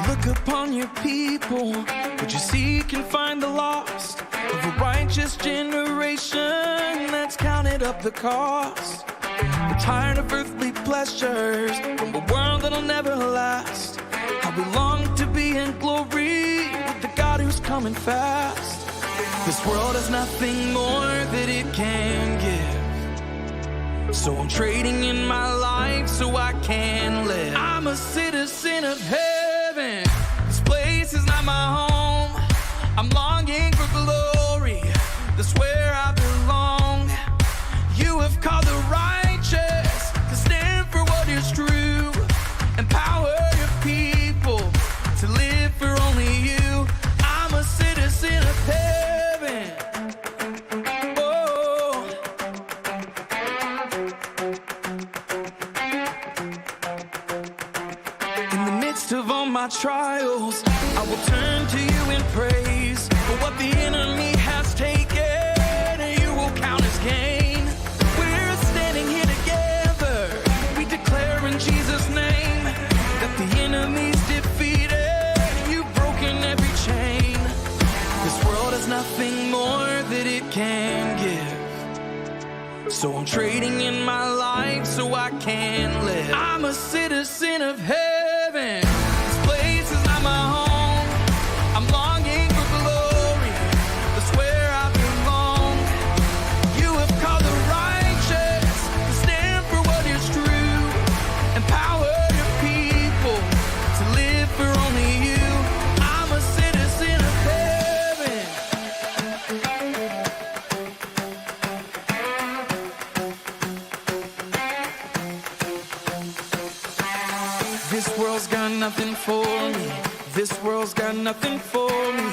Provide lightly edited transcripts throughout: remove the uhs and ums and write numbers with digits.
look upon your people, would you seek and find the lost of a righteous generation that's counted up the cost? We're tired of earthly pleasures from a world that'll never last. How we long to be in glory with the God who's coming fast. This world has nothing more that it can give, so I'm trading in my life so I can live. I'm a citizen of heaven. This place is not my home. I'm longing for glory. That's where I belong. You have called the righteous to stand for what is true. Empower your people to live for only you. I'm a citizen of heaven. Oh. In the midst of all my trials, I will turn to you in praise for what the enemy has taken, and you will count as gain. We're standing here together. We declare in Jesus' name that the enemy's defeated. You've broken every chain. This world has nothing more that it can give, so I'm trading in my life so I can live. I'm a citizen of heaven. This place is not my home. I'm longing for glory. That's where I belong. You have called the righteous to stand for what is true. Empower your people to live for only you. I'm a citizen of heaven. This world's got nothing for me. This world's got nothing for me.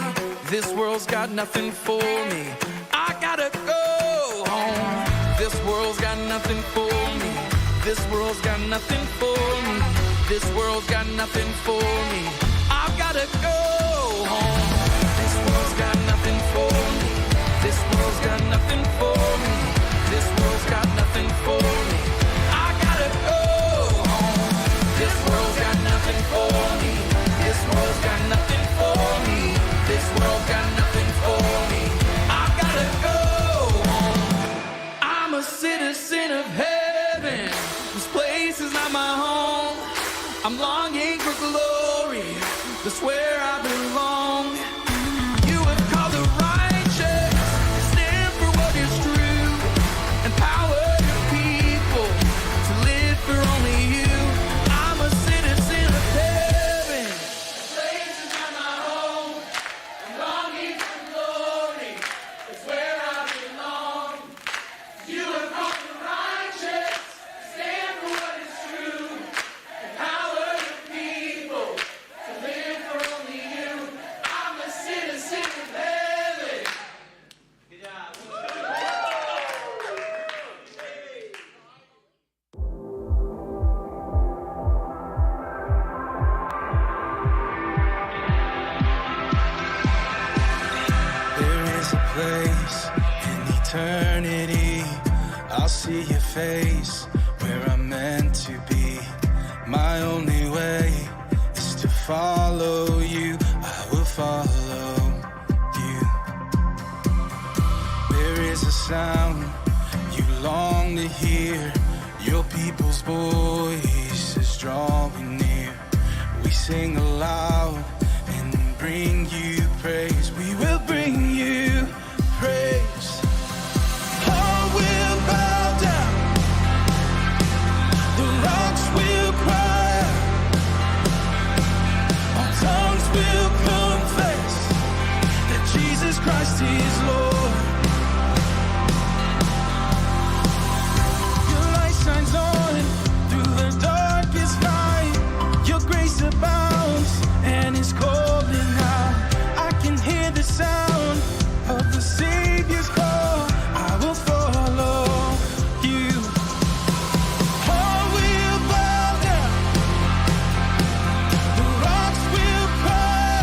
This world's got nothing for me. I gotta go home. This world's got nothing for me. This world's got nothing for me. This world's got nothing for me. I've gotta go home. This world's got nothing for me. This world's got nothing for me. This world's got nothing for me. I gotta go home. This world's got nothing for me. This world's got nothing for me. This world's got nothing for me. I gotta go home. I'm a citizen of heaven. This place is not my home. I'm longing for glory. That's where I belong. You have called the righteous to stand for what is true. Empower your people to live for only you. I'm a citizen of heaven. This place is not my home. I'm longing for glory. It's where I belong. You have called the righteous to stand for what is true. Empower your people to live for only you. I'm a citizen of heaven. Good job. There is a place in eternity. I'll see your face where I'm meant to be. My only way is to follow you. I will follow you. There is a sound you long to hear. Your people's voices drawing near. We sing aloud and bring you praise. We will bring you praise. All will bow down. The rocks will cry out. All tongues will confess that Jesus Christ is Lord. Your light shines on through the darkest night. Your grace abounds and is calling out. I can hear the sound of the Savior's call. I will follow you. All will bow down. The rocks will cry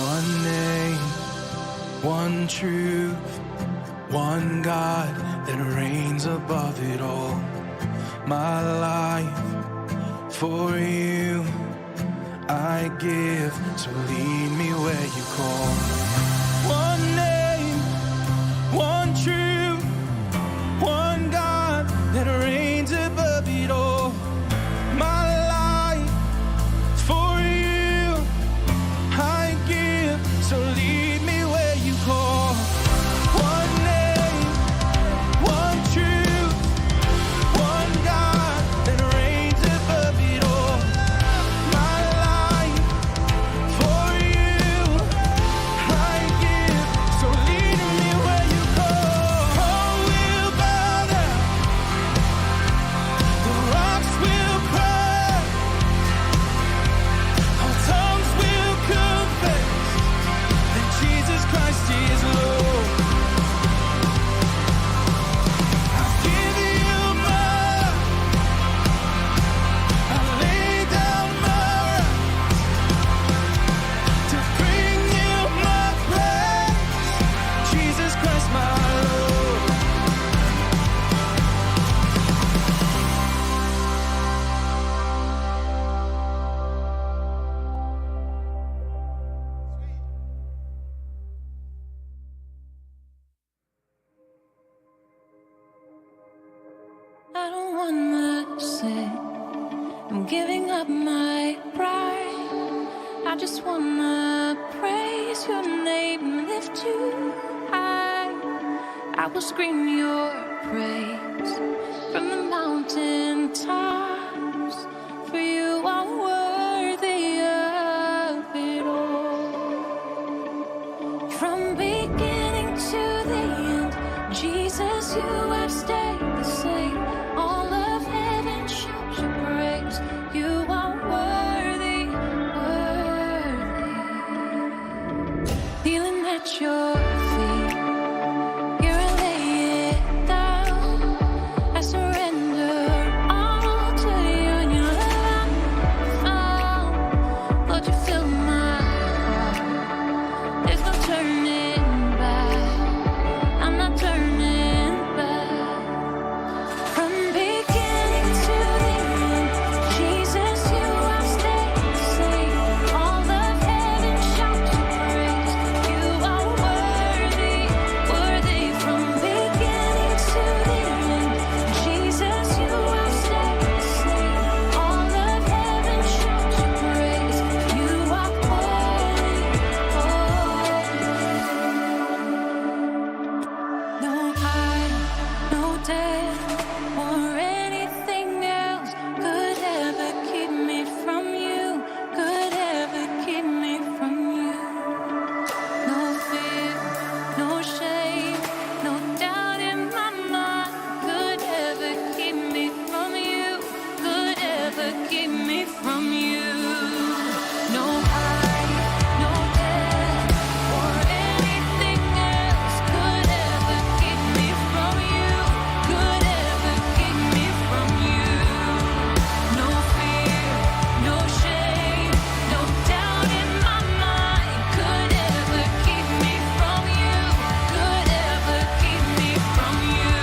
One name, one truth, one God that reigns above it all. My life for you I give, so lead me where you call. One name, one truth, one God that reigns above it all. My life for you I give, so lead me where you call. One name, one truth, one God that reigns above it all. My life for you I give, so lead me where you call. All will bow down, the rocks will cry, all tongues will confess that Jesus Christ is Lord. I give you my, I lay down my right to bring you my praise. Jesus Christ, my Lord. I don't want much to say. I'm giving up my pride. I just wanna praise your name and lift you high. I will scream your praise from the mountain tops, for you are worthy of it all. From beginning to the end, Jesus, you have stayed the same. All of heaven shouts your praise. You are worthy, worthy. Kneeling at your feet, here I lay it down. I surrender all to you and your love found. Lord, you fill my heart. There's no turning back. I'm not turning back. From beginning to the end, Jesus, you have stayed the same. All of heaven shouts your praise. You are worthy, worthy. From beginning to the end, Jesus, you have stayed the same. All of heaven shouts your praise. You are holy, holy. No height, no death, or anything else could ever keep me from you, could ever keep me from you. No fear, no shame, no doubt in my mind could ever keep me from you, could ever keep me from you. No height, no death, or anything else could ever keep me from you, could ever keep me from you. No fear, no shame, no doubt in my mind could ever keep me from you, could ever keep me from you.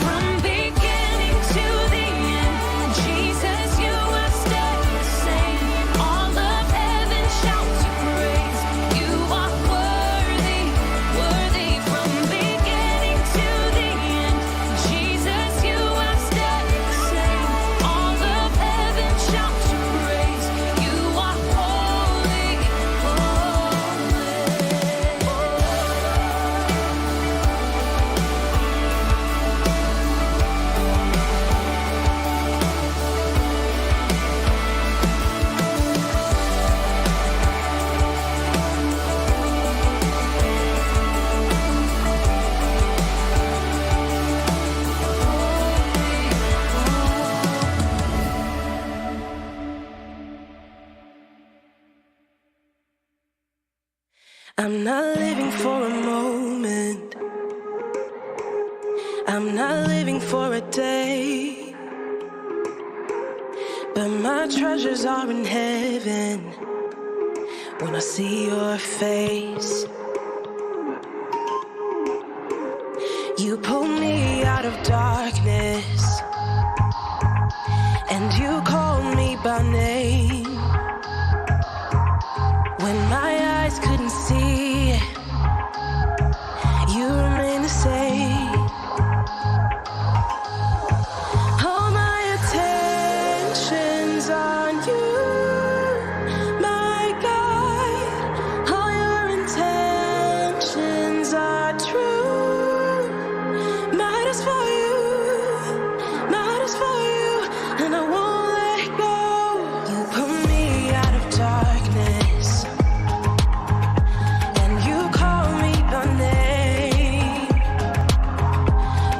From beginning to the end, Jesus, you have stayed the same. All of heaven shouts your praise. You are worthy, worthy. From beginning to the end, Jesus, you have stayed the same. All of heaven shouts your praise. You are holy, I'm not living for a moment. I'm not living for a day. But my treasures are in heaven, when I see your face. You pulled me out of darkness, and you called me by name. When my eyes couldn't see, you remain the same. All my attention's on you, my God. All your intentions are true. My heart is for you, my heart is for you, and I won't let go. You pull me out of darkness, and you call me by name.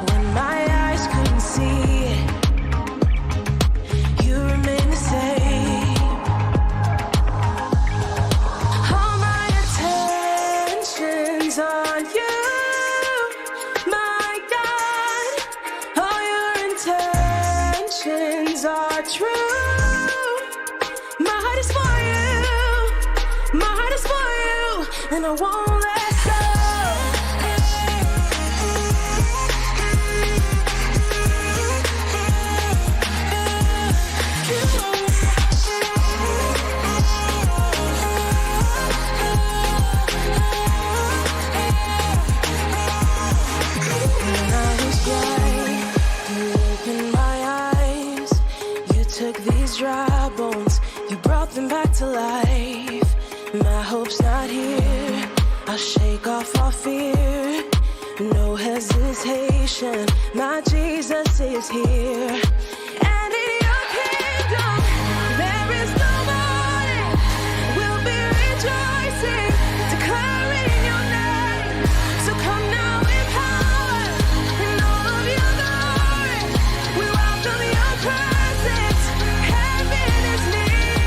When my eyes couldn't see, you remain the same. All my attention's on you, my God. All your intentions are true. My heart is for you, my heart is for you, and I won't let go. When I was blind, you opened my eyes. You took these dry bones, you brought them back to life. My hope's not here, I'll shake off all fear. No hesitation, my Jesus is here. And in your kingdom, there is no mourning. We'll be rejoicing, declaring your name. So come now in power, in all of your glory. We welcome your presence, heaven is near.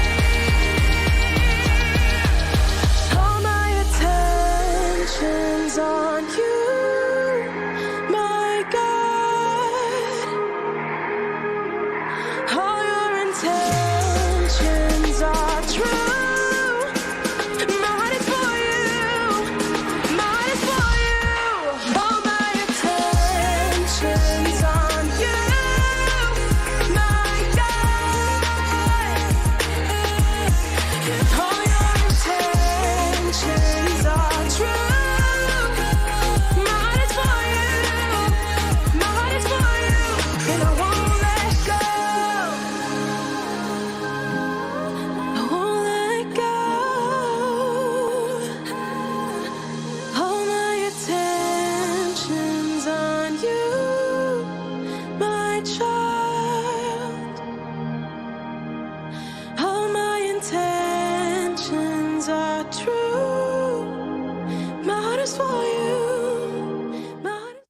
All my attention's on you, my God. All your intentions are true. My heart is for you, my heart is for you. All my attention's on you, my God. All your intentions are true. My heart is for you, my heart is for you, and I won't let go. I won't let go. All my attention's on you, my child. All my intentions are true. My heart is for you. My heart is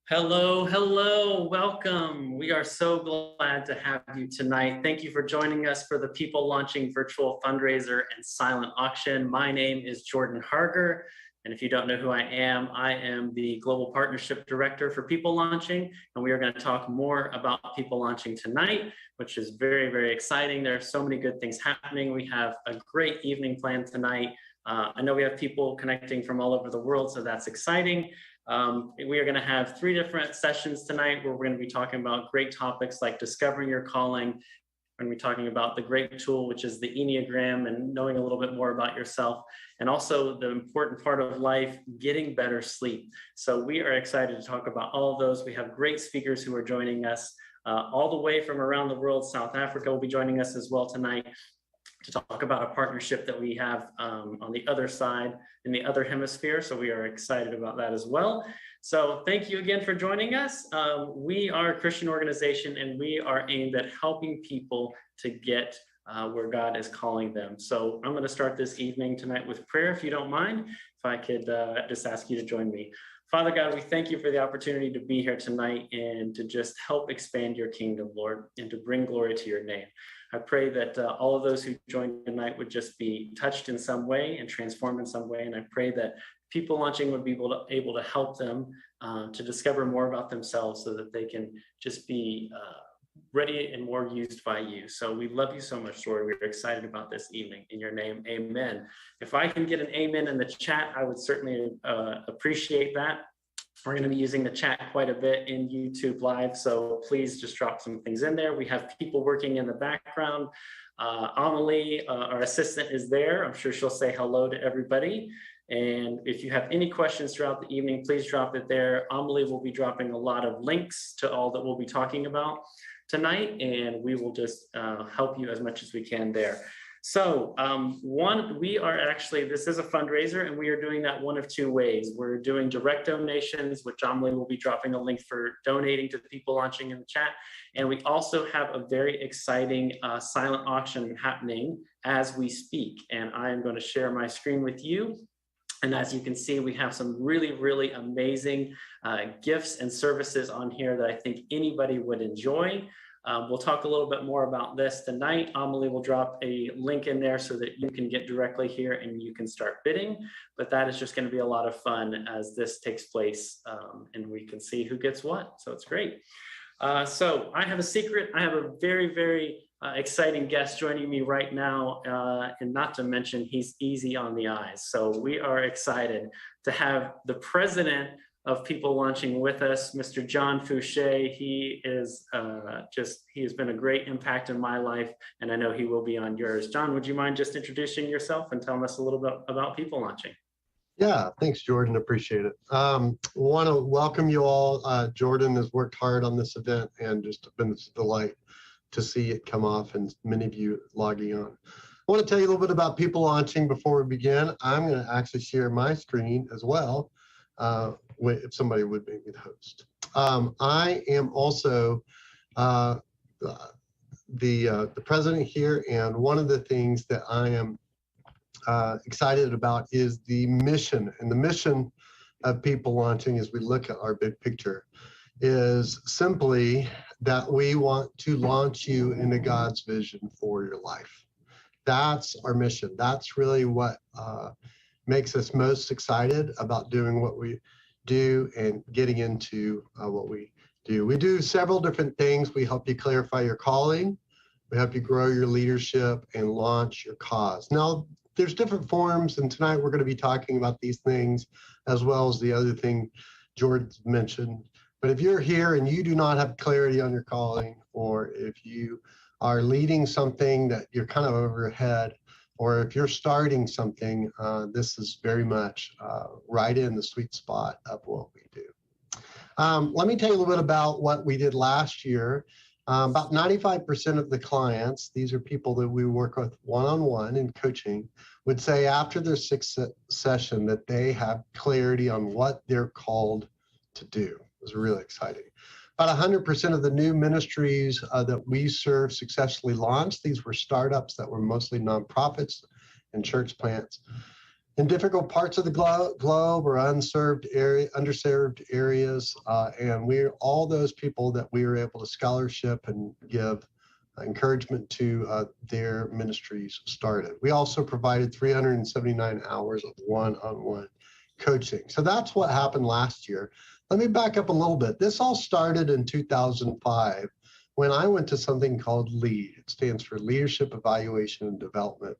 Hello, welcome. We are so glad to have you tonight. Thank you for joining us for the People Launching Virtual Fundraiser and Silent Auction. My name is Jordan Harger, and if you don't know who I am the Global Partnership Director for People Launching, and we are going to talk more about People Launching tonight, which is very, very exciting. There are so many good things happening. We have a great evening planned tonight. I know we have people connecting from all over the world, so that's exciting. We are going to have 3 different sessions tonight where we're going to be talking about great topics like discovering your calling. We're going to be talking about the great tool, which is the Enneagram, and knowing a little bit more about yourself, and also the important part of life, getting better sleep. So we are excited to talk about all of those. We have great speakers who are joining us all the way from around the world. South Africa will be joining us as well tonight to talk about a partnership that we have on the other side, in the other hemisphere. So we are excited about that as well. So thank you again for joining us. We are a Christian organization, and we are aimed at helping people to get where God is calling them. So I'm going to start this evening tonight with prayer, if you don't mind. If I could just ask you to join me. Father God, we thank you for the opportunity to be here tonight and to just help expand your kingdom, Lord, and to bring glory to your name. I pray that all of those who joined tonight would just be touched in some way and transformed in some way. And I pray that People Launching would be able to help them to discover more about themselves so that they can just be ready and more used by you. So we love you so much, Tori. We're excited about this evening. In your name, amen. If I can get an amen in the chat, I would certainly appreciate that. We're going to be using the chat quite a bit in YouTube Live, so please just drop some things in there. We have people working in the background. Amelie, our assistant, is there. I'm sure she'll say hello to everybody. And if you have any questions throughout the evening, please drop it there. Amelie will be dropping a lot of links to all that we'll be talking about tonight, and we will just help you as much as we can there. So we are actually, this is a fundraiser, and we are doing that one of two ways. We're doing direct donations, which Amelie will be dropping a link for donating to the people launching in the chat. And we also have a very exciting silent auction happening as we speak. And I am going to share my screen with you. And as you can see, we have some really, really amazing gifts and services on here that I think anybody would enjoy. We'll talk a little bit more about this tonight. Amelie will drop a link in there so that you can get directly here and you can start bidding. But that is just going to be a lot of fun as this takes place, and we can see who gets what. So it's great. So I have a secret. I have a very, very exciting guest joining me right now, and not to mention he's easy on the eyes. So we are excited to have the president of People Launching with us, Mr. John Fouché. He is he has been a great impact in my life, and I know he will be on yours. John, would you mind just introducing yourself and telling us a little bit about People Launching? Yeah, thanks, Jordan. Appreciate it. Want to welcome you all. Jordan has worked hard on this event, and just been a delight to see it come off, and many of you logging on. I want to tell you a little bit about People Launching before we begin. I'm going to actually share my screen as well, if somebody would make me the host. I am also the president here, and one of the things that I am excited about is the mission. And the mission of People Launching, as we look at our big picture, is simply that we want to launch you into God's vision for your life. That's our mission. That's really what makes us most excited about doing what we do and getting into what we do. We do several different things. We help you clarify your calling. We help you grow your leadership and launch your cause. Now, there's different forms, and tonight we're going to be talking about these things as well as the other thing George mentioned. But if you're here and you do not have clarity on your calling, or if you are leading something that you're kind of over your head, or if you're starting something, this is very much right in the sweet spot of what we do. Let me tell you a little bit about what we did last year. About 95% of the clients, these are people that we work with one-on-one in coaching, would say after their sixth session that they have clarity on what they're called to do. It was really exciting. About 100% of the new ministries that we serve successfully launched. These were startups that were mostly nonprofits and church plants in difficult parts of the globe or underserved areas. And we're all those people that we were able to scholarship and give encouragement to their ministries started. We also provided 379 hours of one-on-one coaching. So that's what happened last year. Let me back up a little bit. This all started in 2005 when I went to something called LEAD. It stands for Leadership Evaluation and Development.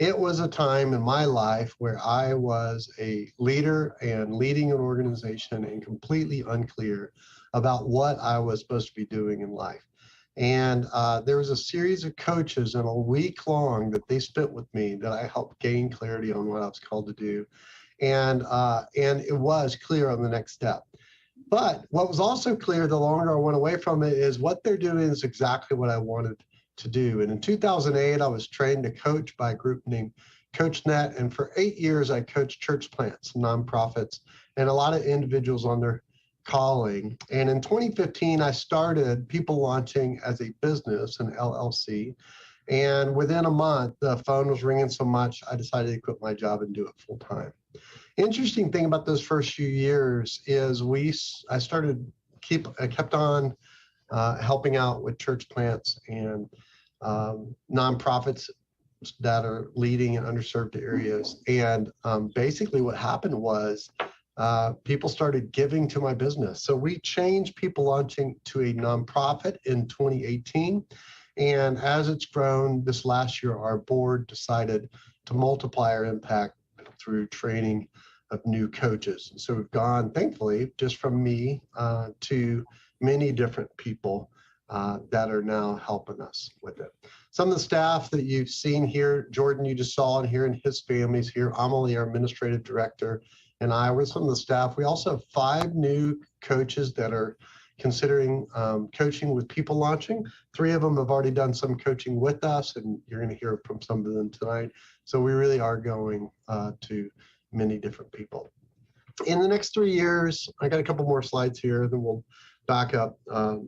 It was a time in my life where I was a leader and leading an organization and completely unclear about what I was supposed to be doing in life. And there was a series of coaches in a week long that they spent with me that I helped gain clarity on what I was called to do. And it was clear on the next step. But what was also clear the longer I went away from it is what they're doing is exactly what I wanted to do. And in 2008, I was trained to coach by a group named CoachNet. And for 8 years, I coached church plants, nonprofits, and a lot of individuals on their calling. And in 2015, I started People Launching as a business, an LLC. And within a month, the phone was ringing so much, I decided to quit my job and do it full time. Interesting thing about those first few years is I kept on helping out with church plants and nonprofits that are leading in underserved areas. And basically what happened was people started giving to my business. So we changed People Launching to a nonprofit in 2018. And as it's grown this last year, our board decided to multiply our impact through training of new coaches. So we've gone, thankfully, just from me to many different people that are now helping us with it. Some of the staff that you've seen here, Jordan, you just saw in here, and his family's here. Amelie, our administrative director, and I were some of the staff. We also have 5 new coaches that are considering coaching with People Launching. 3 of them have already done some coaching with us, and you're going to hear from some of them tonight. So we really are going to many different people. In the next 3 years, I got a couple more slides here, then we'll back up,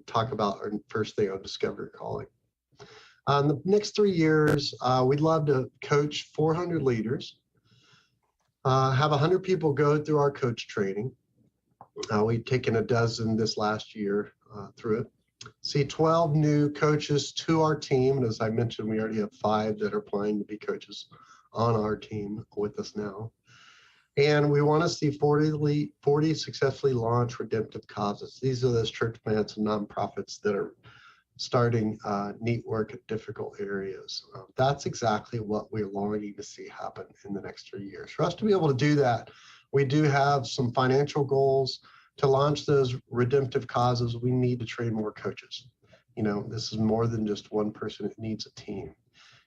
talk about our first thing on Discover Calling. In the next 3 years, we'd love to coach 400 leaders, have 100 people go through our coach training. We've taken a dozen this last year through it. See 12 new coaches to our team. And as I mentioned, we already have 5 that are applying to be coaches on our team with us now. And we want to see 40 successfully launched redemptive causes. These are those church plants and nonprofits that are starting neat work in difficult areas. That's exactly what we're longing to see happen in the next 3 years. For us to be able to do that, we do have some financial goals. To launch those redemptive causes, we need to train more coaches. You know, this is more than just one person, it needs a team.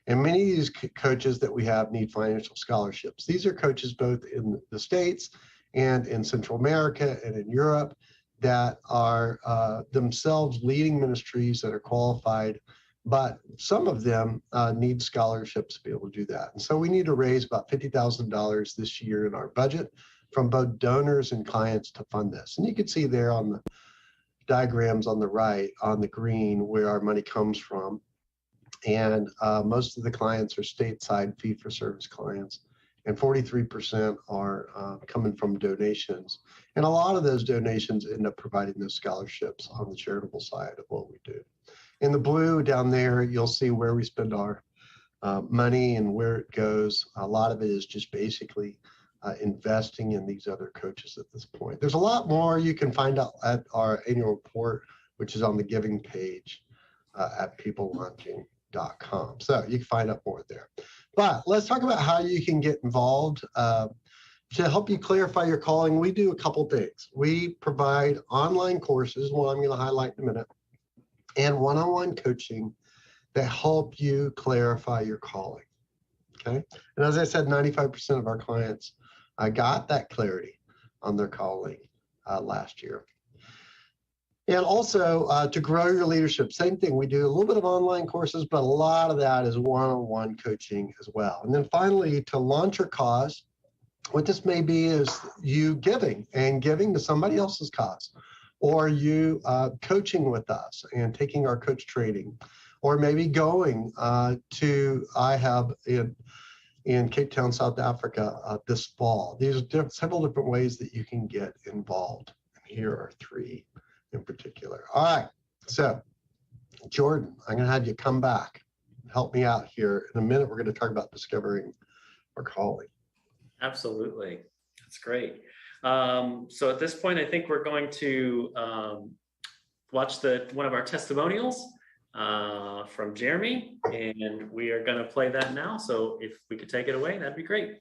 And many of these coaches that we have need financial scholarships. These are coaches both in the States and in Central America and in Europe that are themselves leading ministries that are qualified, but some of them need scholarships to be able to do that. And so we need to raise about $50,000 this year in our budget from both donors and clients to fund this. And you can see there on the diagrams on the right, on the green, where our money comes from. And most of the clients are stateside fee-for-service clients, and 43% are coming from donations. And a lot of those donations end up providing those scholarships on the charitable side of what we do. In the blue down there, you'll see where we spend our money and where it goes. A lot of it is just basically investing in these other coaches at this point. There's a lot more you can find out at our annual report, which is on the giving page at peoplelaunching.com. So you can find out more there. But let's talk about how you can get involved. To help you clarify your calling, we do a couple things. We provide online courses, one I'm going to highlight in a minute, and one-on-one coaching that help you clarify your calling. Okay. And as I said, 95% of our clients got that clarity on their calling last year. And also to grow your leadership, same thing. We do a little bit of online courses, but a lot of that is one-on-one coaching as well. And then finally, to launch your cause, what this may be is you giving to somebody else's cause, or you coaching with us and taking our coach training, or maybe going to iHub in Cape Town, South Africa this fall. These are several different ways that you can get involved. And here are 3 in particular. All right, so Jordan, I'm gonna have you come back, help me out here. In a minute, we're gonna talk about discovering our calling. Absolutely, that's great. So at this point, I think we're going to watch one of our testimonials from Jeremy, and we are going to play that now. So if we could take it away, that'd be great.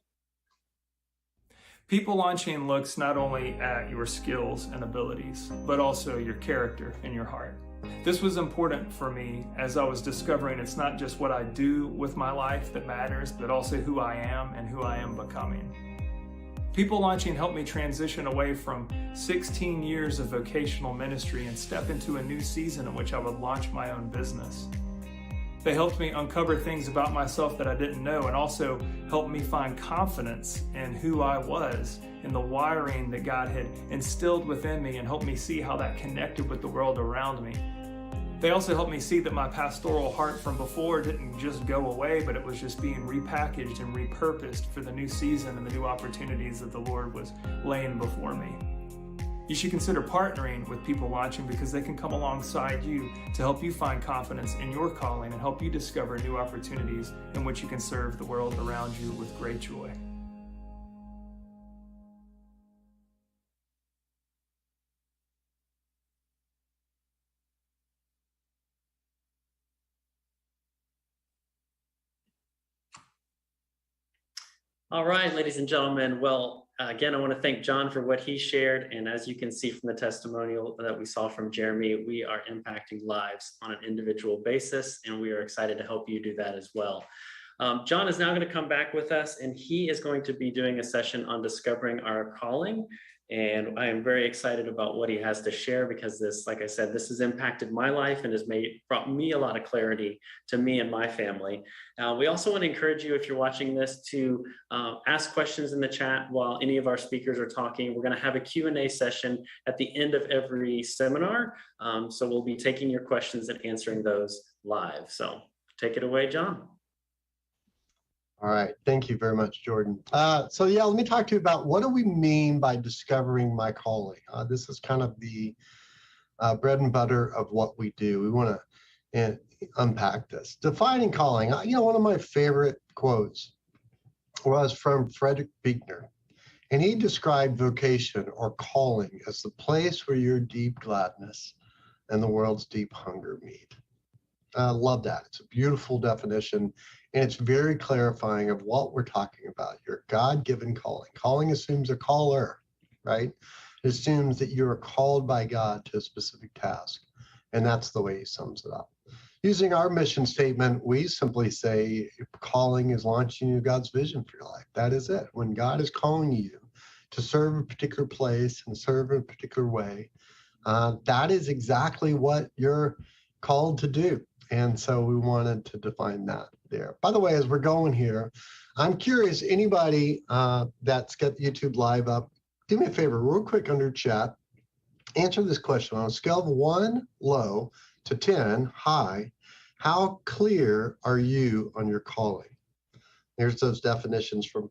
People Launching looks not only at your skills and abilities, but also your character and your heart. This was important for me as I was discovering it's not just what I do with my life that matters, but also who I am and who I am becoming. People Launching helped me transition away from 16 years of vocational ministry and step into a new season in which I would launch my own business. They helped me uncover things about myself that I didn't know, and also helped me find confidence in who I was, in the wiring that God had instilled within me, and helped me see how that connected with the world around me. They also helped me see that my pastoral heart from before didn't just go away, but it was just being repackaged and repurposed for the new season and the new opportunities that the Lord was laying before me. You should consider partnering with People Launching because they can come alongside you to help you find confidence in your calling and help you discover new opportunities in which you can serve the world around you with great joy. All right, ladies and gentlemen. Well, again, I want to thank John for what he shared. And as you can see from the testimonial that we saw from Jeremy, we are impacting lives on an individual basis, and we are excited to help you do that as well. John is now going to come back with us, and he is going to be doing a session on discovering our calling. And I am very excited about what he has to share, because this, like I said, this has impacted my life and has brought me a lot of clarity to me and my family. We also want to encourage you, if you're watching this, to ask questions in the chat while any of our speakers are talking. We're going to have a Q&A session at the end of every seminar. So we'll be taking your questions and answering those live. So take it away, John. All right. Thank you very much, Jordan. So yeah, let me talk to you about what do we mean by discovering my calling. This is kind of the bread and butter of what we do. We want to unpack this. Defining calling. One of my favorite quotes was from Frederick Buechner, and he described vocation or calling as the place where your deep gladness and the world's deep hunger meet. I love that. It's a beautiful definition, and it's very clarifying of what we're talking about. Your God-given calling. Calling assumes a caller, right? It assumes that you're called by God to a specific task, and that's the way he sums it up. Using our mission statement, we simply say calling is launching you God's vision for your life. That is it. When God is calling you to serve a particular place and serve in a particular way, that is exactly what you're called to do. And so we wanted to define that there. By the way, as we're going here, I'm curious, anybody that's got YouTube Live up, do me a favor, real quick under chat, answer this question. On a scale of 1, low, to 10, high, how clear are you on your calling? There's those definitions from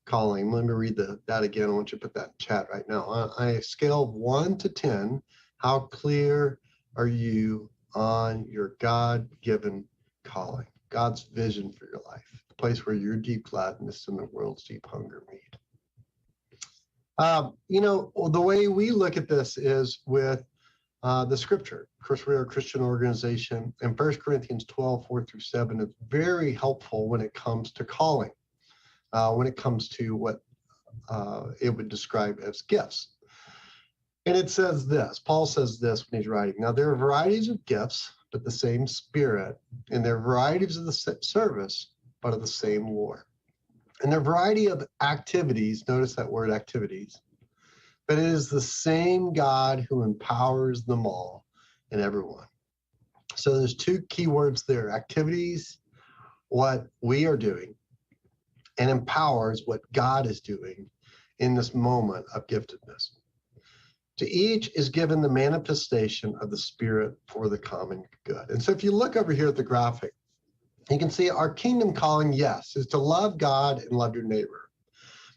calling. Let me read that again. I want you to put that in chat right now. On a scale of 1 to 10, how clear are you on your God-given calling, God's vision for your life, the place where your deep gladness and the world's deep hunger meet? The way we look at this is with the scripture. Of course, we're a Christian organization, and 1 Corinthians 12, 4-7 is very helpful when it comes to calling, when it comes to what it would describe as gifts. And it says this, Paul says this when he's writing, now there are varieties of gifts, but the same Spirit, and there are varieties of the service, but of the same Lord. And there are a variety of activities, notice that word activities, but it is the same God who empowers them all and everyone. So there's two key words there, activities, what we are doing, and empowers what God is doing in this moment of giftedness. To each is given the manifestation of the Spirit for the common good. And so if you look over here at the graphic, you can see our kingdom calling, yes, is to love God and love your neighbor.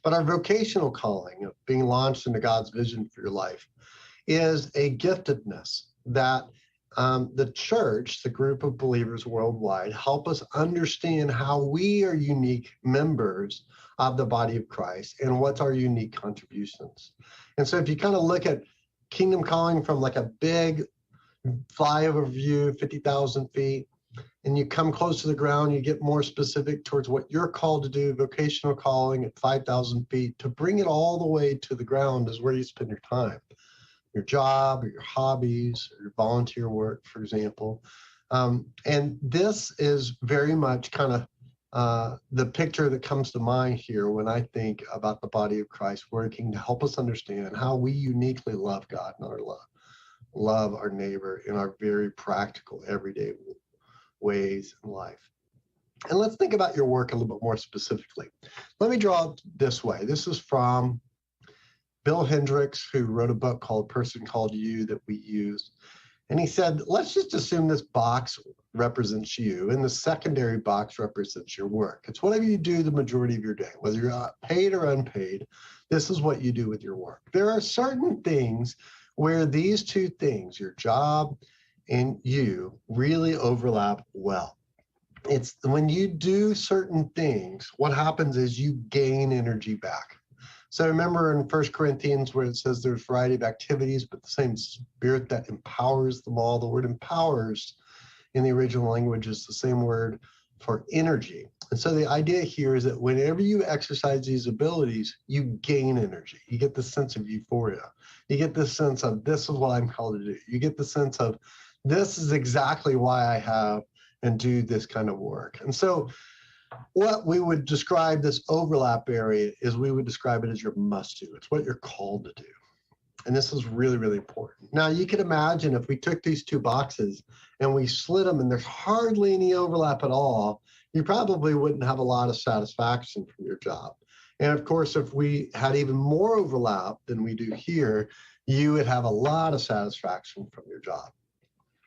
But our vocational calling of being launched into God's vision for your life is a giftedness that the church, the group of believers worldwide, help us understand how we are unique members of the body of Christ and what's our unique contributions. And so if you kind of look at kingdom calling from like a big flyover view, 50,000 feet, and you come close to the ground, you get more specific towards what you're called to do, vocational calling at 5,000 feet, to bring it all the way to the ground is where you spend your time, your job or your hobbies or your volunteer work, for example. And this is very much kind of the picture that comes to mind here when I think about the body of Christ working to help us understand how we uniquely love God and love our neighbor in our very practical, everyday ways in life. And let's think about your work a little bit more specifically. Let me draw it this way. This is from Bill Hendricks, who wrote a book called Person Called You that we use. And he said, let's just assume this box represents you and the secondary box represents your work. It's whatever you do the majority of your day, whether you're paid or unpaid, this is what you do with your work. There are certain things where these two things, your job and you, really overlap well. It's when you do certain things, what happens is you gain energy back. So remember in 1 Corinthians where it says there's a variety of activities, but the same Spirit that empowers them all. The word empowers in the original language is the same word for energy. And so the idea here is that whenever you exercise these abilities, you gain energy. You get the sense of euphoria. You get the sense of, this is what I'm called to do. You get the sense of, this is exactly why I have and do this kind of work. And so what we would describe this overlap area is, we would describe it as your must do. It's what you're called to do. And this is really, really important. Now, you can imagine if we took these two boxes and we slid them and there's hardly any overlap at all, you probably wouldn't have a lot of satisfaction from your job. And of course, if we had even more overlap than we do here, you would have a lot of satisfaction from your job.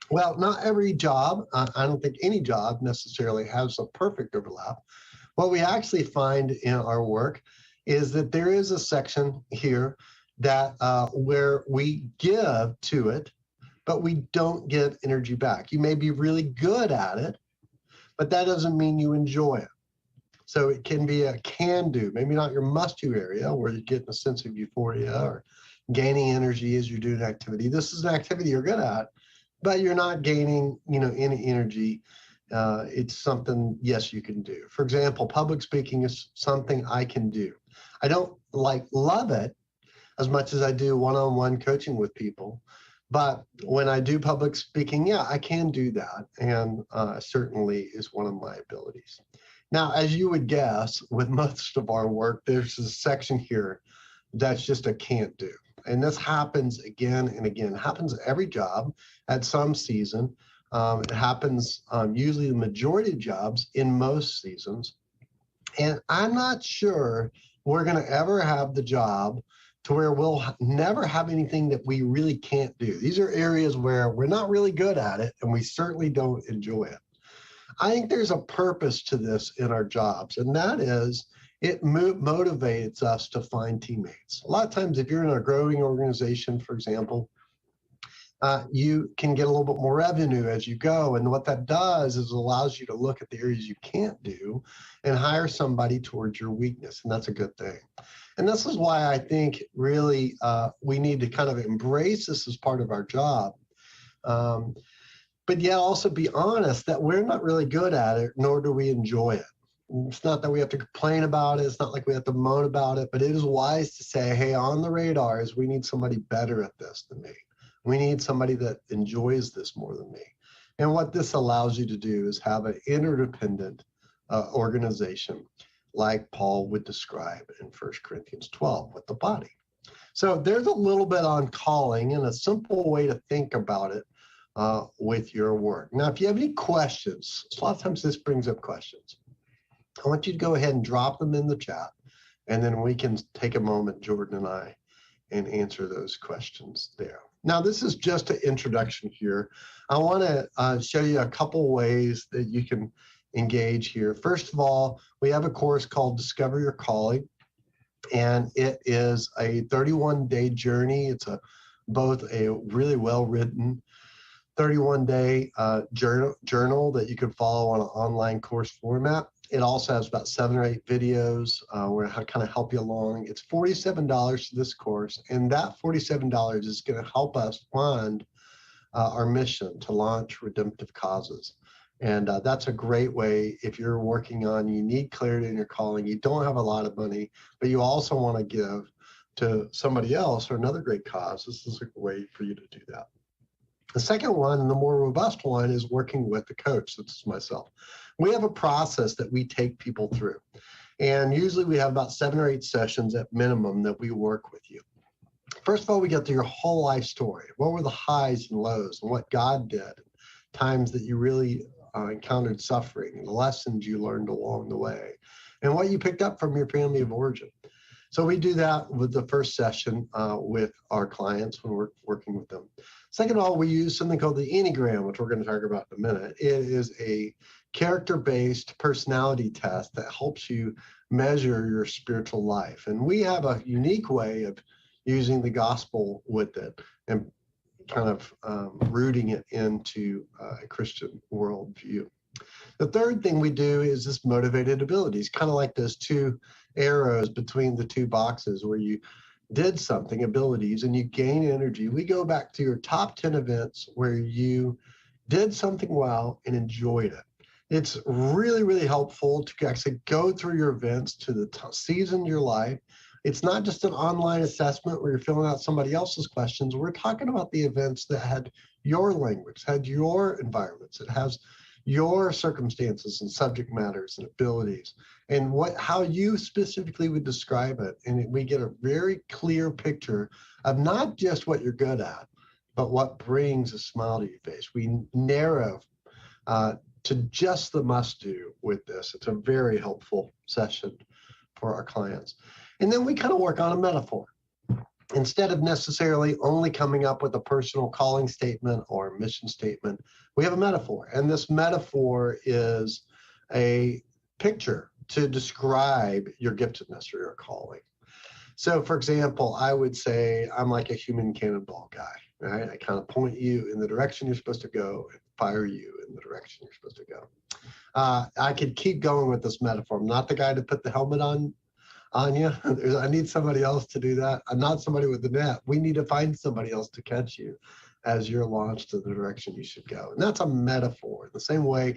Well, not every job, I don't think any job necessarily has a perfect overlap. What we actually find in our work is that there is a section here that where we give to it, but we don't get energy back. You may be really good at it, but that doesn't mean you enjoy it. So it can be a can do, maybe not your must do area where you're getting a sense of euphoria or gaining energy as you do an activity. This is an activity you're good at, but you're not gaining, any energy. It's something, yes, you can do. For example, public speaking is something I can do. I don't love it as much as I do one-on-one coaching with people. But when I do public speaking, yeah, I can do that. And certainly is one of my abilities. Now, as you would guess, with most of our work, there's a section here that's just a can't do. And this happens again and again. It happens every job at some season. It happens usually the majority of jobs in most seasons. And I'm not sure we're going to ever have the job to where we'll never have anything that we really can't do. These are areas where we're not really good at it, and we certainly don't enjoy it. I think there's a purpose to this in our jobs, and that is it motivates us to find teammates. A lot of times, if you're in a growing organization, for example, you can get a little bit more revenue as you go. And what that does is allows you to look at the areas you can't do and hire somebody towards your weakness. And that's a good thing. And this is why I think really we need to kind of embrace this as part of our job. But yet also be honest that we're not really good at it, nor do we enjoy it. It's not that we have to complain about it. It's not like we have to moan about it, but it is wise to say, hey, on the radar is we need somebody better at this than me. We need somebody that enjoys this more than me. And what this allows you to do is have an interdependent organization like Paul would describe in 1 Corinthians 12 with the body. So there's a little bit on calling and a simple way to think about it with your work. Now, if you have any questions, a lot of times this brings up questions. I want you to go ahead and drop them in the chat, and then we can take a moment, Jordan and I, and answer those questions there. Now, this is just an introduction here. I want to show you a couple ways that you can engage here. First of all, we have a course called Discover Your Calling, and it is a 31-day journey. It's both a really well-written 31-day journal that you can follow on an online course format. It also has about 7 or 8 videos where I kind of help you along. It's $47 for this course, and that $47 is going to help us fund our mission to launch redemptive causes. And that's a great way if you're working on, you need clarity in your calling, you don't have a lot of money, but you also want to give to somebody else or another great cause. This is a way for you to do that. The second one, and the more robust one, is working with the coach. That's myself. We have a process that we take people through. And usually we have about 7 or 8 sessions at minimum that we work with you. First of all, we get to your whole life story. What were the highs and lows and what God did, times that you really encountered suffering, and the lessons you learned along the way, and what you picked up from your family of origin. So we do that with the first session with our clients when we're working with them. Second of all, we use something called the Enneagram, which we're going to talk about in a minute. It is a character-based personality test that helps you measure your spiritual life. And we have a unique way of using the gospel with it and kind of rooting it into a Christian worldview. The third thing we do is this motivated abilities, kind of like those 2 arrows between the 2 boxes where you did something, abilities, and you gain energy. We go back to your top 10 events where you did something well and enjoyed it. It's really, really helpful to actually go through your events to the season of your life. It's not just an online assessment where you're filling out somebody else's questions. We're talking about the events that had your language, had your environments. It has your circumstances and subject matters and abilities and how you specifically would describe it. And we get a very clear picture of not just what you're good at, but what brings a smile to your face. We narrow to just the must-do with this. It's a very helpful session for our clients. And then we kind of work on a metaphor. Instead of necessarily only coming up with a personal calling statement or mission statement, we have a metaphor. And this metaphor is a picture to describe your giftedness or your calling. So for example, I would say I'm like a human cannonball guy, right? I kind of point you in the direction you're supposed to go and fire you in the direction you're supposed to go. I could keep going with this metaphor. I'm not the guy to put the helmet on you. I need somebody else to do that. I'm not somebody with the net. We need to find somebody else to catch you as you're launched to the direction you should go. And that's a metaphor. The same way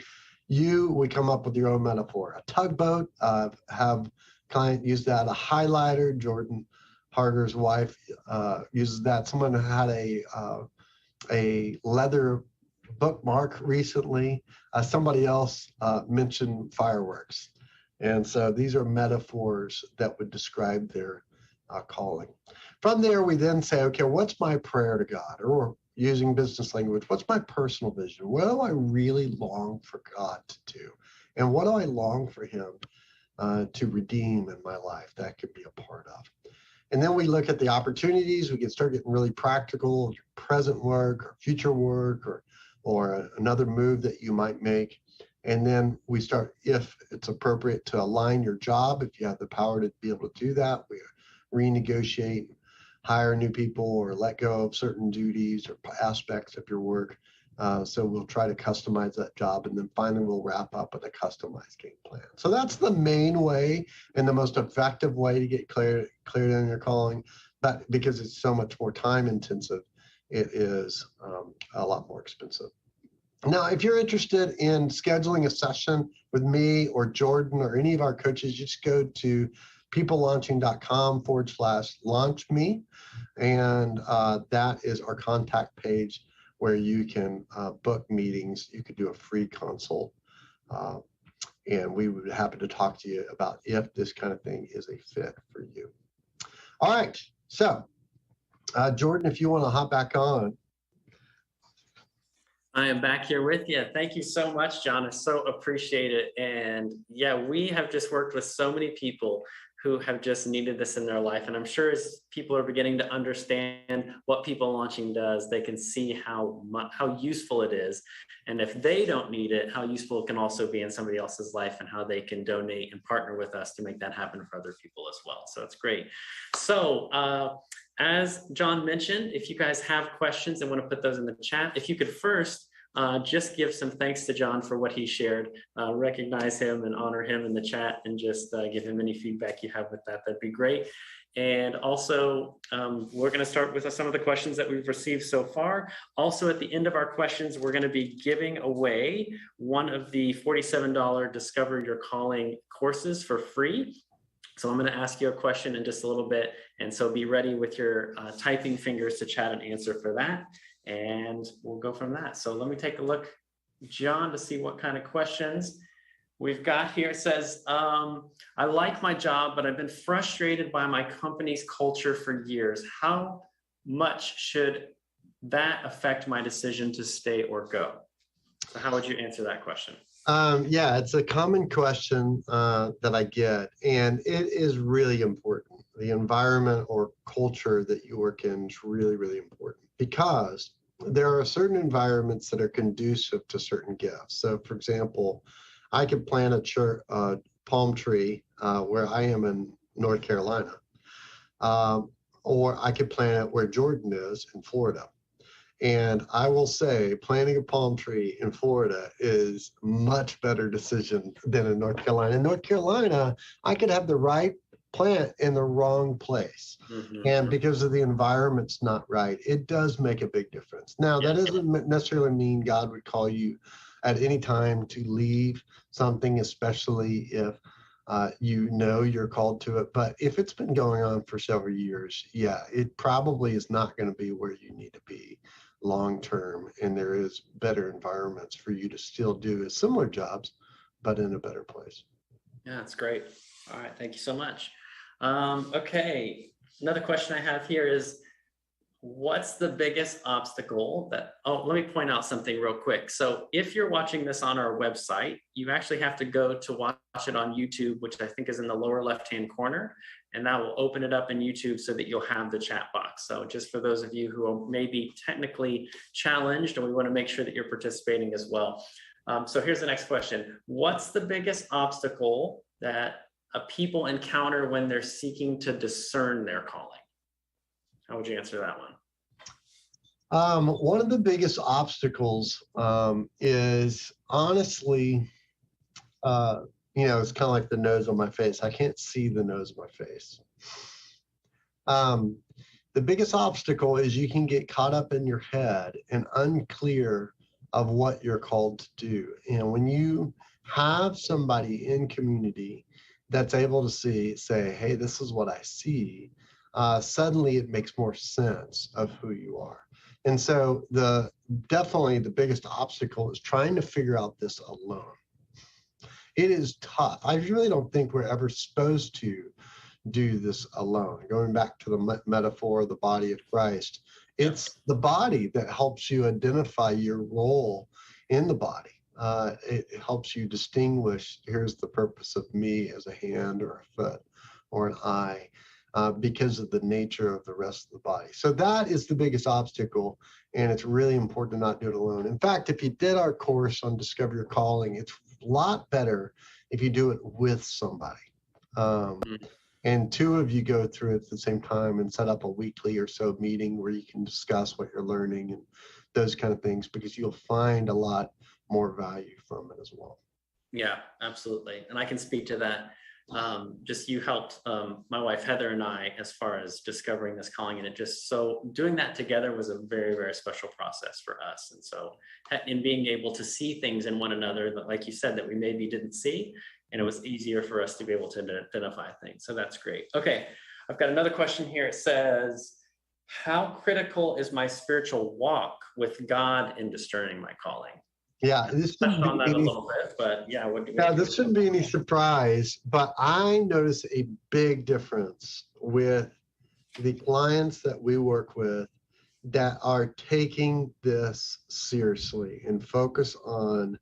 we come up with your own metaphor. A tugboat, have client use that. A highlighter, Jordan Harger's wife uses that. Someone had a leather bookmark recently. Somebody else mentioned fireworks. And so these are metaphors that would describe their calling. From there, we then say, okay, what's my prayer to God? Or using business language, what's my personal vision? What do I really long for God to do? And what do I long for him to redeem in my life that could be a part of? And then we look at the opportunities. We can start getting really practical, your present work or future work or another move that you might make. And then we start, if it's appropriate, to align your job. If you have the power to be able to do that, we renegotiate, hire new people, or let go of certain duties or aspects of your work. So we'll try to customize that job. And then finally, we'll wrap up with a customized game plan. So that's the main way and the most effective way to get clear on your calling. But because it's so much more time intensive, it is a lot more expensive. Now, if you're interested in scheduling a session with me or Jordan or any of our coaches, just go to peoplelaunching.com/launch me. And that is our contact page where you can book meetings. You could do a free consult. And we would be happy to talk to you about if this kind of thing is a fit for you. All right. So, Jordan, if you want to hop back on. I am back here with you. Thank you so much, John. I so appreciate it. And yeah, we have just worked with so many people who have just needed this in their life. And I'm sure as people are beginning to understand what People Launching does, they can see how useful it is. And if they don't need it, how useful it can also be in somebody else's life and how they can donate and partner with us to make that happen for other people as well. So it's great. So as John mentioned, if you guys have questions and want to put those in the chat, if you could first just give some thanks to John for what he shared, recognize him and honor him in the chat, and just give him any feedback you have with that. That'd be great. And also, we're going to start with some of the questions that we've received so far. Also, at the end of our questions, we're going to be giving away one of the $47 Discover Your Calling courses for free. So I'm going to ask you a question in just a little bit. And so be ready with your typing fingers to chat an answer for that. And we'll go from that. So let me take a look, John, to see what kind of questions we've got here. It says, I like my job, but I've been frustrated by my company's culture for years. How much should that affect my decision to stay or go? So how would you answer that question? Yeah, it's a common question that I get, and it is really important. The environment or culture that you work in is really, really important, because there are certain environments that are conducive to certain gifts. So, for example, I could plant a palm tree where I am in North Carolina, or I could plant it where Jordan is in Florida. And I will say planting a palm tree in Florida is a much better decision than in North Carolina. In North Carolina, I could have the right plant in the wrong place. Mm-hmm. And because of the environment's not right, it does make a big difference. Now, that doesn't necessarily mean God would call you at any time to leave something, especially if you know you're called to it. But if it's been going on for several years, yeah, it probably is not going to be where you need to be long term. And there is better environments for you to still do similar jobs, but in a better place. Yeah, that's great. All right, thank you so much. Okay, another question I have here is, what's the biggest obstacle that, oh, let me point out something real quick. So if you're watching this on our website, you actually have to go to watch it on YouTube, which I think is in the lower left-hand corner, and that will open it up in YouTube so that you'll have the chat box. So just for those of you who are maybe technically challenged, and we want to make sure that you're participating as well. So here's the next question. What's the biggest obstacle that people encounter when they're seeking to discern their calling? How would you answer that one? One of the biggest obstacles is honestly, it's kind of like the nose on my face. I can't see the nose of my face. The biggest obstacle is you can get caught up in your head and unclear of what you're called to do. And when you have somebody in community that's able to say, hey, this is what I see, suddenly it makes more sense of who you are. And so definitely the biggest obstacle is trying to figure out this alone. It is tough. I really don't think we're ever supposed to do this alone. Going back to the metaphor of the body of Christ, it's the body that helps you identify your role in the body. It helps you distinguish, here's the purpose of me as a hand or a foot or an eye, because of the nature of the rest of the body. So that is the biggest obstacle, and it's really important to not do it alone. In fact, if you did our course on Discover Your Calling, it's a lot better if you do it with somebody. And two of you go through it at the same time and set up a weekly or so meeting where you can discuss what you're learning and those kind of things, because you'll find a lot more value from it as well. Yeah, absolutely. And I can speak to that. Just you helped my wife Heather and I as far as discovering this calling, and so doing that together was a very, very special process for us. And so in being able to see things in one another that, like you said, that we maybe didn't see, and it was easier for us to be able to identify things. So that's great. Okay, I've got another question here. It says, how critical is my spiritual walk with God in discerning my calling? Yeah, this touched on that a little bit, but yeah. This shouldn't be any surprise, but I notice a big difference with the clients that we work with that are taking this seriously and focus on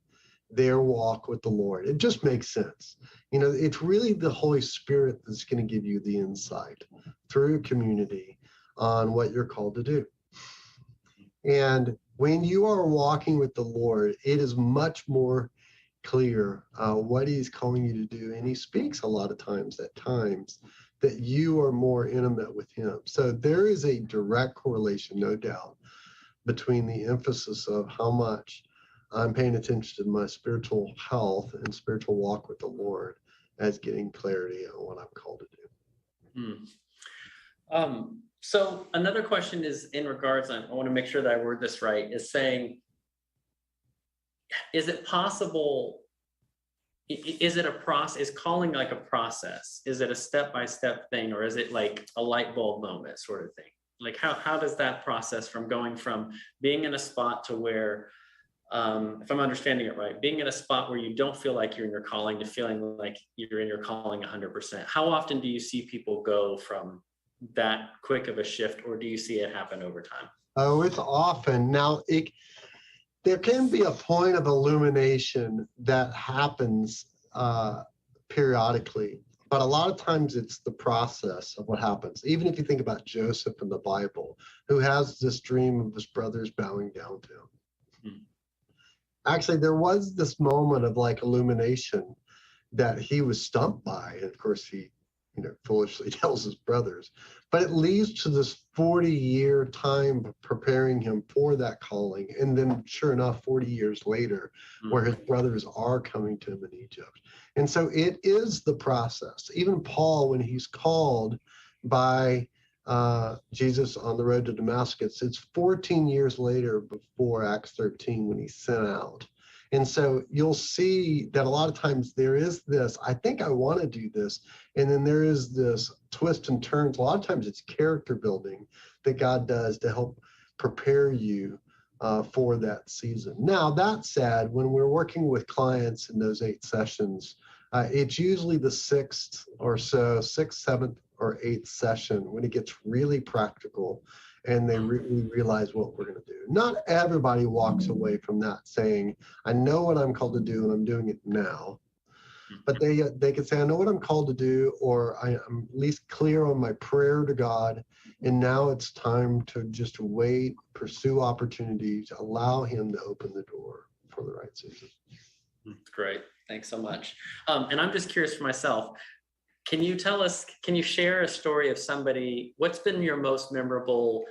their walk with the Lord. It just makes sense. It's really the Holy Spirit that's going to give you the insight through community on what you're called to do. And when you are walking with the Lord, it is much more clear what he's calling you to do. And he speaks a lot of times that you are more intimate with him. So there is a direct correlation, no doubt, between the emphasis of how much I'm paying attention to my spiritual health and spiritual walk with the Lord as getting clarity on what I'm called to do. So another question is in regards, I want to make sure that I word this right, is saying, is it possible, is it a process, is calling like a process? Is it a step-by-step thing, or is it like a light bulb moment sort of thing? Like how does that process from going from being in a spot to where, if I'm understanding it right, being in a spot where you don't feel like you're in your calling to feeling like you're in your calling 100%, how often do you see people go from that quick of a shift, or do you see it happen over time? Oh, it's often. Now, there can be a point of illumination that happens periodically, but a lot of times it's the process of what happens. Even if you think about Joseph in the Bible, who has this dream of his brothers bowing down to him. Actually, there was this moment of like illumination that he was stumped by, and of course he foolishly tells his brothers, but it leads to this 40-year time preparing him for that calling. And then sure enough, 40 years later, where his brothers are coming to him in Egypt. And so it is the process. Even Paul, when he's called by Jesus on the road to Damascus, it's 14 years later before Acts 13 when he's sent out. And so you'll see that a lot of times there is this, I think I want to do this. And then there is this twist and turns. A lot of times it's character building that God does to help prepare you for that season. Now, that said, when we're working with clients in those 8 sessions, it's usually the 6th, 7th, or 8th session when it gets really practical and they really realize what we're going to do. Not everybody walks away from that saying, I know what I'm called to do and I'm doing it now. But they can say, I know what I'm called to do, or I'm at least clear on my prayer to God. And now it's time to just wait, pursue opportunities, allow him to open the door for the right season. Great. Thanks so much. And I'm just curious for myself, can you share a story of somebody, what's been your most memorable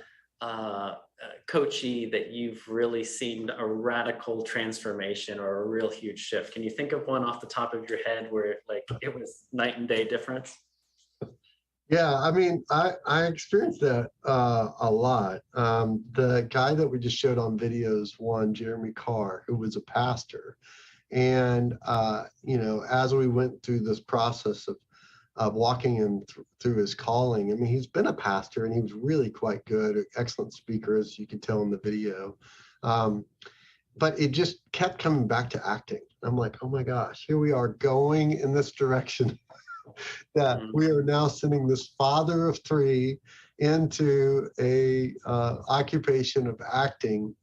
coachee that you've really seen a radical transformation or a real huge shift? Can you think of one off the top of your head where it was night and day difference? Yeah, I mean, I experienced that a lot. The guy that we just showed on videos, Jeremy Carr, who was a pastor. And, as we went through this process of walking him through his calling, I mean, he's been a pastor and he was really quite good, excellent speaker, as you could tell in the video. But it just kept coming back to acting. I'm like, oh my gosh, here we are going in this direction that we are now sending this father of 3 into a occupation of acting,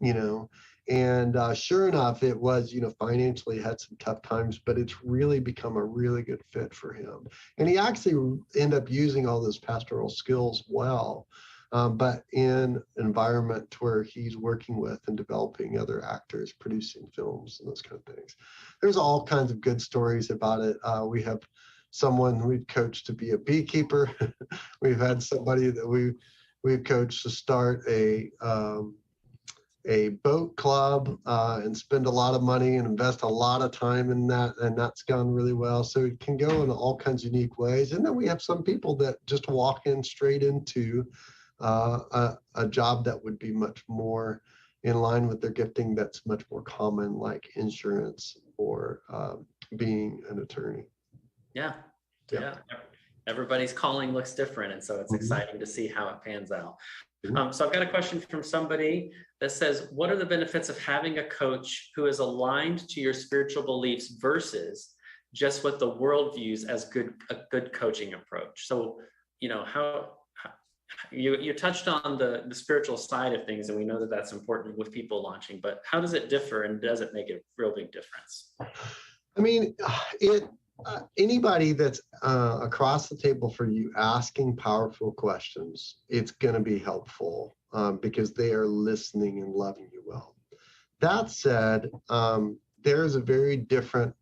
and sure enough, it was, financially had some tough times, but it's really become a really good fit for him. And he actually ended up using all those pastoral skills well, but in an environment where he's working with and developing other actors, producing films and those kind of things. There's all kinds of good stories about it. We have someone we've coached to be a beekeeper. We've had somebody that we've coached to start a boat club and spend a lot of money and invest a lot of time in that, and that's gone really well. So it can go in all kinds of unique ways. And then we have some people that just walk in straight into a job that would be much more in line with their gifting, that's much more common, like insurance or being an attorney. Yeah. Everybody's calling looks different, and so it's exciting to see how it pans out. So I've got a question from somebody that says, what are the benefits of having a coach who is aligned to your spiritual beliefs versus just what the world views as a good coaching approach? So, how you touched on the spiritual side of things, and we know that that's important with people launching, but how does it differ, and does it make a real big difference? I mean, anybody that's across the table for you asking powerful questions, it's going to be helpful because they are listening and loving you well. That said, there is a very different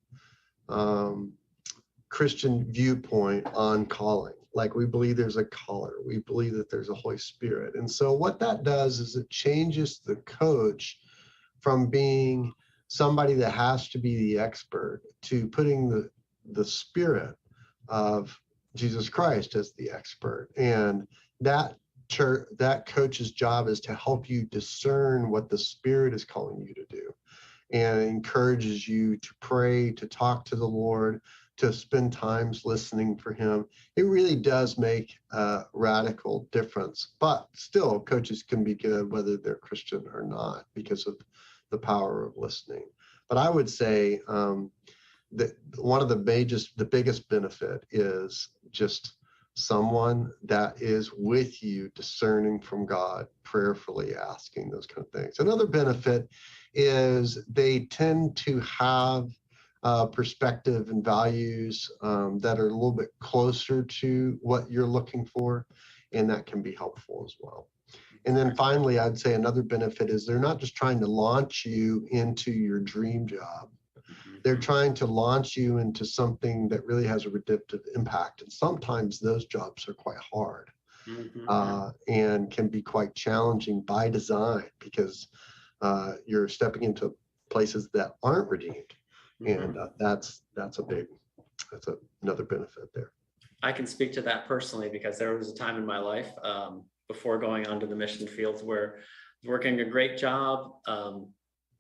Christian viewpoint on calling. Like, we believe there's a caller. We believe that there's a Holy Spirit. And so what that does is it changes the coach from being somebody that has to be the expert to putting the Spirit of Jesus Christ as the expert. And that coach's job is to help you discern what the Spirit is calling you to do, and encourages you to pray, to talk to the Lord, to spend times listening for him. It really does make a radical difference. But still, coaches can be good whether they're Christian or not because of the power of listening. But I would say that one of the biggest benefit is just someone that is with you, discerning from God, prayerfully asking those kind of things. Another benefit is they tend to have perspective and values that are a little bit closer to what you're looking for, and that can be helpful as well. And then finally, I'd say another benefit is they're not just trying to launch you into your dream job. They're trying to launch you into something that really has a redemptive impact. And sometimes those jobs are quite hard and can be quite challenging by design because you're stepping into places that aren't redeemed. And that's another benefit there. I can speak to that personally because there was a time in my life before going onto the mission fields where I was working a great job,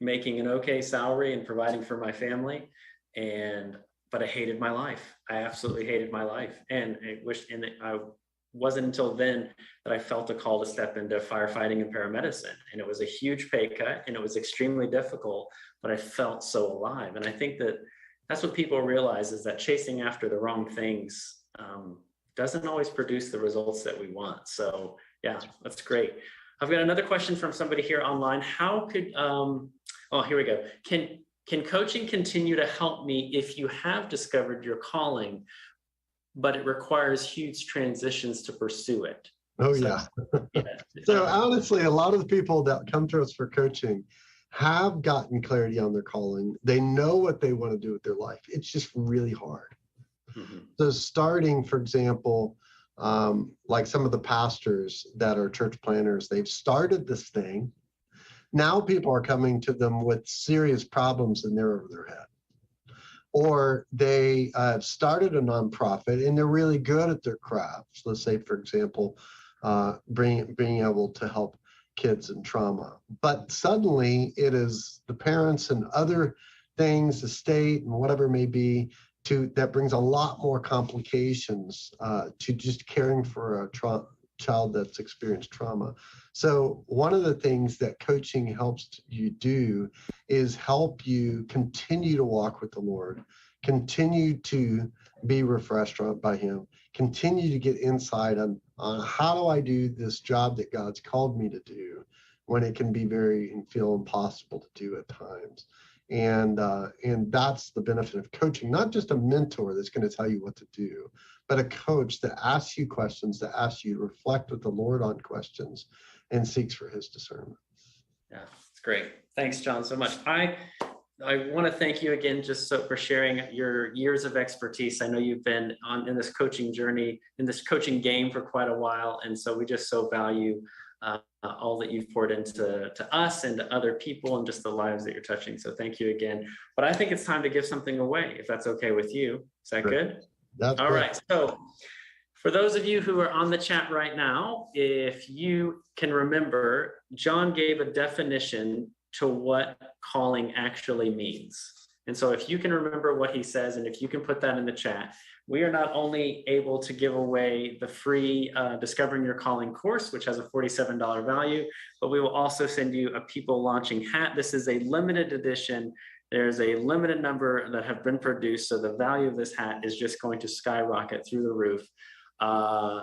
making an okay salary and providing for my family. But I hated my life. I absolutely hated my life. And I wasn't until then that I felt a call to step into firefighting and paramedicine. And it was a huge pay cut and it was extremely difficult, but I felt so alive. And I think that that's what people realize, is that chasing after the wrong things doesn't always produce the results that we want. So yeah, that's great. I've got another question from somebody here online. How could, here we go. Can coaching continue to help me if you have discovered your calling, but it requires huge transitions to pursue it? Oh, So, yeah. So honestly, a lot of the people that come to us for coaching have gotten clarity on their calling. They know what they want to do with their life. It's just really hard. Mm-hmm. So starting, for example, like some of the pastors that are church planners, they've started this thing. Now people are coming to them with serious problems and they're over their head. Or they started a nonprofit and they're really good at their crafts. Let's say, for example, being able to help kids in trauma. But suddenly it is the parents and other things, the state and whatever it may be, that brings a lot more complications to just caring for a child that's experienced trauma. So one of the things that coaching helps you do is help you continue to walk with the Lord, continue to be refreshed by Him, continue to get insight on how do I do this job that God's called me to do when it can be and feel impossible to do at times. And that's the benefit of coaching, not just a mentor that's going to tell you what to do, but a coach that asks you questions, that asks you to reflect with the Lord on questions and seeks for His discernment. Yeah, it's great. Thanks, John, so much. I want to thank you again for sharing your years of expertise. I know you've been in this coaching journey, in this coaching game for quite a while. And so we just so value all that you've poured into us and to other people and just the lives that you're touching. So thank you again. But I think it's time to give something away, if that's okay with you. Is that good? That's all great. Right. So for those of you who are on the chat right now, if you can remember, John gave a definition to what calling actually means. And so if you can remember what he says, and if you can put that in the chat, we are not only able to give away the free Discovering Your Calling course, which has a $47 value, but we will also send you a People Launching hat. This is a limited edition. There's a limited number that have been produced, so the value of this hat is just going to skyrocket through the roof.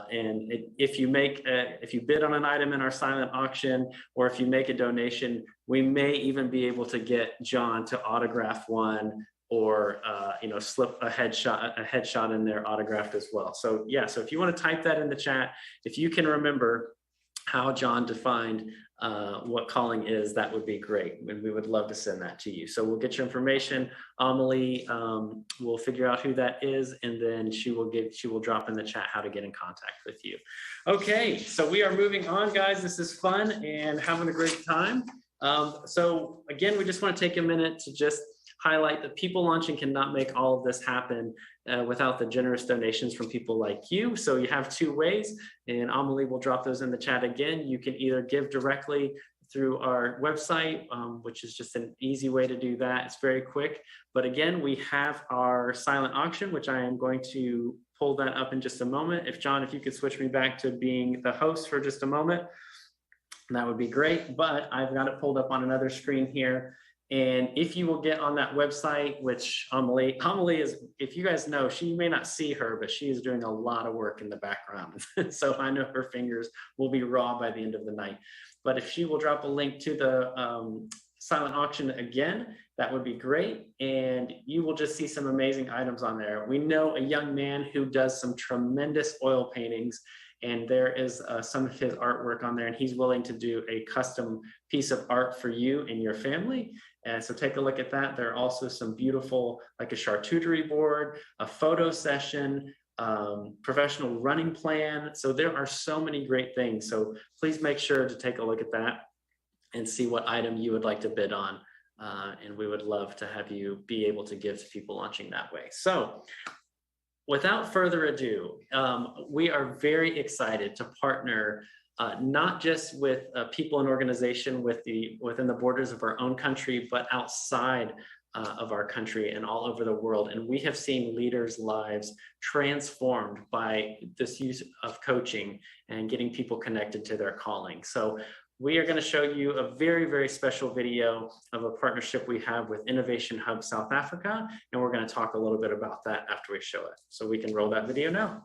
If you bid on an item in our silent auction, or if you make a donation, we may even be able to get John to autograph one, or slip a headshot in there autographed as well. So yeah, so if you want to type that in the chat, if you can remember how John defined what calling is, that would be great. And we would love to send that to you. So we'll get your information. Amelie will figure out who that is, and then she will drop in the chat how to get in contact with you. Okay, so we are moving on, guys. This is fun and having a great time. So again, we just want to take a minute to just highlight that People Launching cannot make all of this happen without the generous donations from people like you. So you have two ways, and Amelie will drop those in the chat again. You can either give directly through our website, which is just an easy way to do that. It's very quick. But again, we have our silent auction, which I am going to pull that up in just a moment. If you could switch me back to being the host for just a moment, that would be great. But I've got it pulled up on another screen here. And if you will get on that website, which Amelie is, if you guys know, you may not see her, but she is doing a lot of work in the background. So I know her fingers will be raw by the end of the night. But if she will drop a link to the silent auction again, that would be great. And you will just see some amazing items on there. We know a young man who does some tremendous oil paintings, and there is some of his artwork on there, and he's willing to do a custom piece of art for you and your family. And so take a look at that. There are also some beautiful, like a charcuterie board, a photo session, professional running plan. So there are so many great things. So please make sure to take a look at that and see what item you would like to bid on. And we would love to have you be able to give to People Launching that way. So without further ado, we are very excited to partner not just with people and organization within the borders of our own country, but outside of our country and all over the world. And we have seen leaders' lives transformed by this use of coaching and getting people connected to their calling. So we are going to show you a very, very special video of a partnership we have with Innovation Hub South Africa. And we're going to talk a little bit about that after we show it. So we can roll that video now.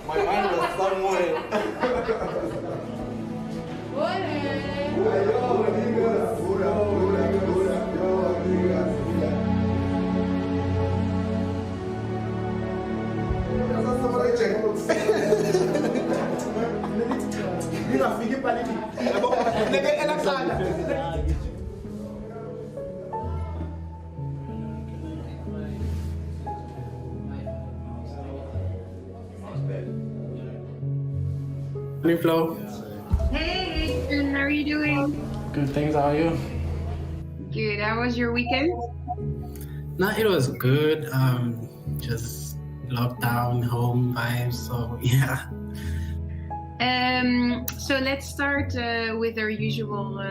My mind was somewhere. Morning, Flo. Hey, Adrian, how are you doing? Good, thanks. How are you? Good. How was your weekend? No, it was good. Just lockdown, home vibes. So yeah. So let's start with our usual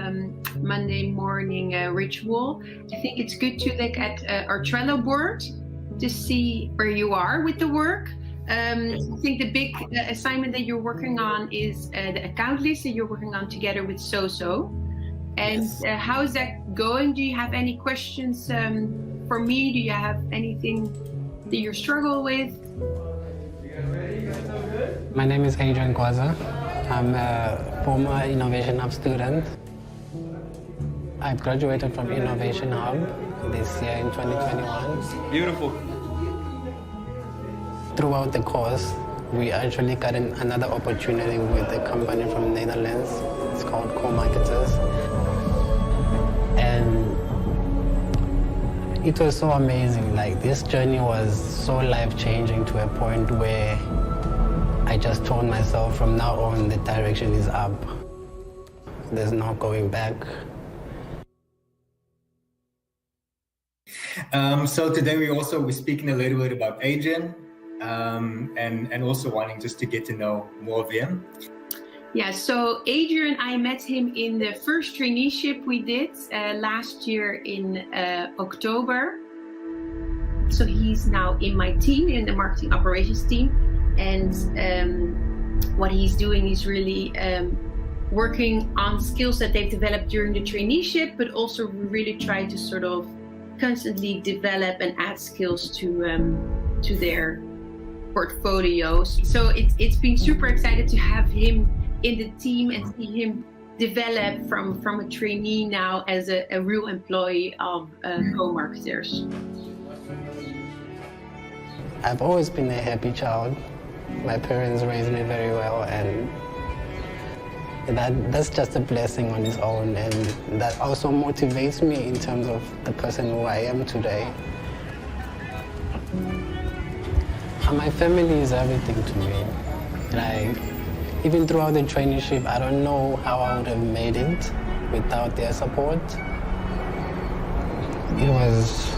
Monday morning ritual. I think it's good to look at our Trello board to see where you are with the work. I think the big assignment that you're working on is the account list that you're working on together with Soso. And Yes. How is that going? Do you have any questions for me? Do you have anything that you struggle with? My name is Adrian Kwaza. I'm a former Innovation Hub student. I've graduated from Innovation Hub this year in 2021. Beautiful. Throughout the course, we actually got another opportunity with a company from the Netherlands. It's called Co-Marketers. And it was so amazing. Like, this journey was so life-changing to a point where I just told myself from now on the direction is up. There's no going back. So today we're speaking a little bit about Adrian. And also wanting just to get to know more of him. Yeah, so Adrian, I met him in the first traineeship we did last year in October. So he's now in my team, in the marketing operations team. And what he's doing is really working on skills that they've developed during the traineeship, but also really try to sort of constantly develop and add skills to their portfolios. So it's been super excited to have him in the team and see him develop from a trainee now as a real employee of Co-Marketers. I've always been a happy child. My parents raised me very well, and that's just a blessing on its own, and that also motivates me in terms of the person who I am today. And my family is everything to me. Like, even throughout the traineeship, I don't know how I would have made it without their support. It was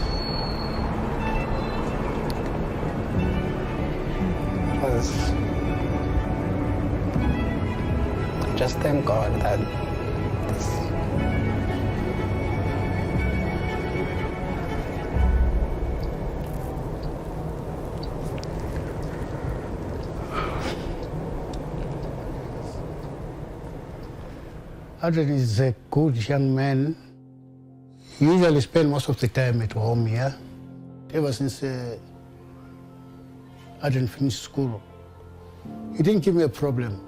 just thank God that Adrian is a good young man. He usually spends most of the time at home here. Ever since Adrian finished school, he didn't give me a problem.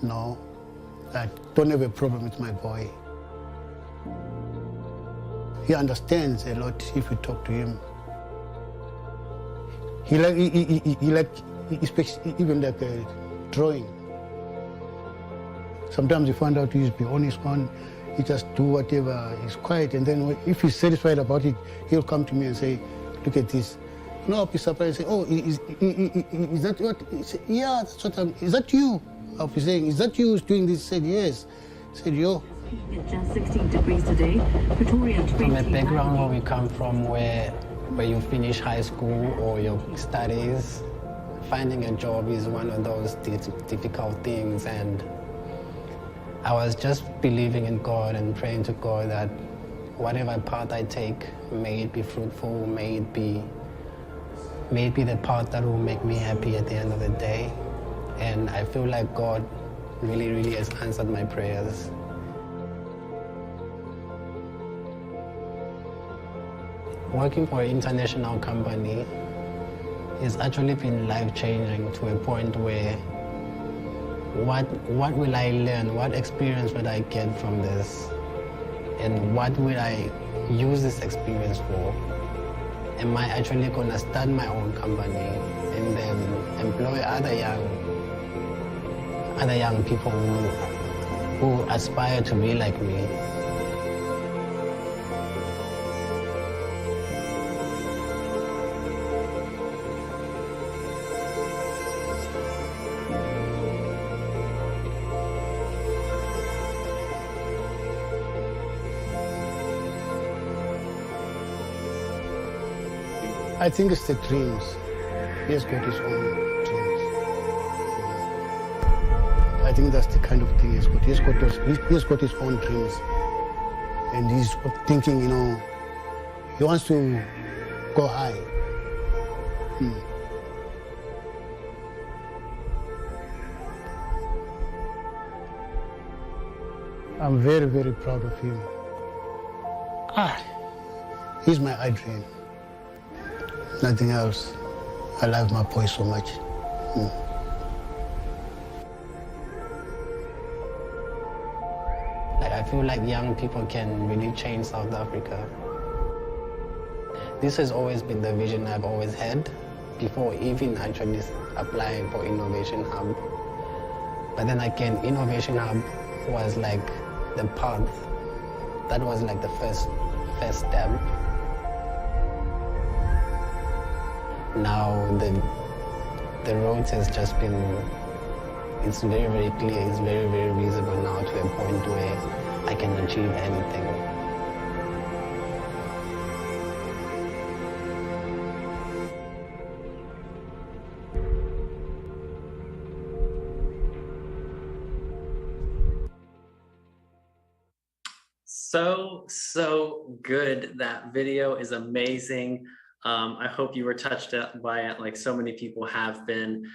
No, I don't have a problem with my boy. He understands a lot if we talk to him. He speaks even like a drawing. Sometimes you find out he's the honest one. He just do whatever. He's quiet, and then if he's satisfied about it, he'll come to me and say, "Look at this. No, I'll be surprised. Say, oh, is that what? He said, yeah, that's what is that you? I'll be saying, is that you who's doing this? He said, yes. I said, yo. Just 16 degrees today. Pretoria, 20. From a background where we come from, where you finish high school or your studies, finding a job is one of those difficult things, and I was just believing in God and praying to God that whatever path I take, may it be fruitful, may it be the path that will make me happy at the end of the day. And I feel like God really, really has answered my prayers. Working for an international company has actually been life-changing to a point where what will I learn? What experience will I get from this? And what will I use this experience for? Am I actually going to start my own company and then employ other young people who aspire to be like me? I think it's the dreams. He has got his own dreams. I think that's the kind of thing he's got. He's got his own dreams. And he's thinking, he wants to go high. I'm very, very proud of him. He's my Adrian. Nothing else. I love my boy so much. I feel like young people can really change South Africa. This has always been the vision I've always had before even actually applying for Innovation Hub. But then again, Innovation Hub was like the path. That was like the first step. Now the road has just been, it's very, very clear, it's very, very visible now to a point where I can achieve anything. So good. That video is amazing. I hope you were touched by it like so many people have been.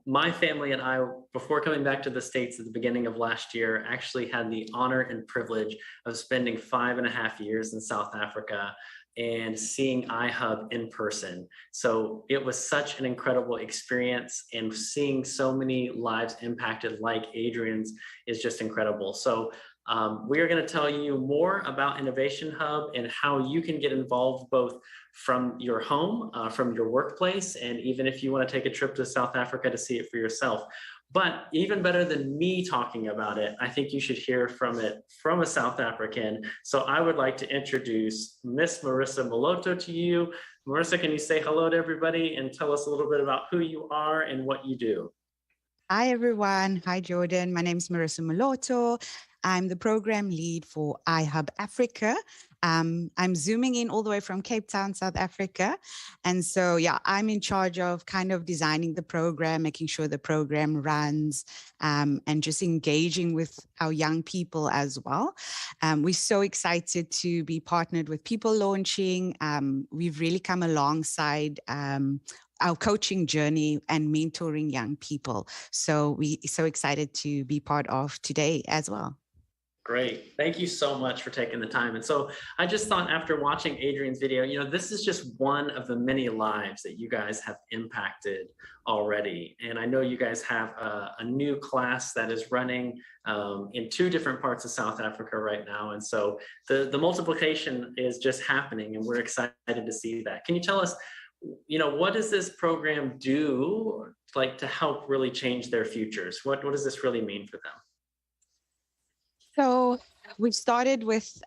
My family and I, before coming back to the States at the beginning of last year, actually had the honor and privilege of spending 5.5 years in South Africa and seeing iHub in person. So it was such an incredible experience, and seeing so many lives impacted like Adrian's is just incredible. So we are going to tell you more about Innovation Hub and how you can get involved both from your home, from your workplace, and even if you want to take a trip to South Africa to see it for yourself. But even better than me talking about it, I think you should hear from it from a South African. So I would like to introduce Miss Marissa Moloto to you. Marissa, can you say hello to everybody and tell us a little bit about who you are and what you do? Hi, everyone. Hi, Jordan. My name is Marissa Moloto. I'm the program lead for iHub Africa. I'm zooming in all the way from Cape Town, South Africa. And so, I'm in charge of kind of designing the program, making sure the program runs, and just engaging with our young people as well. We're so excited to be partnered with People Launching. We've really come alongside our coaching journey and mentoring young people. So we're so excited to be part of today as well. Great. Thank you so much for taking the time. And so I just thought, after watching Adrian's video, this is just one of the many lives that you guys have impacted already. And I know you guys have a new class that is running in 2 different parts of South Africa right now. And so the multiplication is just happening, and we're excited to see that. Can you tell us, what does this program do to help really change their futures? What does this really mean for them? So We started with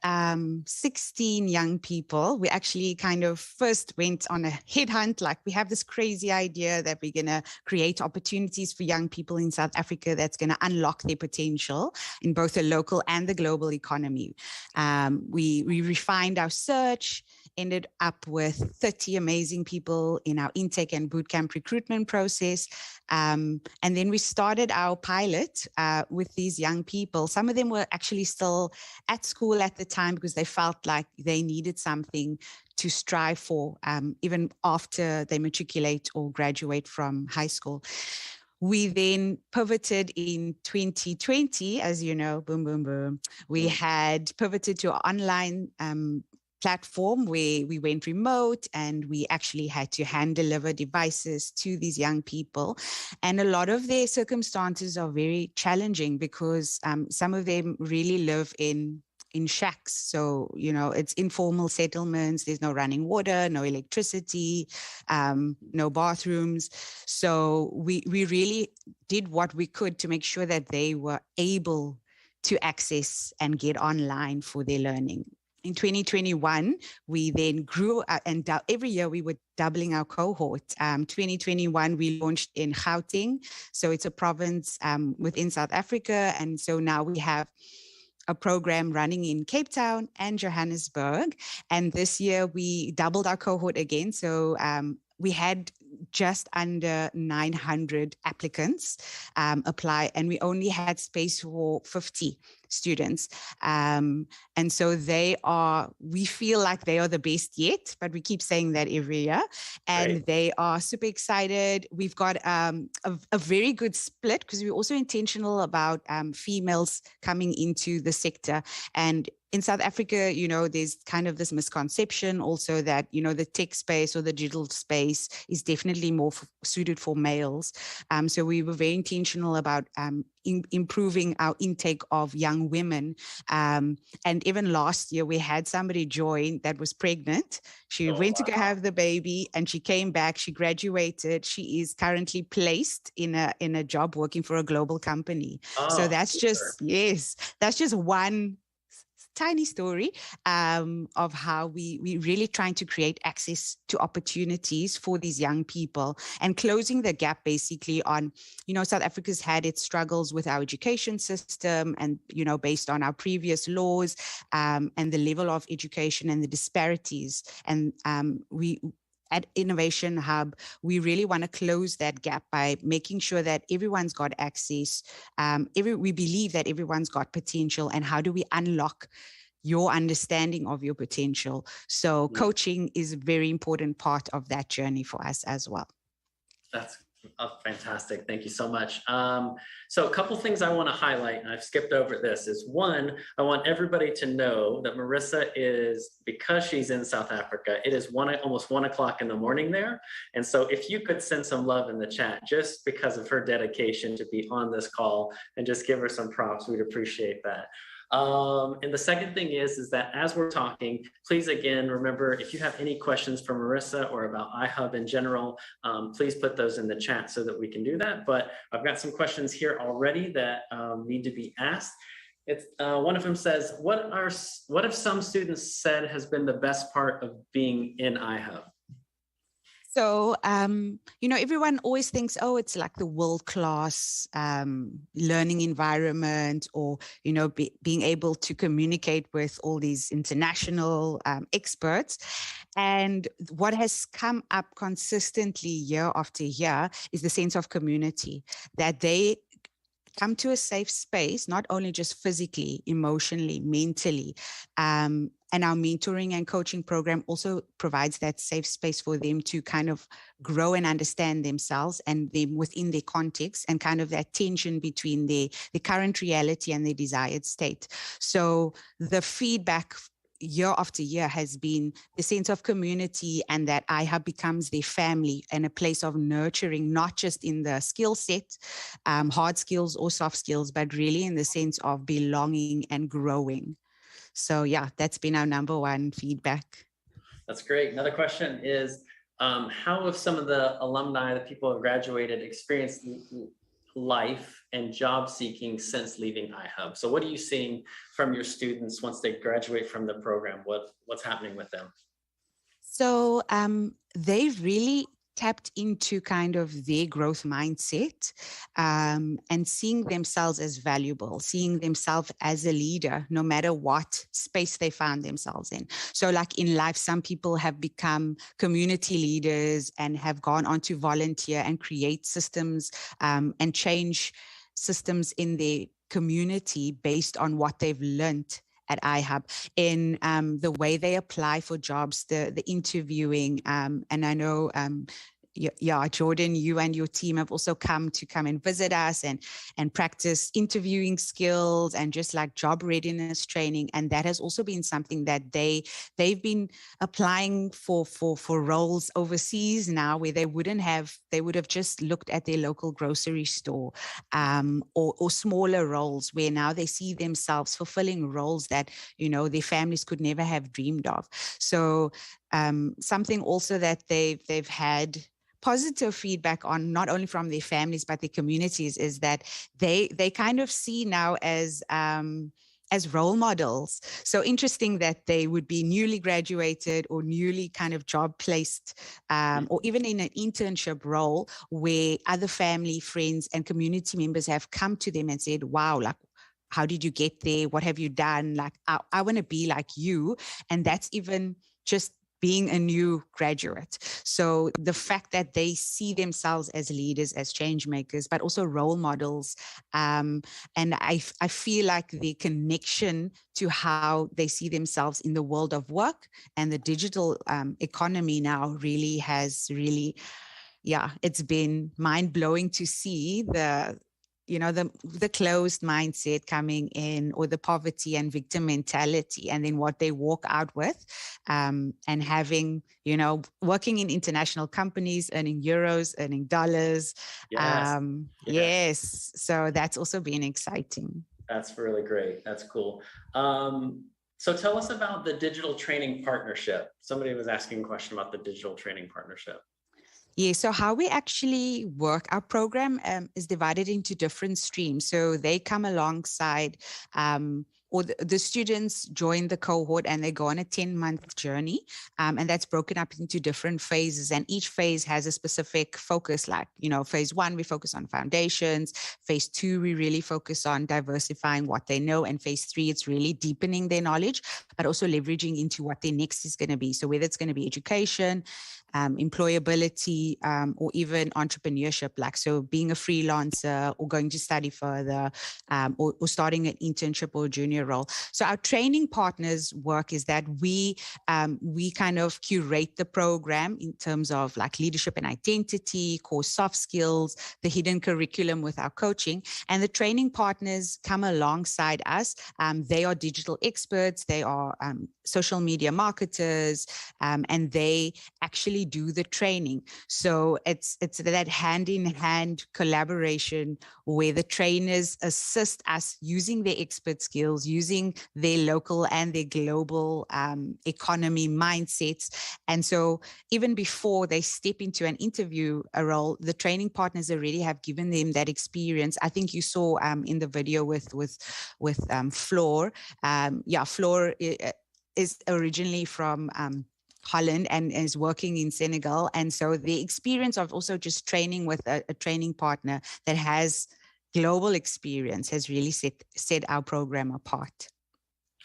16 young people. We actually kind of first went on a headhunt. Like, we have this crazy idea that we're going to create opportunities for young people in South Africa that's going to unlock their potential in both the local and the global economy. We refined our search, ended up with 30 amazing people in our intake and bootcamp recruitment process. And then we started our pilot with these young people. Some of them were actually still at school at the time because they felt like they needed something to strive for, even after they matriculate or graduate from high school. We then pivoted in 2020, as you know, boom, boom, boom. We had pivoted to an online platform where we went remote, and we actually had to hand deliver devices to these young people. And a lot of their circumstances are very challenging because some of them really live in shacks. So, you know, it's informal settlements. There's no running water, no electricity, no bathrooms. So we really did what we could to make sure that they were able to access and get online for their learning. In 2021, we then grew, and every year we were doubling our cohort. 2021, we launched in Gauteng. So it's a province within South Africa. And so now we have a program running in Cape Town and Johannesburg. And this year we doubled our cohort again. So we had just under 900 applicants apply, and we only had space for 50 students. And so we feel like they are the best yet, but we keep saying that every year. And Right. They are super excited. We've got a very good split because we're also intentional about females coming into the sector. And in South Africa, you know, there's kind of this misconception also that, you know, the tech space or the digital space is definitely more suited for males. So we were very intentional about improving our intake of young women. And even last year, we had somebody join that was pregnant. She went to go have the baby, and she came back. She graduated. She is currently placed in a job working for a global company. So that's that's just one tiny story of how we really trying to create access to opportunities for these young people and closing the gap basically on, you know, South Africa's had its struggles with our education system and, you know, based on our previous laws and the level of education and the disparities. And at Innovation Hub, we really want to close that gap by making sure that everyone's got access. We believe that everyone's got potential, and how do we unlock your understanding of your potential? So coaching is a very important part of that journey for us as well. That's fantastic. Thank you so much. So a couple things I want to highlight, and I've skipped over this, is one, I want everybody to know that Marissa is, because she's in South Africa, it is almost 1 o'clock in the morning there. And so if you could send some love in the chat, just because of her dedication to be on this call, and just give her some props, we'd appreciate that. And the second thing is that as we're talking, please, again, remember, if you have any questions for Marissa or about iHub in general, please put those in the chat so that we can do that. But I've got some questions here already that need to be asked. One of them says, what have some students said has been the best part of being in iHub? So, you know, everyone always thinks, oh, it's like the world-class learning environment, or, you know, being able to communicate with all these international experts. And what has come up consistently year after year is the sense of community, that they come to a safe space, not only just physically, emotionally, mentally. And our mentoring and coaching program also provides that safe space for them to kind of grow and understand themselves and them within their context, and kind of that tension between the current reality and their desired state. So the feedback year after year has been the sense of community, and that iHub becomes their family and a place of nurturing, not just in the skill set, hard skills or soft skills, but really in the sense of belonging and growing. So yeah, that's been our number one feedback. That's great. Another question is, how have some of the alumni, the people who have graduated, experienced life and job seeking since leaving iHub? So what are you seeing from your students once they graduate from the program? What's happening with them? So they've really tapped into kind of their growth mindset and seeing themselves as valuable, seeing themselves as a leader, no matter what space they found themselves in. So like in life, some people have become community leaders and have gone on to volunteer and create systems and change systems in their community based on what they've learned at iHub in the way they apply for jobs, the interviewing. And I know, Jordan, you and your team have also come and visit us and practice interviewing skills and just like job readiness training. And that has also been something that they've been applying for roles overseas now, where they would have just looked at their local grocery store or smaller roles, where now they see themselves fulfilling roles that, their families could never have dreamed of. So something also that they've had positive feedback on, not only from their families but their communities, is that they kind of see now as role models. So interesting that they would be newly graduated or newly kind of job placed or even in an internship role, where other family, friends and community members have come to them and said, wow, like, how did you get there? What have you done? Like, I want to be like you. And that's even just being a new graduate. So the fact that they see themselves as leaders, as change makers, but also role models. And I feel like the connection to how they see themselves in the world of work and the digital economy now it's been mind-blowing to see the closed mindset coming in, or the poverty and victim mentality, and then what they walk out with, and having, working in international companies, earning euros, earning dollars. Yes. So that's also been exciting. That's really great. That's cool. So tell us about the digital training partnership. Somebody was asking a question about the digital training partnership. Yeah, so how we actually work, our program is divided into different streams. So they come alongside, or the students join the cohort and they go on a 10-month journey. And that's broken up into different phases. And each phase has a specific focus, like, phase 1, we focus on foundations. Phase 2, we really focus on diversifying what they know. And phase 3, it's really deepening their knowledge, but also leveraging into what their next is going to be. So whether it's going to be education, employability, or even entrepreneurship, like so being a freelancer or going to study further, or starting an internship or junior role. So our training partners' work is that we kind of curate the program in terms of like leadership and identity, core soft skills, the hidden curriculum with our coaching, and the training partners come alongside us. They are digital experts, they are social media marketers, and they actually do the training. So it's that hand-in-hand collaboration where the trainers assist us using their expert skills, using their local and their global economy mindsets. And so even before they step into an interview role, the training partners already have given them that experience. I think you saw in the video with Floor. Floor is originally from Holland and is working in Senegal. And so the experience of also just training with a training partner that has global experience has really set our program apart.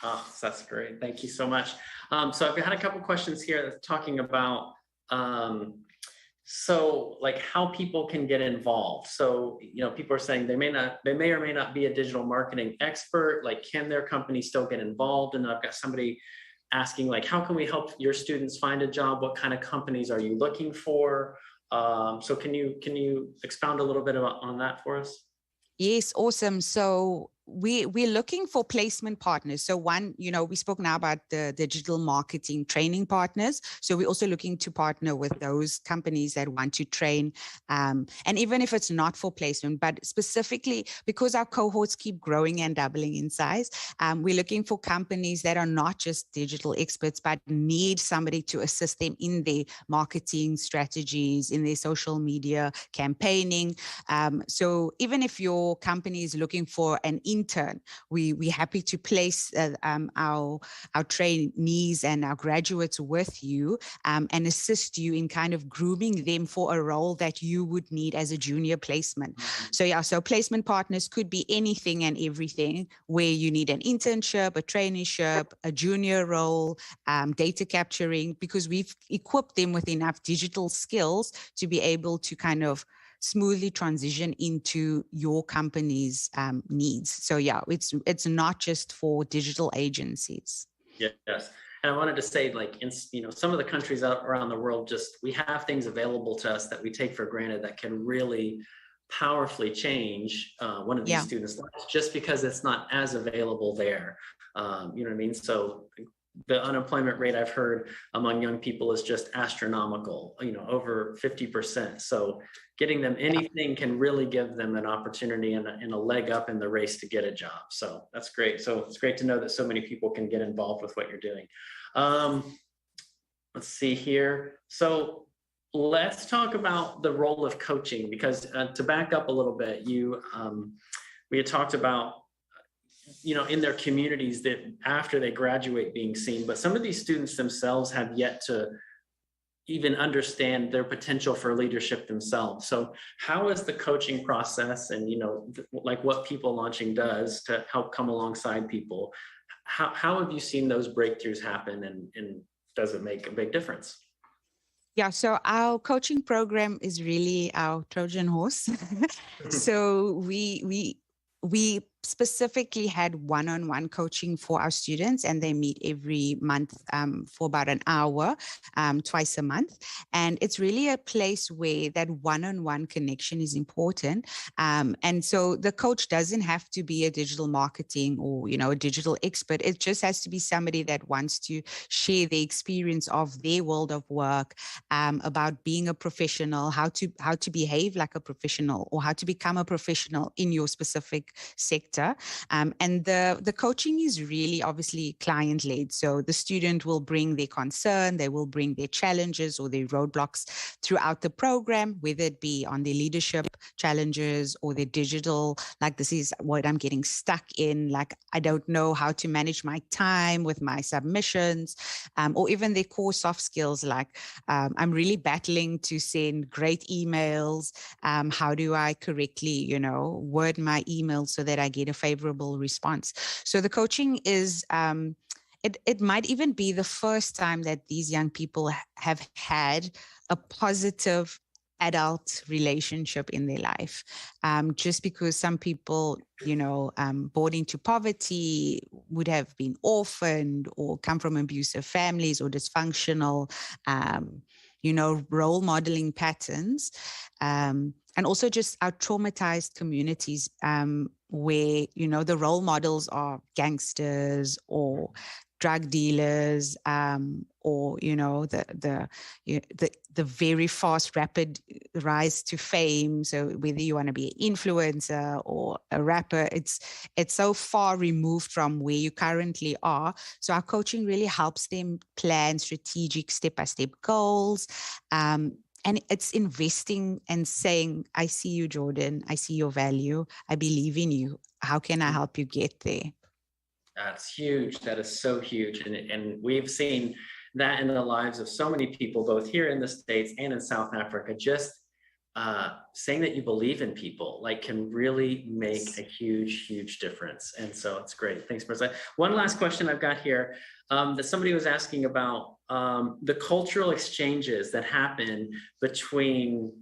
Oh, that's great. Thank you so much. So I've had a couple questions here talking about so like how people can get involved. So, people are saying they may or may not be a digital marketing expert. Like, can their company still get involved? And I've got somebody asking, like, how can we help your students find a job? What kind of companies are you looking for? So can you expound a little bit on that for us? Yes, awesome. So we're looking for placement partners. So one, we spoke now about the digital marketing training partners. So we're also looking to partner with those companies that want to train. And even if it's not for placement, but specifically because our cohorts keep growing and doubling in size, we're looking for companies that are not just digital experts, but need somebody to assist them in their marketing strategies, in their social media campaigning. So even if your company is looking for an intern, we're happy to place our trainees and our graduates with you and assist you in kind of grooming them for a role that you would need as a junior placement. So placement partners could be anything and everything where you need an internship, a traineeship, a junior role, data capturing, because we've equipped them with enough digital skills to be able to kind of smoothly transition into your company's needs. So yeah, it's not just for digital agencies. Yes. And I wanted to say, like, in some of the countries around the world, we have things available to us that we take for granted that can really powerfully change one of these students' lives, just because it's not as available there. You know what I mean? So the unemployment rate I've heard among young people is just astronomical, over 50%. So getting them anything can really give them an opportunity and a leg up in the race to get a job. So that's great. So it's great to know that so many people can get involved with what you're doing. Let's see here. So let's talk about the role of coaching, because to back up a little bit, we had talked about in their communities that after they graduate being seen, but some of these students themselves have yet to even understand their potential for leadership themselves. So how is the coaching process and, like what People Launching does to help come alongside people? How have you seen those breakthroughs happen, and does it make a big difference? Yeah, so our coaching program is really our Trojan horse. So we specifically had one-on-one coaching for our students, and they meet every month for about an hour, twice a month. And it's really a place where that one-on-one connection is important. And so the coach doesn't have to be a digital marketing or, a digital expert. It just has to be somebody that wants to share the experience of their world of work, about being a professional, how to behave like a professional, or how to become a professional in your specific sector. And the coaching is really obviously client-led. So the student will bring their concern, they will bring their challenges or their roadblocks throughout the program, whether it be on their leadership challenges or their digital, like this is what I'm getting stuck in, like I don't know how to manage my time with my submissions, or even their core soft skills, like I'm really battling to send great emails. How do I correctly, word my email so that I get a favorable response? So the coaching is, it might even be the first time that these young people have had a positive adult relationship in their life, just because some people, born into poverty, would have been orphaned or come from abusive families or dysfunctional, role modeling patterns, and also just our traumatized communities, where the role models are gangsters or drug dealers, or the very fast, rapid rise to fame. So whether you want to be an influencer or a rapper, it's so far removed from where you currently are. So our coaching really helps them plan strategic step-by-step goals. And it's investing and saying, I see you, Jordan. I see your value. I believe in you. How can I help you get there? That's huge. That is so huge. And we've seen that in the lives of so many people, both here in the States and in South Africa. Just saying that you believe in people, like, can really make a huge, huge difference. And so it's great. Thanks, Marissa. One last question I've got here, that somebody was asking about the cultural exchanges that happen between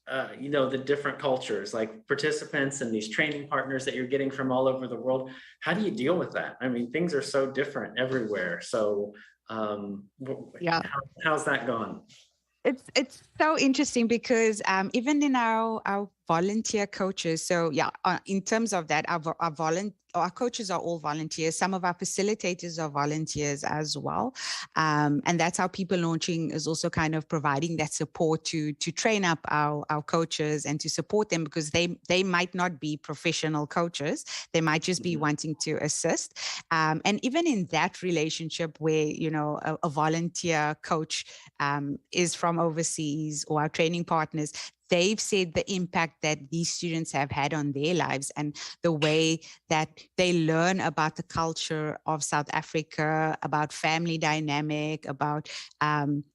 the different cultures, like participants and these training partners that you're getting from all over the world. How do you deal with that? I mean, things are so different everywhere. So how's that gone? It's so interesting because even in our volunteer coaches. So yeah, in terms of that, our coaches are all volunteers. Some of our facilitators are volunteers as well. And that's how People Launching is also kind of providing that support to train up our coaches and to support them, because they might not be professional coaches. They might just be wanting to assist. And even in that relationship where, you know, a volunteer coach is from overseas, or our training partners, they've said the impact that these students have had on their lives and the way that they learn about the culture of South Africa, about family dynamic, about,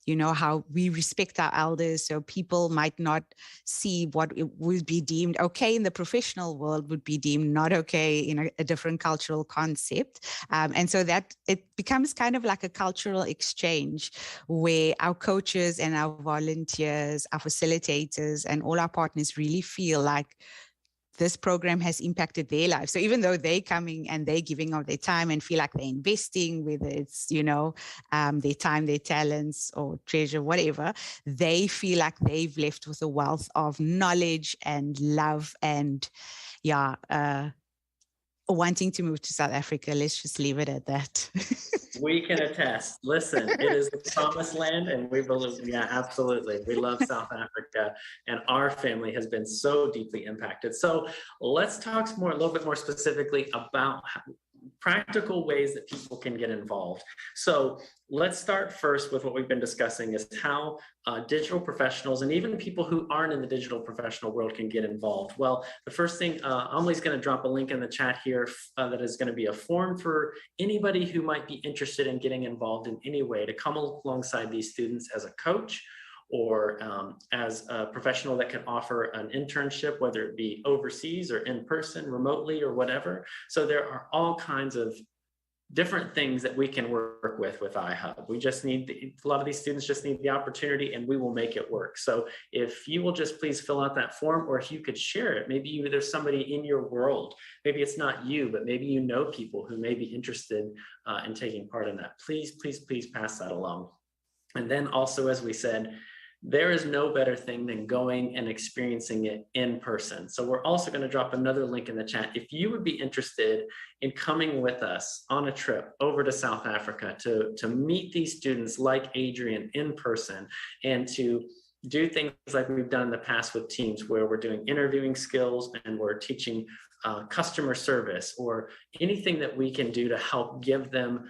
you know, how we respect our elders. So people might not see what it would be deemed okay in the professional world would be deemed not okay in a different cultural concept. And so that it becomes kind of like a cultural exchange where our coaches and our volunteers, our facilitators, and all our partners really feel like this program has impacted their lives. So even though they're coming and they're giving of their time and feel like they're investing, whether it's, you know, their time, their talents, or treasure, whatever, they feel like they've left with a wealth of knowledge and love and, wanting to move to South Africa. Let's just leave it at that. We can attest. Listen, it is the promised land, and we believe, yeah, absolutely. We love South Africa, and our family has been so deeply impacted. So let's talk a little bit more specifically about practical ways that people can get involved. So let's start first with what we've been discussing, is how digital professionals and even people who aren't in the digital professional world can get involved. Well, the first thing, Amelie's going to drop a link in the chat here that is going to be a form for anybody who might be interested in getting involved in any way to come alongside these students as a coach, or as a professional that can offer an internship, whether it be overseas or in person, remotely, or whatever. So there are all kinds of different things that we can work with iHub. We just need, a lot of these students just need the opportunity, and we will make it work. So if you will just please fill out that form, or if you could share it, maybe there's somebody in your world, maybe it's not you, but maybe you know people who may be interested in taking part in that. Please, please, please pass that along. And then also, as we said, there is no better thing than going and experiencing it in person. So we're also going to drop another link in the chat. If you would be interested in coming with us on a trip over to South Africa to meet these students like Adrian in person, and to do things like we've done in the past with teams, where we're doing interviewing skills and we're teaching customer service, or anything that we can do to help give them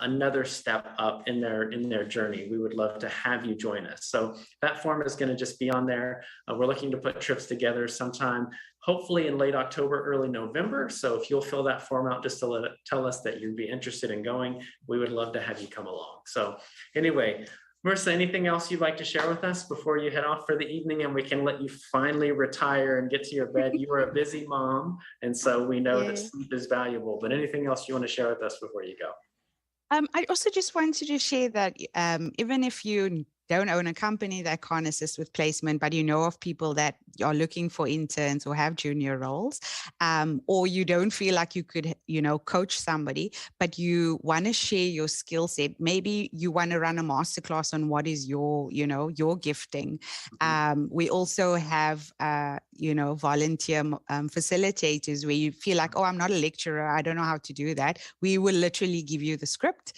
another step up in their journey, we would love to have you join us. So that form is going to just be on there. We're looking to put trips together sometime, hopefully in late October, early November. So if you'll fill that form out just to tell us that you'd be interested in going, we would love to have you come along. So anyway, Marissa, anything else you'd like to share with us before you head off for the evening, and we can let you finally retire and get to your bed? You are a busy mom, and so we know that sleep is valuable, but anything else you want to share with us before you go? I also just wanted to share that even if you don't own a company that can't assist with placement, but you know of people that are looking for interns or have junior roles, or you don't feel like you could, coach somebody, but you want to share your skill set. Maybe you want to run a masterclass on what is your gifting. We also have, volunteer facilitators where you feel like, oh, I'm not a lecturer, I don't know how to do that. We will literally give you the script.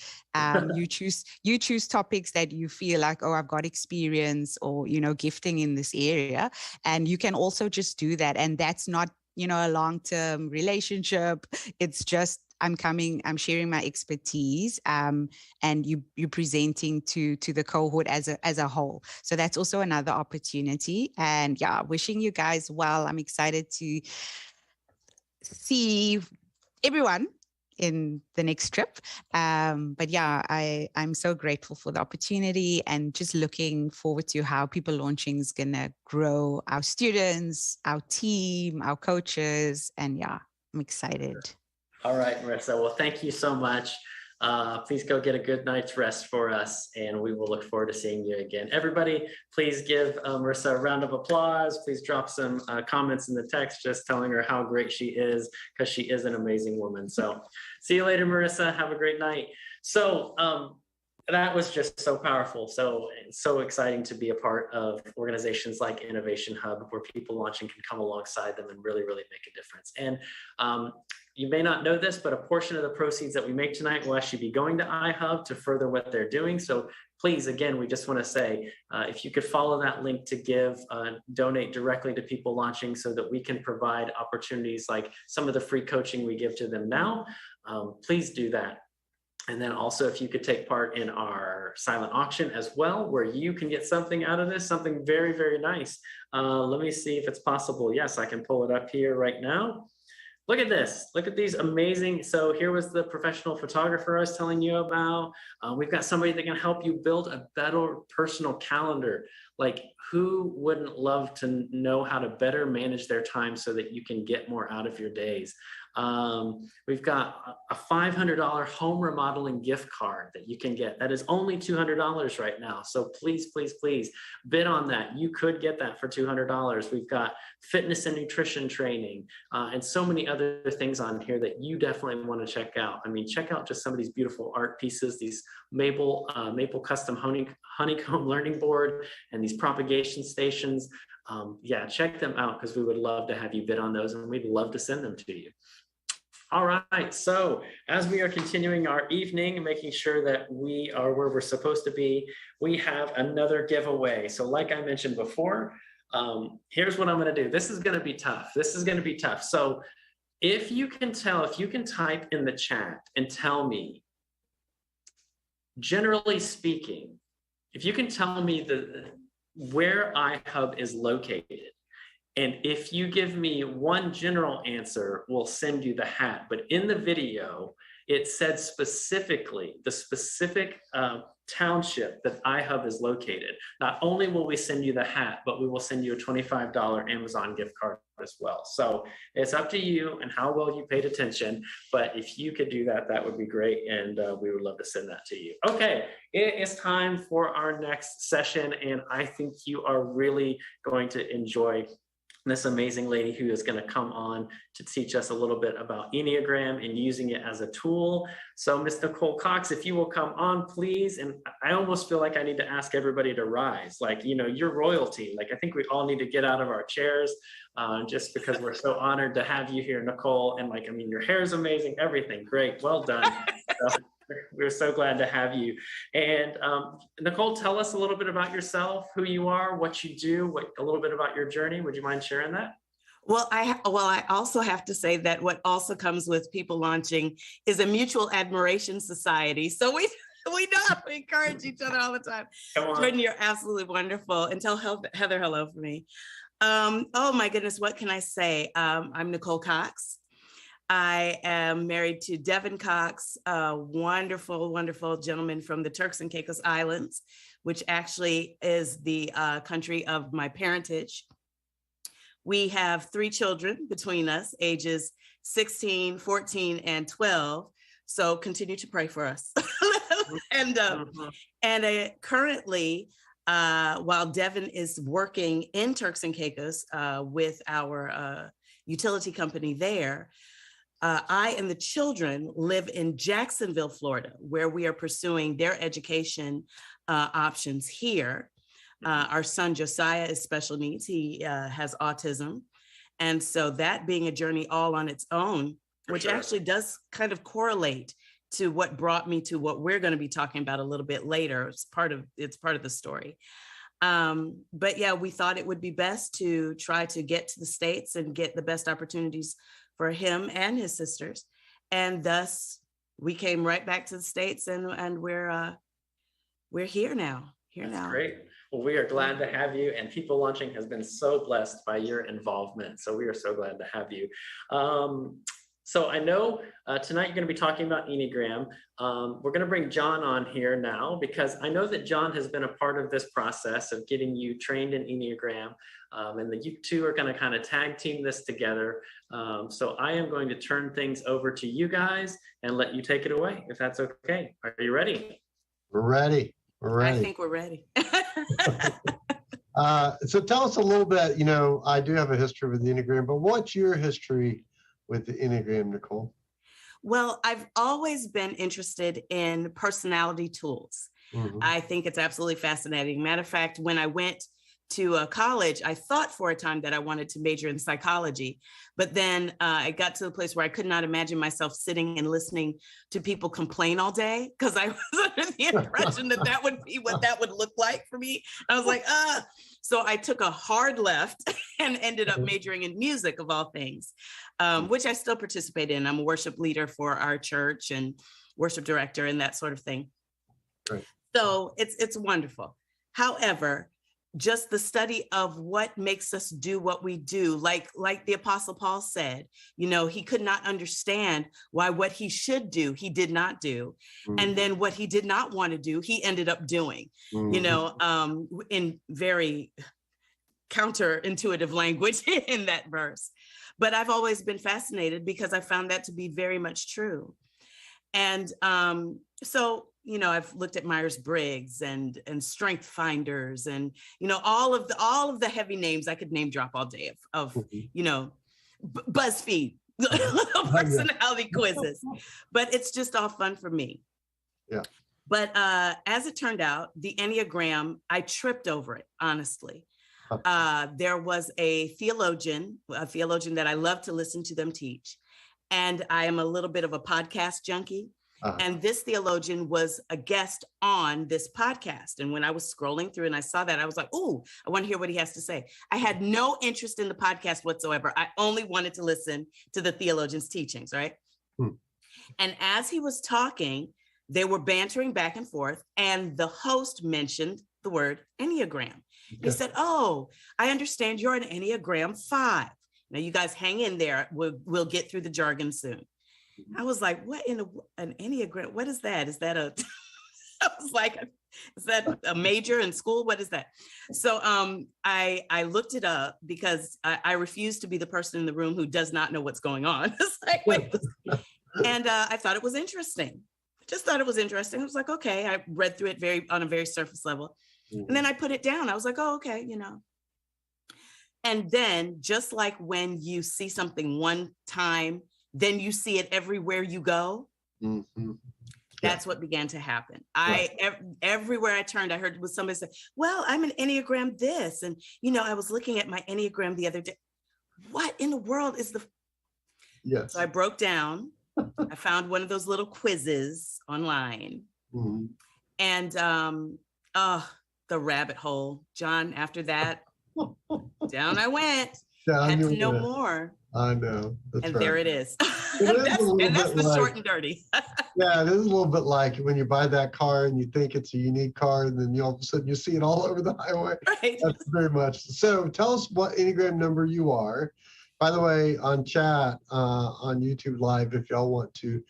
You choose topics that you feel like, oh, I've got experience or, gifting in this area. And you can also just do that. And that's not, a long-term relationship. It's just, I'm sharing my expertise, and you're presenting to the cohort as a whole. So that's also another opportunity. And yeah, wishing you guys well. I'm excited to see everyone in the next trip. But yeah, I'm so grateful for the opportunity, and just looking forward to how People Launching is going to grow our students, our team, our coaches. And yeah, I'm excited. All right, Marissa. Well, thank you so much. Please go get a good night's rest for us, and we will look forward to seeing you again. Everybody, please give Marissa a round of applause. Please drop some comments in the text just telling her how great she is, because she is an amazing woman. So see you later, Marissa. Have a great night. So That was just so powerful. So exciting to be a part of organizations like Innovation Hub, where people launching can come alongside them and really, really make a difference. And you may not know this, but a portion of the proceeds that we make tonight will actually be going to iHub to further what they're doing. So please, again, we just want to say, if you could follow that link to give, donate directly to people launching so that we can provide opportunities like some of the free coaching we give to them now, please do that. And then also, if you could take part in our silent auction as well, where you can get something out of this, something very, very nice. Let me see if it's possible. Yes, I can pull it up here right now. Look at this. Look at these amazing. So here was the professional photographer I was telling you about. We've got somebody that can help you build a better personal calendar. Like, who wouldn't love to know how to better manage their time so that you can get more out of your days? We've got a $500 home remodeling gift card that you can get. That is only $200 right now. So please, please, please bid on that. You could get that for $200. We've got fitness and nutrition training, and so many other things on here that you definitely want to check out. I mean, check out just some of these beautiful art pieces, these maple custom honeycomb learning board, and these propagation stations. Yeah, check them out, because we would love to have you bid on those, and we'd love to send them to you. All right, so as we are continuing our evening, making sure that we are where we're supposed to be, we have another giveaway. So like I mentioned before, here's what I'm gonna do. This is gonna be tough. This is gonna be tough. So if you can type in the chat and tell me, generally speaking, if you can tell me where iHub is located, and if you give me one general answer, we'll send you the hat. But in the video, it said specifically the specific township that iHub is located. Not only will we send you the hat, but we will send you a $25 Amazon gift card as well. So it's up to you and how well you paid attention. But if you could do that, that would be great. And we would love to send that to you. Okay, it is time for our next session. And I think you are really going to enjoy this amazing lady who is going to come on to teach us a little bit about Enneagram and using it as a tool. So Ms. Nicole Cox, if you will come on, please. And I almost feel like I need to ask everybody to rise. Like, you know, you're royalty. Like, I think we all need to get out of our chairs just because we're so honored to have you here, Nicole. And like, I mean, your hair is amazing, everything. Great. Well done. We're so glad to have you. And Nicole, tell us a little bit about yourself, who you are, what you do, a little bit about your journey. Would you mind sharing that? Well, I also have to say that what also comes with people launching is a mutual admiration society. So we encourage each other all the time. Jordan, you're absolutely wonderful. And tell Heather hello for me. Oh my goodness, what can I say? I'm Nicole Cox. I am married to Devin Cox, a wonderful, wonderful gentleman from the Turks and Caicos Islands, which actually is the country of my parentage. We have 3 children between us, ages 16, 14, and 12. So continue to pray for us. And currently, while Devin is working in Turks and Caicos with our utility company there, I and the children live in Jacksonville, Florida, where we are pursuing their education options here. Our son Josiah is special needs. He has autism. And so that being a journey all on its own, which actually does kind of correlate to what brought me to what we're going to be talking about a little bit later. It's part of the story. But yeah, we thought it would be best to try to get to the States and get the best opportunities for him and his sisters. And thus we came right back to the States, and we're here now. That's great. Well, we are glad to have you, and People Launching has been so blessed by your involvement. So we are so glad to have you. So I know tonight you're going to be talking about Enneagram. We're going to bring John on here now, because I know that John has been a part of this process of getting you trained in Enneagram, and that you two are going to kind of tag team this together. So I am going to turn things over to you guys and let you take it away, if that's okay. Are you ready? We're ready. We're ready. I think we're ready. So tell us a little bit, you know, I do have a history with the Enneagram, but what's your history with the Enneagram, Nicole? Well, I've always been interested in personality tools. I think it's absolutely fascinating. Matter of fact, when I went to college, I thought for a time that I wanted to major in psychology, but then I got to the place where I could not imagine myself sitting and listening to people complain all day, because I was under the impression that that would be what that would look like for me. I was like, So I took a hard left and ended up majoring in music, of all things, which I still participate in. I'm a worship leader for our church and worship director and that sort of thing. Right. So it's wonderful. However, just the study of what makes us do what we do, like the Apostle Paul said, he could not understand why what he should do, he did not do. And then what he did not want to do, he ended up doing, in very counterintuitive language in that verse. But I've always been fascinated because I found that to be very much true. And so, I've looked at Myers-Briggs and Strength Finders and, all of the heavy names I could name drop all day of BuzzFeed personality quizzes, but it's just all fun for me. Yeah. But as it turned out, the Enneagram, I tripped over it, honestly. There was a theologian that I love to listen to them teach. And I am a little bit of a podcast junkie. And this theologian was a guest on this podcast. And when I was scrolling through and I saw that, I was like, oh, I want to hear what he has to say. I had no interest in the podcast whatsoever. I only wanted to listen to the theologian's teachings, right? And as he was talking, they were bantering back and forth. And the host mentioned the word Enneagram. Okay. He said, oh, I understand you're an Enneagram 5. Now, you guys hang in there. We'll get through the jargon soon. I was like, what in an Enneagram? What is that? Is that a, I was like, is that a major in school? What is that? So I looked it up because I refuse to be the person in the room who does not know what's going on. It's like, wait. And I thought it was interesting. Just thought it was interesting. I was like, okay. I read through it on a very surface level. And then I put it down. I was like, oh, okay, And then just like when you see something one time, then you see it everywhere you go. That's what began to happen. Everywhere I turned, I heard somebody say, well, I'm an Enneagram this. And, I was looking at my Enneagram the other day. What in the world is the... Yes. So I broke down. I found one of those little quizzes online. And the rabbit hole, John, after that, down I went. Had to know more. I know. That's and right. There it is. That's the short and dirty. Yeah, it is a little bit like when you buy that car and you think it's a unique car, and then all of a sudden you see it all over the highway. Right. That's very much. So tell us what Enneagram number you are. By the way, on chat, on YouTube Live, if y'all want to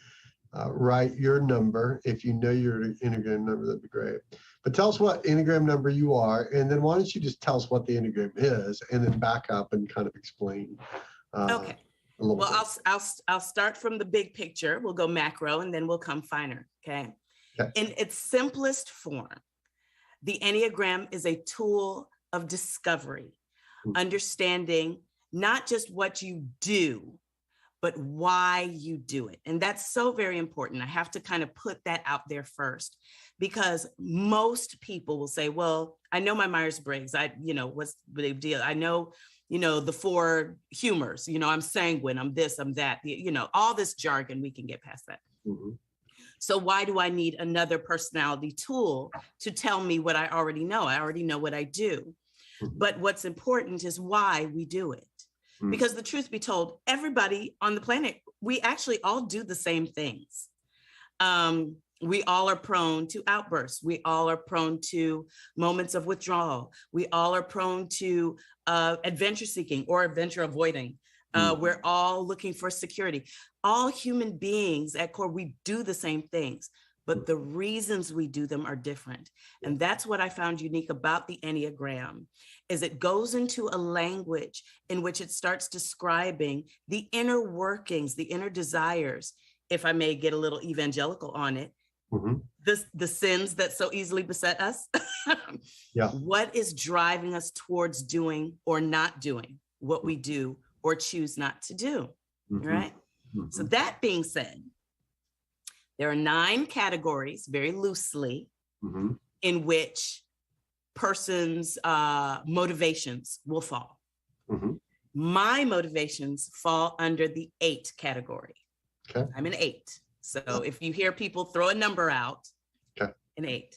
write your number, if you know your Enneagram number, that'd be great. But tell us what Enneagram number you are, and then why don't you just tell us what the Enneagram is, and then back up and kind of explain. Okay. Well, I'll start from the big picture. We'll go macro, and then we'll come finer. Okay. In its simplest form, the Enneagram is a tool of discovery, understanding not just what you do, but why you do it. And that's so very important. I have to kind of put that out there first, because most people will say, well, I know my Myers-Briggs. What's the big deal? I know, the 4 humors, I'm sanguine, I'm this, I'm that, all this jargon, we can get past that. So why do I need another personality tool to tell me what I already know? I already know what I do. But what's important is why we do it. Because the truth be told, everybody on the planet, we actually all do the same things. We all are prone to outbursts. We all are prone to moments of withdrawal. We all are prone to adventure seeking or adventure avoiding. We're all looking for security. All human beings at core, we do the same things, but the reasons we do them are different. And that's what I found unique about the Enneagram, is it goes into a language in which it starts describing the inner workings, the inner desires, if I may get a little evangelical on it, the sins that so easily beset us. What is driving us towards doing or not doing what we do or choose not to do, right? So that being said, there are 9 categories, very loosely, in which persons' motivations will fall. My motivations fall under the 8 category. Okay. I'm an 8. So if you hear people throw a number out, an 8.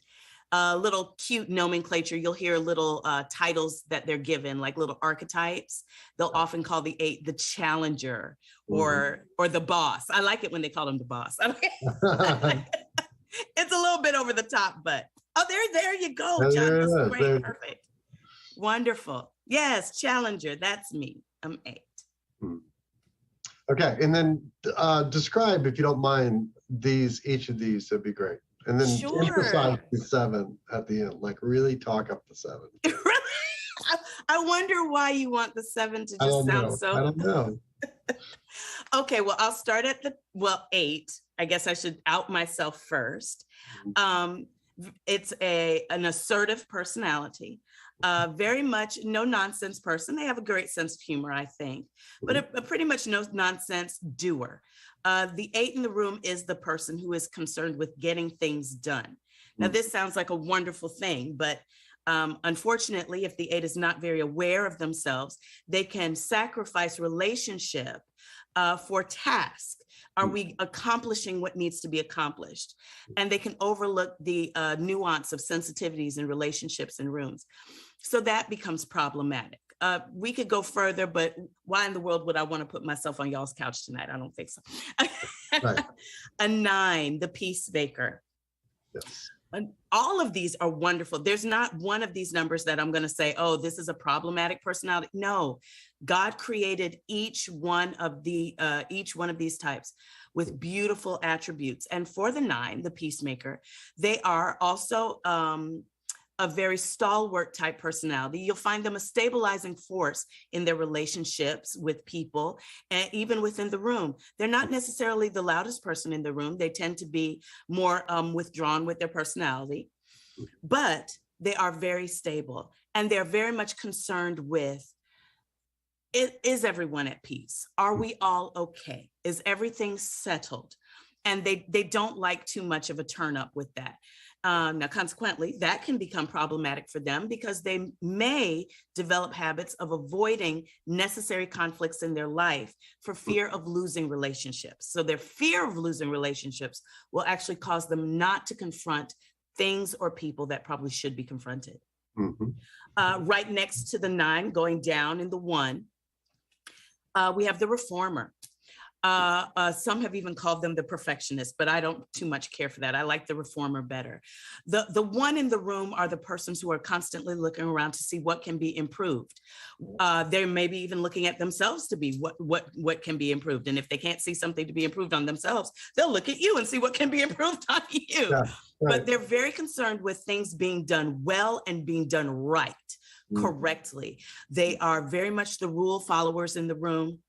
Little cute nomenclature, you'll hear little titles that they're given, like little archetypes. They'll often call the 8 the challenger or the boss. I like it when they call him the boss. It's a little bit over the top, but there you go, John. That's great, perfect. Wonderful. Yes, challenger, that's me. I'm 8. Okay, and then describe, if you don't mind, each of these, that'd be great. And then emphasize the 7 at the end, like really talk up the 7. I wonder why you want the 7 to just sound so. I don't know. Okay, well, I'll start at 8. I guess I should out myself first. It's an assertive personality, very much no nonsense person. They have a great sense of humor, I think, but a pretty much no nonsense doer. The 8 in the room is the person who is concerned with getting things done. Now, this sounds like a wonderful thing, but unfortunately, if the 8 is not very aware of themselves, they can sacrifice relationship for task. Are we accomplishing what needs to be accomplished? And they can overlook the nuance of sensitivities in relationships and rooms. So that becomes problematic. We could go further, but why in the world would I want to put myself on y'all's couch tonight? I don't think so. Right. A 9, the peacemaker. Yes. And all of these are wonderful. There's not one of these numbers that I'm going to say, oh, this is a problematic personality. No, God created each one of these types with beautiful attributes. And for the 9, the peacemaker, they are also a very stalwart type personality. You'll find them a stabilizing force in their relationships with people and even within the room. They're not necessarily the loudest person in the room. They tend to be more withdrawn with their personality, but they are very stable and they're very much concerned with, is everyone at peace? Are we all okay? Is everything settled? And they don't like too much of a turn up with that. Now, consequently, that can become problematic for them because they may develop habits of avoiding necessary conflicts in their life for fear of losing relationships. So their fear of losing relationships will actually cause them not to confront things or people that probably should be confronted. Right next to the 9, going down in the 1, we have the reformer. Some have even called them the perfectionist, but I don't too much care for that. I like the reformer better. The 1 in the room are the persons who are constantly looking around to see what can be improved. They may be even looking at themselves to be what can be improved. And if they can't see something to be improved on themselves, they'll look at you and see what can be improved on you. Yeah, right. But they're very concerned with things being done well and being done right, correctly. They are very much the rule followers in the room.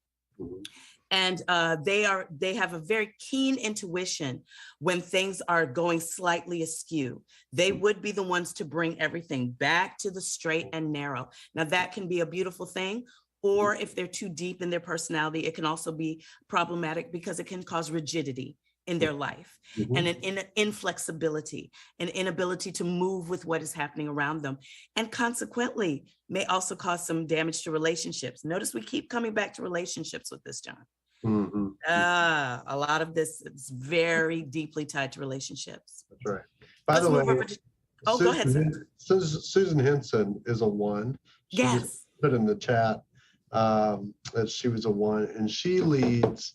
And they have a very keen intuition when things are going slightly askew. They would be the ones to bring everything back to the straight and narrow. Now that can be a beautiful thing, or if they're too deep in their personality, it can also be problematic because it can cause rigidity in their life and an inflexibility, an inability to move with what is happening around them. And consequently, may also cause some damage to relationships. Notice we keep coming back to relationships with this, John. A lot of this is very deeply tied to relationships. That's right. By the way, go ahead, sir. Susan Henson is a 1. She just put in the chat that she was a 1, and she leads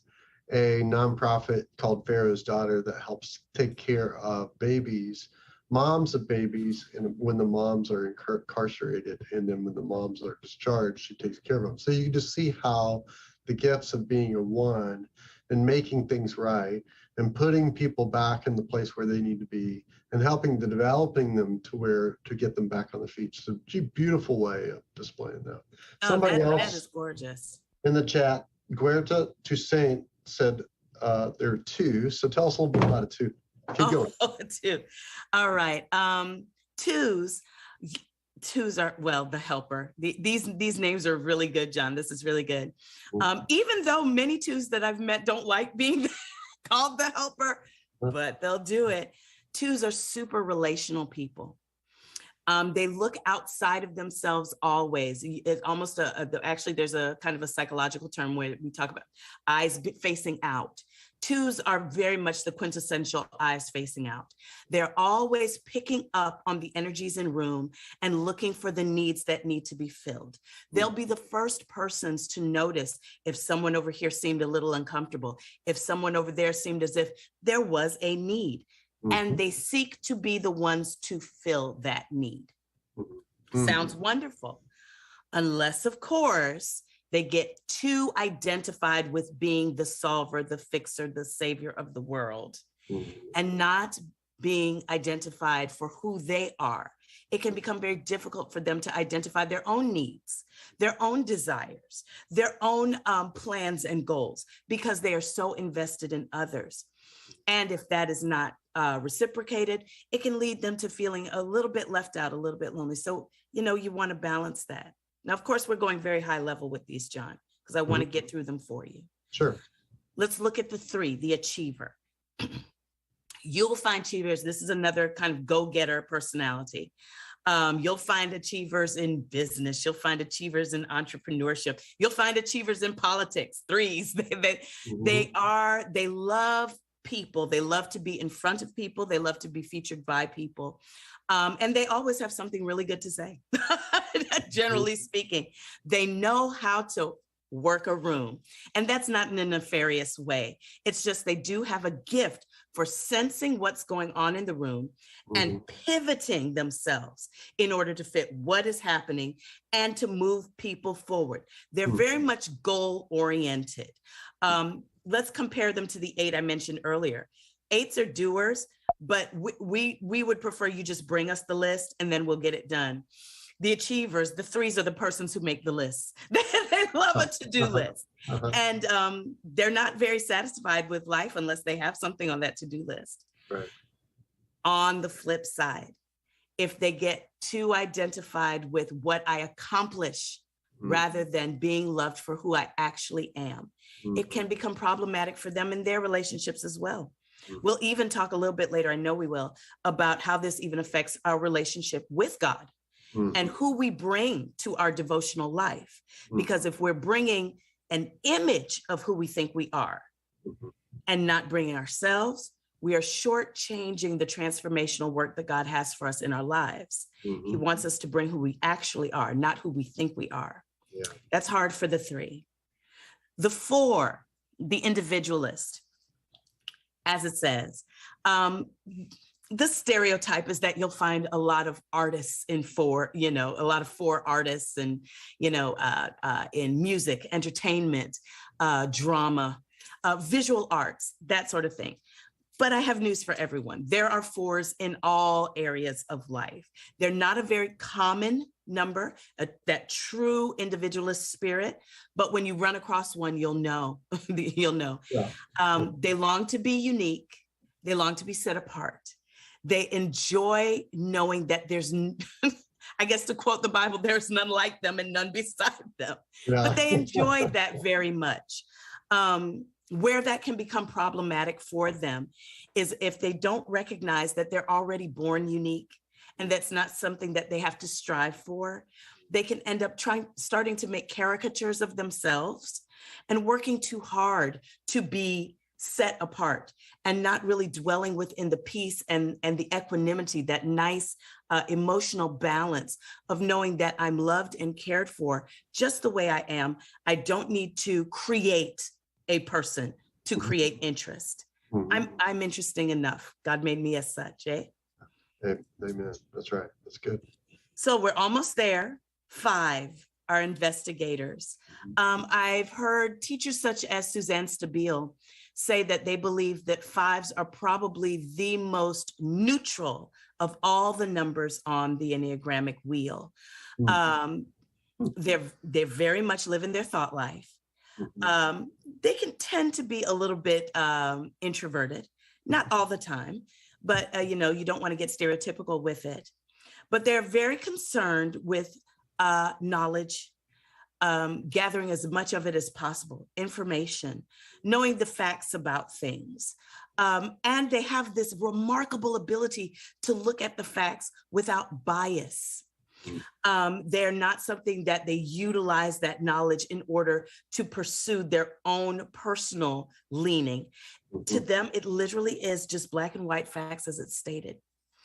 a nonprofit called Pharaoh's Daughter that helps take care of babies, moms of babies, and when the moms are incarcerated, and then when the moms are discharged, she takes care of them. So you can just see how the gifts of being a 1 and making things right and putting people back in the place where they need to be and helping to developing them to get them back on the feet. So beautiful way of displaying that. Somebody else that is gorgeous. In the chat, Guerta Toussaint said there are 2. So tell us a little bit about a 2. Keep going. 2. All right. 2s are, well, the helper. These names are really good, John. This is really good. Even though many 2s that I've met don't like being called the helper, but they'll do it. Twos are super relational people. They look outside of themselves always. It's almost actually, there's a kind of a psychological term where we talk about eyes facing out. Twos are very much the quintessential eyes facing out. They're always picking up on the energies in room and looking for the needs that need to be filled. They'll be the first persons to notice if someone over here seemed a little uncomfortable, if someone over there seemed as if there was a need. And they seek to be the ones to fill that need. Sounds wonderful. Unless, of course, they get too identified with being the solver, the fixer, the savior of the world, and not being identified for who they are. It can become very difficult for them to identify their own needs, their own desires, their own plans and goals, because they are so invested in others. And if that is not reciprocated, it can lead them to feeling a little bit left out, a little bit lonely. So, you want to balance that. Now, of course, we're going very high level with these, John, because I want to get through them for you. Sure. Let's look at the 3, the achiever. You'll find achievers. This is another kind of go-getter personality. You'll find achievers in business. You'll find achievers in entrepreneurship. You'll find achievers in politics. 3s. They love people. They love to be in front of people. They love to be featured by people. And they always have something really good to say. Generally speaking, they know how to work a room. And that's not in a nefarious way. It's just they do have a gift for sensing what's going on in the room and pivoting themselves in order to fit what is happening and to move people forward. They're very much goal-oriented. Let's compare them to the 8 I mentioned earlier. 8s are doers, but we would prefer you just bring us the list and then we'll get it done. The achievers, the 3s are the persons who make the list. They love a to-do list. And they're not very satisfied with life unless they have something on that to-do list. Right. On the flip side, if they get too identified with what I accomplish rather than being loved for who I actually am, it can become problematic for them in their relationships as well. We'll even talk a little bit later, I know we will, about how this even affects our relationship with God and who we bring to our devotional life. Because if we're bringing an image of who we think we are and not bringing ourselves, we are shortchanging the transformational work that God has for us in our lives. He wants us to bring who we actually are, not who we think we are. Yeah. That's hard for the 3. The 4, the individualist, as it says, the stereotype is that you'll find a lot of artists in 4, a lot of 4 artists and, in music, entertainment, drama, visual arts, that sort of thing. But I have news for everyone. There are 4s in all areas of life. They're not a very common number, that true individualist spirit. But when you run across one, you'll know. You'll know. Yeah. They long to be unique. They long to be set apart. They enjoy knowing that there's, I guess to quote the Bible, there's none like them and none beside them. Yeah. But they enjoy that very much. Where that can become problematic for them is if they don't recognize that they're already born unique and that's not something that they have to strive for. They can end up starting to make caricatures of themselves and working too hard to be set apart and not really dwelling within the peace and the equanimity, that nice emotional balance of knowing that I'm loved and cared for just the way I am. I don't need to create a person to create interest. I'm interesting enough. God made me as such, eh? Amen. That's right. That's good. So we're almost there. 5 are investigators. I've heard teachers such as Suzanne Stabile say that they believe that 5s are probably the most neutral of all the numbers on the Enneagrammic wheel. They're very much living their thought life. They can tend to be a little bit introverted, not all the time, but you don't want to get stereotypical with it. But they're very concerned with knowledge, gathering as much of it as possible, information, knowing the facts about things. And they have this remarkable ability to look at the facts without bias. They're not something that they utilize that knowledge in order to pursue their own personal leaning. To them, it literally is just black and white facts as it's stated.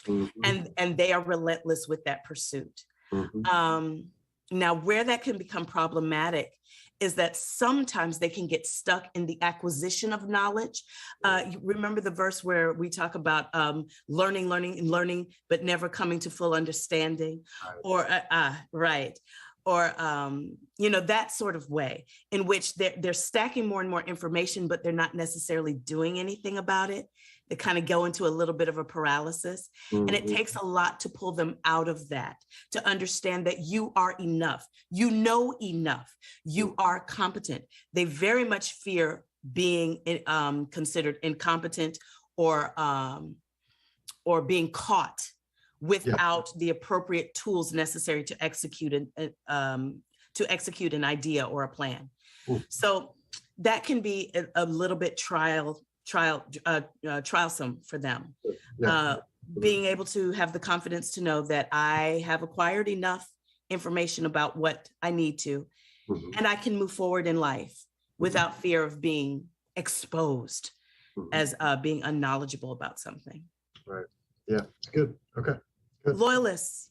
And they are relentless with that pursuit. Now, where that can become problematic is that sometimes they can get stuck in the acquisition of knowledge. You remember the verse where we talk about learning, but never coming to full understanding, or that sort of way in which they're stacking more and more information, but they're not necessarily doing anything about it. They kind of go into a little bit of a paralysis. And it takes a lot to pull them out of that, to understand that you are enough. You know enough. You are competent. They very much fear being considered incompetent or being caught without the appropriate tools necessary to execute an idea or a plan. So that can be a little bit trialsome for them. Being able to have the confidence to know that I have acquired enough information about what I need to, and I can move forward in life without fear of being exposed as being unknowledgeable about something. Right. Yeah. Good. Okay. Good. Loyalists.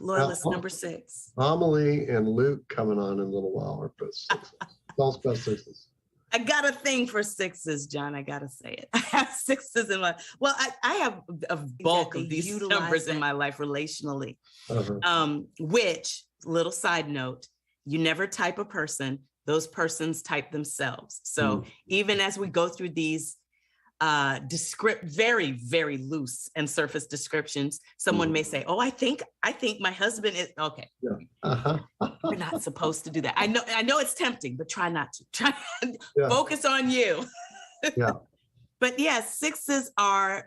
Number 6. Amelie and Luke coming on in a little while are both 6s. Tell us about 6s. I got a thing for 6s, John. I gotta say it. I have 6s in my, well, I have a bulk of these numbers in my life relationally, which, little side note, you never type a person, those persons type themselves. So even as we go through these very, very loose and surface descriptions, someone may say, oh, I think my husband is, okay. We're not supposed to do that. I know it's tempting, but try not to. Focus on you. But yeah, 6s are,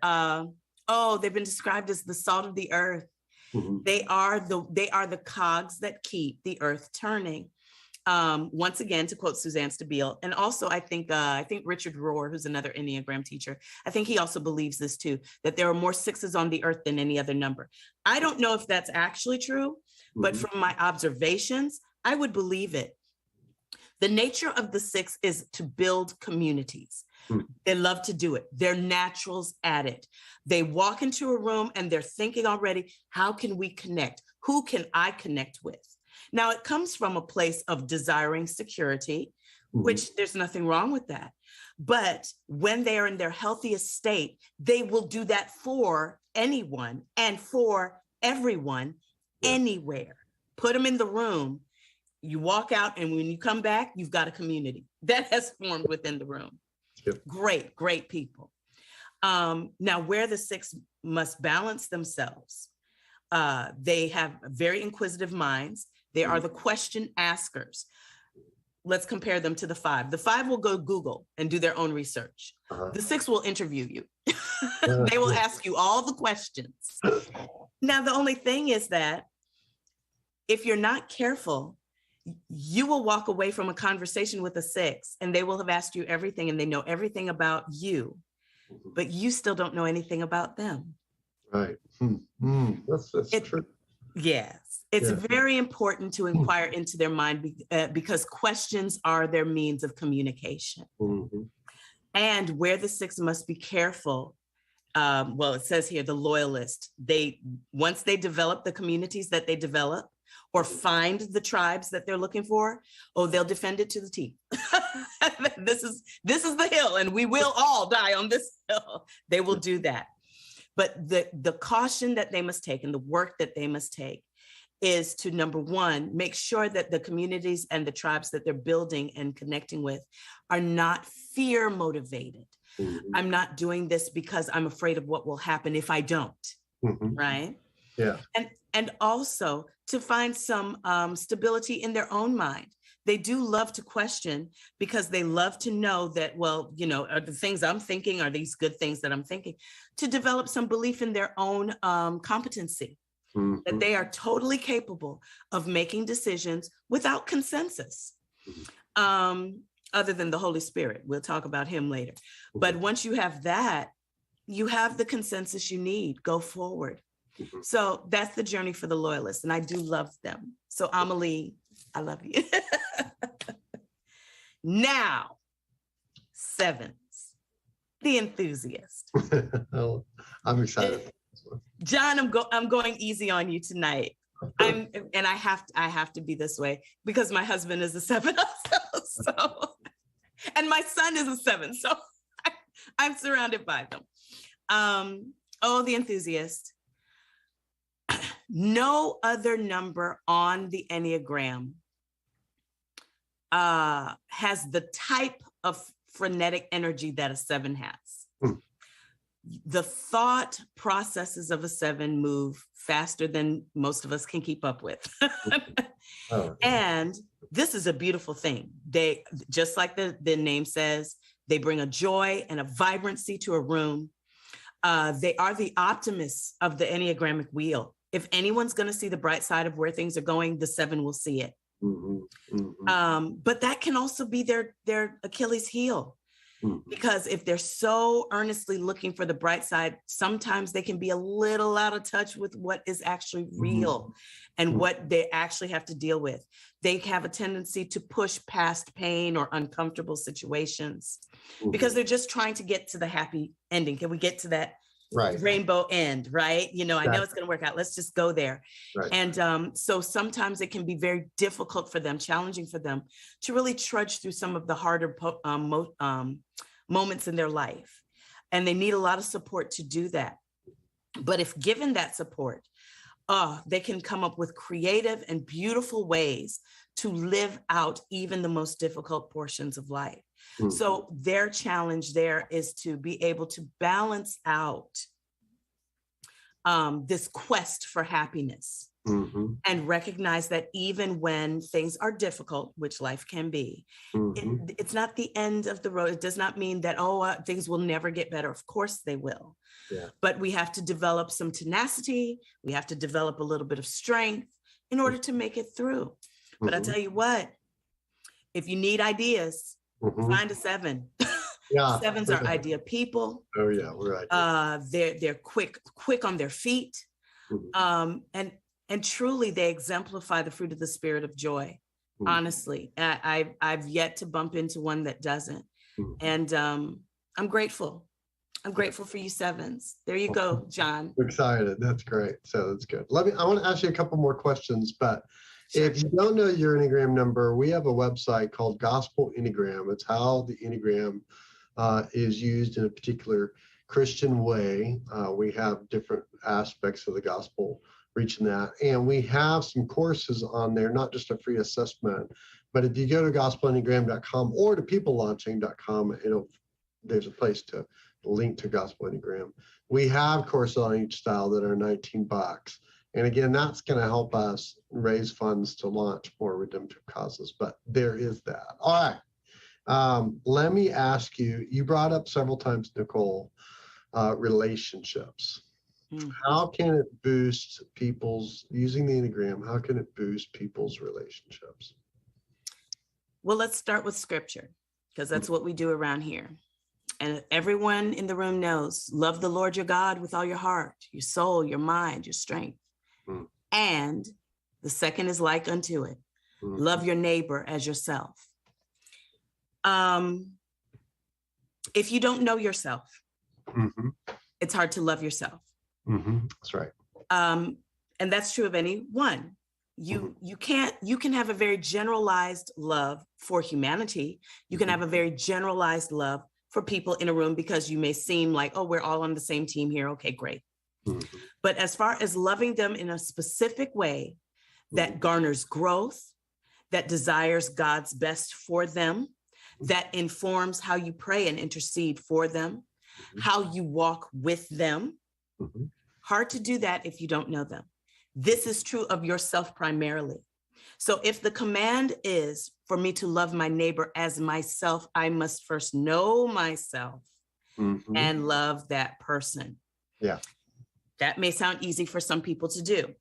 they've been described as the salt of the earth. They are the cogs that keep the earth turning. Once again, to quote Suzanne Stabile, and also I think Richard Rohr, who's another Enneagram teacher, I think he also believes this too, that there are more 6s on the earth than any other number. I don't know if that's actually true, but from my observations, I would believe it. The nature of the 6 is to build communities. They love to do it. They're naturals at it. They walk into a room and they're thinking already, how can we connect? Who can I connect with? Now, it comes from a place of desiring security, which there's nothing wrong with that. But when they are in their healthiest state, they will do that for anyone and for everyone, anywhere. Put them in the room, you walk out, and when you come back, you've got a community that has formed within the room. Great people. Now, where the 6 must balance themselves, they have very inquisitive minds. They are the question askers. Let's compare them to the 5. The 5 will go Google and do their own research. The 6 will interview you. They will ask you all the questions. Now, the only thing is that if you're not careful, you will walk away from a conversation with a 6 and they will have asked you everything and they know everything about you, but you still don't know anything about them. Right. That's true. Yes. It's very important to inquire into their mind because questions are their means of communication. And where the 6 must be careful, it says here, the loyalist, once they develop the communities that they develop or find the tribes that they're looking for, they'll defend it to the teeth. This is the hill and we will all die on this hill. They will do that. But the caution that they must take and the work that they must take is to, number 1, make sure that the communities and the tribes that they're building and connecting with are not fear motivated. I'm not doing this because I'm afraid of what will happen if I don't, right? Yeah. And also to find some stability in their own mind. They do love to question because they love to know that, are the things I'm thinking, are these good things that I'm thinking? To develop some belief in their own competency, that they are totally capable of making decisions without consensus. other than the Holy Spirit. We'll talk about him later. But once you have that, you have the consensus you need. Go forward. So that's the journey for the loyalists, and I do love them. So Amelie, I love you. Now, sevens, the enthusiast. I'm excited. John, I'm going easy on you tonight. I have to be this way because my husband is a 7 also. So, and my son is a 7, so I'm surrounded by them. The enthusiast. No other number on the Enneagram has the type of frenetic energy that a 7 has. The thought processes of a 7 move faster than most of us can keep up with. And this is a beautiful thing. They, just like the name says, they bring a joy and a vibrancy to a room. They are the optimists of the Enneagrammic wheel. If anyone's going to see the bright side of where things are going, the 7 will see it. But that can also be their Achilles heel. Because if they're so earnestly looking for the bright side, sometimes they can be a little out of touch with what is actually real and what they actually have to deal with. They have a tendency to push past pain or uncomfortable situations because they're just trying to get to the happy ending. Can we get to that rainbow end, right? I know it's going to work out. Let's just go there. And so sometimes it can be very difficult for them, challenging for them to really trudge through some of the harder moments in their life. And they need a lot of support to do that. But if given that support, they can come up with creative and beautiful ways to live out even the most difficult portions of life. So their challenge there is to be able to balance out this quest for happiness and recognize that even when things are difficult, which life can be, it's not the end of the road. It does not mean that, things will never get better. Of course they will. But we have to develop some tenacity. We have to develop a little bit of strength in order to make it through. But I tell you what, if you need ideas, find a 7. Sevens are idea people. Oh yeah, we're right. They're quick on their feet, and truly they exemplify the fruit of the spirit of joy. Honestly, I've yet to bump into one that doesn't, and I'm grateful. I'm grateful for you 7s. There you go, John. Excited. That's great. So that's good. I want to ask you a couple more questions, but if you don't know your Enneagram number, we have a website called Gospel Enneagram. It's how the Enneagram is used in a particular Christian way. We have different aspects of the gospel reaching that. And we have some courses on there, not just a free assessment, but if you go to gospelenneagram.com or to peoplelaunching.com, there's a place to link to Gospel Enneagram. We have courses on each style that are $19. And again, that's going to help us raise funds to launch more redemptive causes. But there is that. All right. Let me ask you, you brought up several times, Nicole, relationships. How can it boost using the Enneagram, how can it boost people's relationships? Well, let's start with scripture, because that's what we do around here. And everyone in the room knows, love the Lord your God with all your heart, your soul, your mind, your strength. And the second is like unto it. Love your neighbor as yourself. If you don't know yourself, it's hard to love yourself. That's right. And that's true of anyone. You can have a very generalized love for humanity. You can have a very generalized love for people in a room because you may seem like, oh, we're all on the same team here. Okay, great. But as far as loving them in a specific way that garners growth, that desires God's best for them, that informs how you pray and intercede for them, how you walk with them. Hard to do that if you don't know them. This is true of yourself primarily. So if the command is for me to love my neighbor as myself, I must first know myself and love that person. Yeah. That may sound easy for some people to do.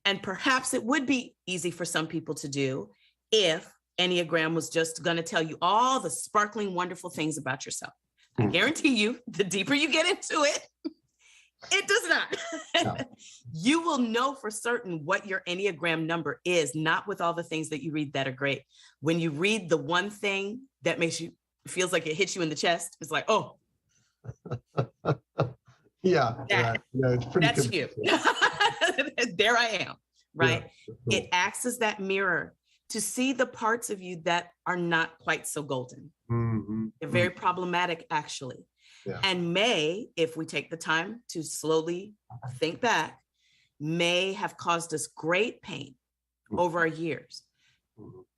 And perhaps it would be easy for some people to do if Enneagram was just going to tell you all the sparkling, wonderful things about yourself. I guarantee you, the deeper you get into it, it does not. No. You will know for certain what your Enneagram number is, not with all the things that you read that are great. When you read the one thing that makes you, feels like it hits you in the chest, it's like, oh. Yeah, right. Yeah, it's pretty That's good. you. There I am, right? Yeah, cool. It acts as that mirror to see the parts of you that are not quite so golden. Mm-hmm. They're very problematic, actually. Yeah. And may, if we take the time to slowly think back, may have caused us great pain over our years,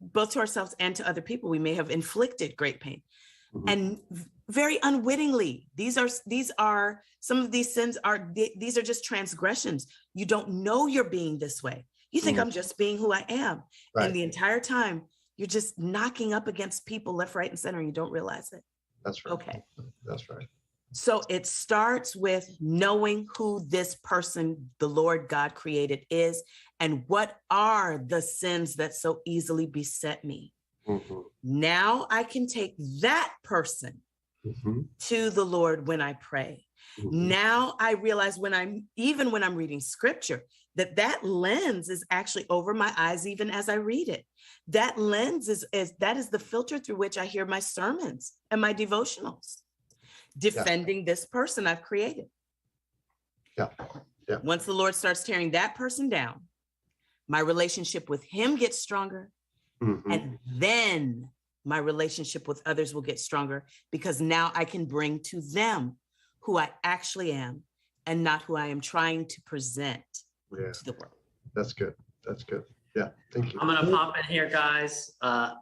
both to ourselves and to other people. We may have inflicted great pain, and very unwittingly. These are some of these sins these are just transgressions. You don't know you're being this way. You think I'm just being who I am, Right. and the entire time you're just knocking up against people left, right, and center, and you don't realize it. That's right. Okay. That's right. So it starts with knowing who this person, the Lord God created, is, and what are the sins that so easily beset me. Now I can take that person to the Lord when I pray. Now I realize when I'm reading scripture, that lens is actually over my eyes, even as I read it. That lens is the filter through which I hear my sermons and my devotionals, defending this person I've created. Yeah. Yeah. Once the Lord starts tearing that person down, my relationship with him gets stronger. And then my relationship with others will get stronger, because now I can bring to them who I actually am and not who I am trying to present to the world. That's good. That's good. Yeah. Thank you. I'm going to pop in here, guys.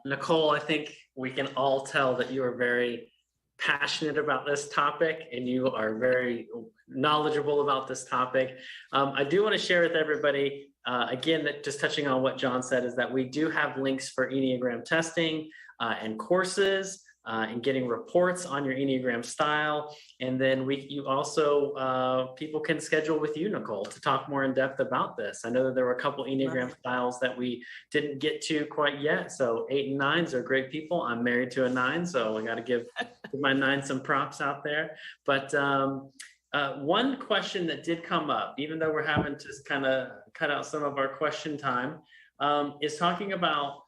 Nicole, I think we can all tell that you are very passionate about this topic and you are very knowledgeable about this topic. I do want to share with everybody, again, that just touching on what John said, is that we do have links for Enneagram testing and courses and getting reports on your Enneagram style. And then you also, people can schedule with you, Nicole, to talk more in depth about this. I know that there were a couple Enneagram styles that we didn't get to quite yet. So 8 and 9s are great people. I'm married to a 9, so I got to give my 9 some props out there. But one question that did come up, even though we're having to kind of cut out some of our question time, is talking about,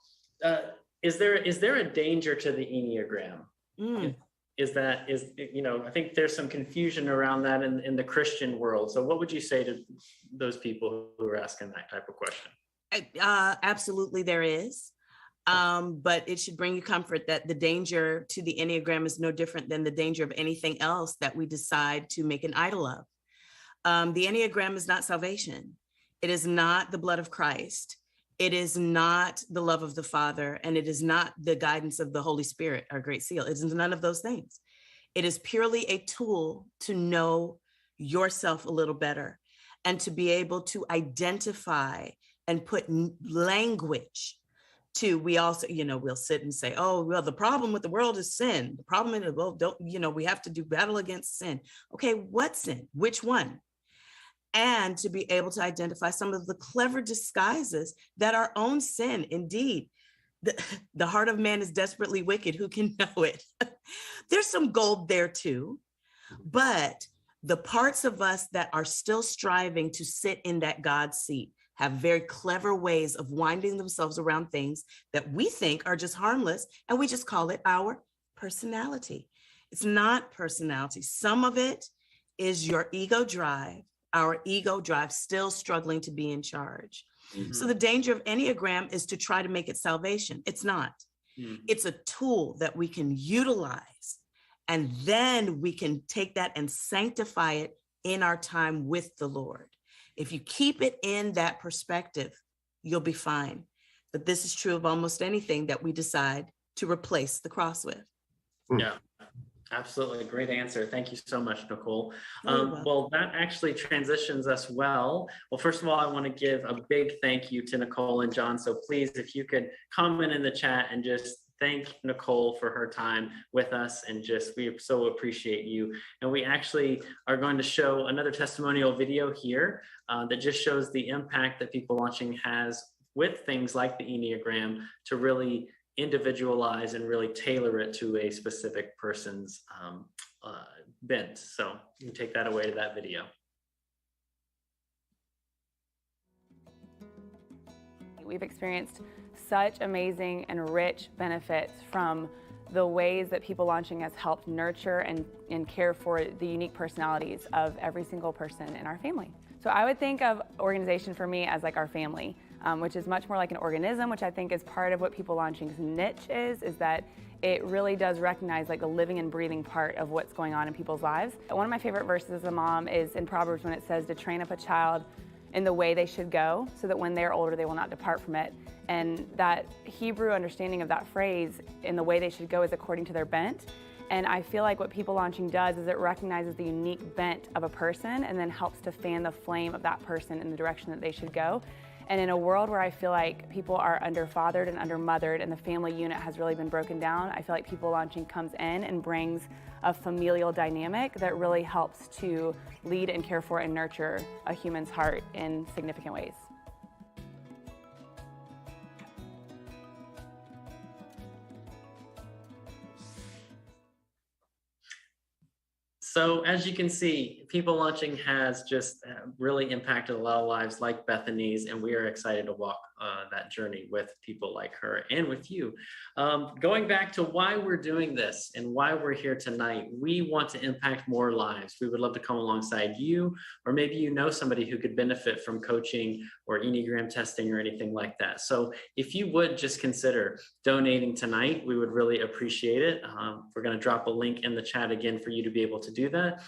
is there a danger to the Enneagram? I think there's some confusion around that in the Christian world. So what would you say to those people who are asking that type of question? Absolutely there is. But it should bring you comfort that the danger to the Enneagram is no different than the danger of anything else that we decide to make an idol of. The Enneagram is not salvation. It is not the blood of Christ. It is not the love of the Father, and it is not the guidance of the Holy Spirit, our great seal. It is none of those things. It is purely a tool to know yourself a little better and to be able to identify and put language to. We also, we'll sit and say, oh, well, the problem with the world is sin. The problem in the world, we have to do battle against sin. Okay, what sin? Which one? And to be able to identify some of the clever disguises that our own sin, indeed, the heart of man is desperately wicked. Who can know it? There's some gold there too, but the parts of us that are still striving to sit in that God seat have very clever ways of winding themselves around things that we think are just harmless, and we just call it our personality. It's not personality. Some of it is your ego drive, our ego drive still struggling to be in charge. So the danger of Enneagram is to try to make it salvation. It's not. It's a tool that we can utilize, and then we can take that and sanctify it in our time with the Lord. If you keep it in that perspective, you'll be fine. But this is true of almost anything that we decide to replace the cross with. Yeah, absolutely. Great answer. Thank you so much, Nicole. Well, that actually transitions us well. Well, first of all, I want to give a big thank you to Nicole and John. So please, if you could comment in the chat and just thank Nicole for her time with us, and we so appreciate you. And we actually are going to show another testimonial video here that just shows the impact that People Launching has with things like the Enneagram to really individualize and really tailor it to a specific person's bent. So you can take that away to that video. We've experienced such amazing and rich benefits from the ways that People Launching has helped nurture and care for the unique personalities of every single person in our family. So I would think of organization for me as like our family, which is much more like an organism, which I think is part of what People Launching's niche is that it really does recognize like the living and breathing part of what's going on in people's lives. One of my favorite verses as a mom is in Proverbs when it says to train up a child in the way they should go so that when they're older they will not depart from it. And that Hebrew understanding of that phrase, in the way they should go, is according to their bent. And I feel like what People Launching does is it recognizes the unique bent of a person and then helps to fan the flame of that person in the direction that they should go. And in a world where I feel like people are underfathered and undermothered and the family unit has really been broken down, I feel like People Launching comes in and brings a familial dynamic that really helps to lead and care for and nurture a human's heart in significant ways. So as you can see, People Launching has just really impacted a lot of lives like Bethany's, and we are excited to walk that journey with people like her and with you. Going back to why we're doing this and why we're here tonight, we want to impact more lives. We would love to come alongside you, or maybe you know somebody who could benefit from coaching or Enneagram testing or anything like that. So if you would just consider donating tonight, we would really appreciate it. We're going to drop a link in the chat again for you to be able to do that.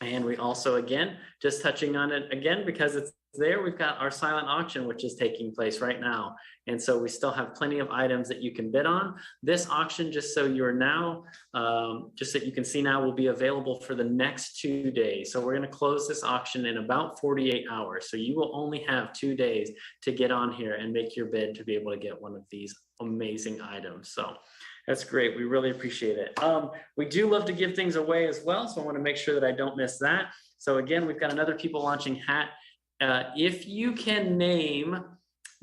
And we also, again, just touching on it again, because it's there, we've got our silent auction, which is taking place right now. And so we still have plenty of items that you can bid on. This auction, just so you're now, just so you can see now, will be available for the next 2 days. So we're going to close this auction in about 48 hours. So you will only have 2 days to get on here and make your bid to be able to get one of these amazing items. So that's great. We really appreciate it. We do love to give things away as well. So I want to make sure that I don't miss that. So again, we've got another People Launching hat. If you can name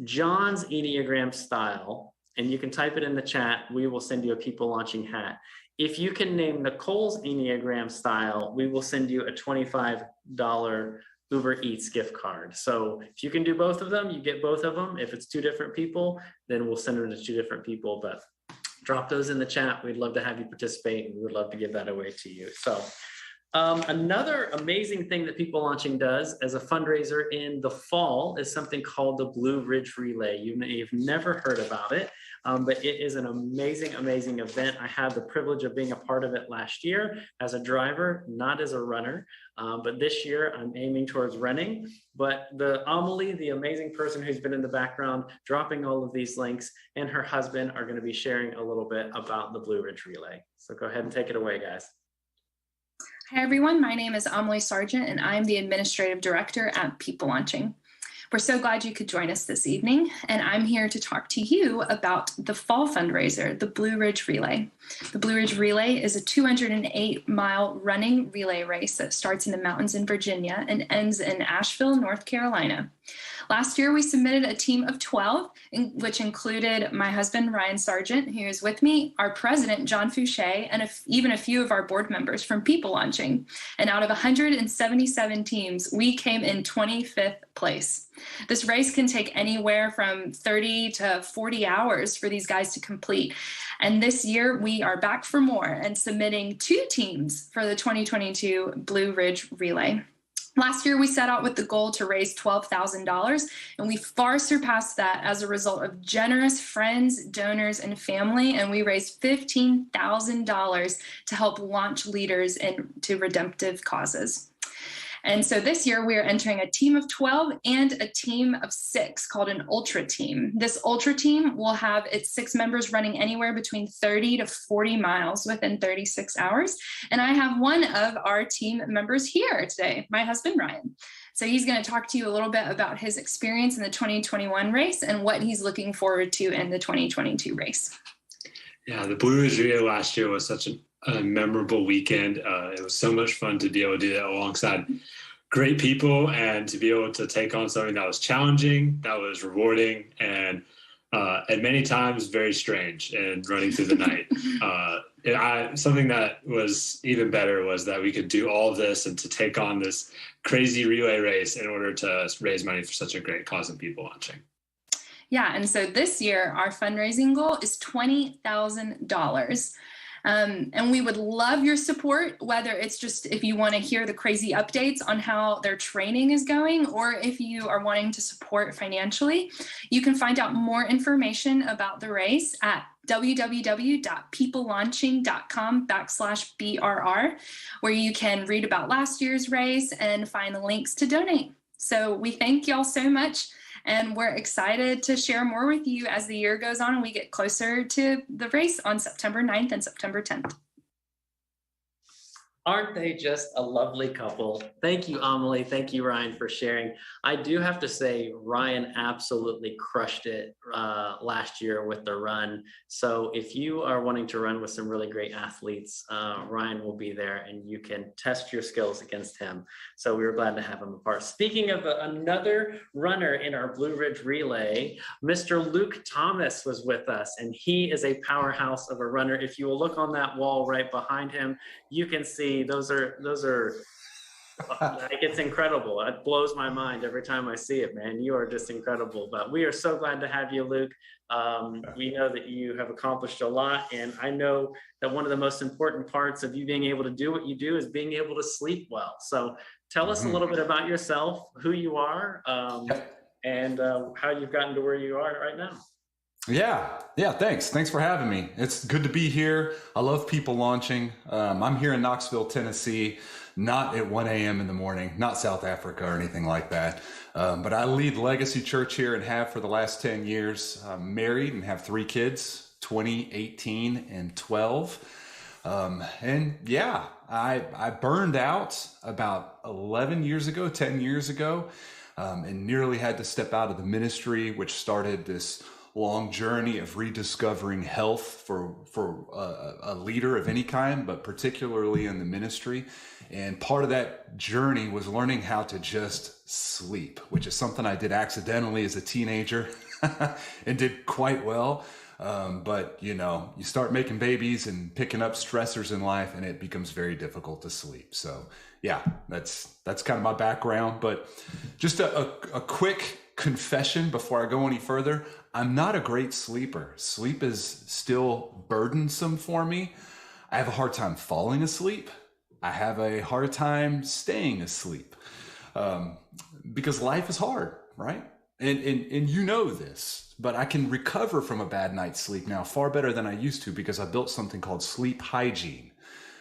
John's Enneagram style, and you can type it in the chat, we will send you a People Launching hat. If you can name Nicole's Enneagram style, we will send you a $25 Uber Eats gift card. So if you can do both of them, you get both of them. If it's 2 different people, then we'll send them to 2 different people. But drop those in the chat. We'd love to have you participate, and we would love to give that away to you. So another amazing thing that People Launching does as a fundraiser in the fall is something called the Blue Ridge Relay. You may have never heard about it, but it is an amazing, amazing event. I had the privilege of being a part of it last year as a driver, not as a runner. But this year I'm aiming towards running. But the Amelie, the amazing person who's been in the background dropping all of these links, and her husband are going to be sharing a little bit about the Blue Ridge Relay. So go ahead and take it away, guys. Hi, everyone. My name is Amelie Sargent, and I'm the Administrative Director at People Launching. We're so glad you could join us this evening, and I'm here to talk to you about the fall fundraiser, the Blue Ridge Relay. The Blue Ridge Relay is a 208-mile running relay race that starts in the mountains in Virginia and ends in Asheville, North Carolina. Last year, we submitted a team of 12, which included my husband, Ryan Sargent, who is with me, our president, John Fouché, and even a few of our board members from People Launching. And out of 177 teams, we came in 25th place. This race can take anywhere from 30 to 40 hours for these guys to complete. And this year, we are back for more and submitting 2 teams for the 2022 Blue Ridge Relay. Last year, we set out with the goal to raise $12,000, and we far surpassed that as a result of generous friends, donors, and family, and we raised $15,000 to help launch leaders into redemptive causes. And so this year we are entering a team of 12 and a team of 6 called an ultra team. This ultra team will have its 6 members running anywhere between 30 to 40 miles within 36 hours. And I have one of our team members here today, my husband, Ryan. So he's going to talk to you a little bit about his experience in the 2021 race and what he's looking forward to in the 2022 race. Yeah, the Blue Ridge Relay last year was such a memorable weekend. It was so much fun to be able to do that alongside great people and to be able to take on something that was challenging, that was rewarding, and and many times very strange and running through the night. Something that was even better was that we could do all of this and to take on this crazy relay race in order to raise money for such a great cause in people launching. Yeah, and so this year our fundraising goal is $20,000. And we would love your support, whether it's just if you want to hear the crazy updates on how their training is going, or if you are wanting to support financially. You can find out more information about the race at www.peoplelaunching.com/BRR, where you can read about last year's race and find the links to donate. So we thank y'all so much. And we're excited to share more with you as the year goes on and we get closer to the race on September 9th and September 10th. Aren't they just a lovely couple? Thank you, Amelie. Thank you, Ryan, for sharing. I do have to say, Ryan absolutely crushed it last year with the run. So if you are wanting to run with some really great athletes, Ryan will be there and you can test your skills against him. So we were glad to have him a part. Speaking of another runner in our Blue Ridge Relay, Mr. Luke Thomas was with us, and he is a powerhouse of a runner. If you will look on that wall right behind him, you can see those are like, it's incredible. It blows my mind every time I see it, man. You are just incredible. But we are so glad to have you, Luke. We know that you have accomplished a lot, and I know that one of the most important parts of you being able to do what you do is being able to sleep well. So tell us a little bit about yourself, who you are, and how you've gotten to where you are right now. Yeah, thanks for having me. It's good to be here. I love people launching. I'm here in Knoxville, Tennessee, not at 1 a.m. in the morning, not South Africa or anything like that. But I lead Legacy Church here and have for the last 10 years. I'm married and have 3 kids, 20, 18, and 12. And yeah, I burned out about 10 years ago, and nearly had to step out of the ministry, which started this long journey of rediscovering health for a leader of any kind, but particularly in the ministry. And part of that journey was learning how to just sleep, which is something I did accidentally as a teenager and did quite well. But you start making babies and picking up stressors in life, and it becomes very difficult to sleep. So yeah, that's kind of my background. But just a quick confession before I go any further. I'm not a great sleeper. Sleep is still burdensome for me. I have a hard time falling asleep. I have a hard time staying asleep because life is hard, right? And you know this, but I can recover from a bad night's sleep now far better than I used to because I built something called sleep hygiene,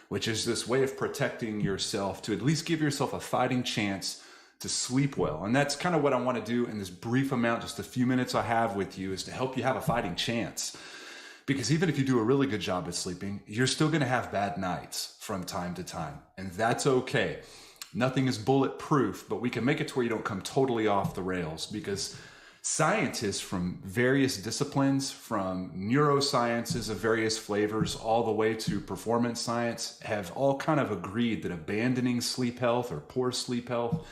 which is this way of protecting yourself to at least give yourself a fighting chance to sleep well. And that's kind of what I want to do in this brief amount, just a few minutes I have with you, is to help you have a fighting chance. Because even if you do a really good job at sleeping, you're still going to have bad nights from time to time. And that's okay. Nothing is bulletproof, but we can make it to where you don't come totally off the rails, because scientists from various disciplines, from neurosciences of various flavors all the way to performance science, have all kind of agreed that abandoning sleep health or poor sleep health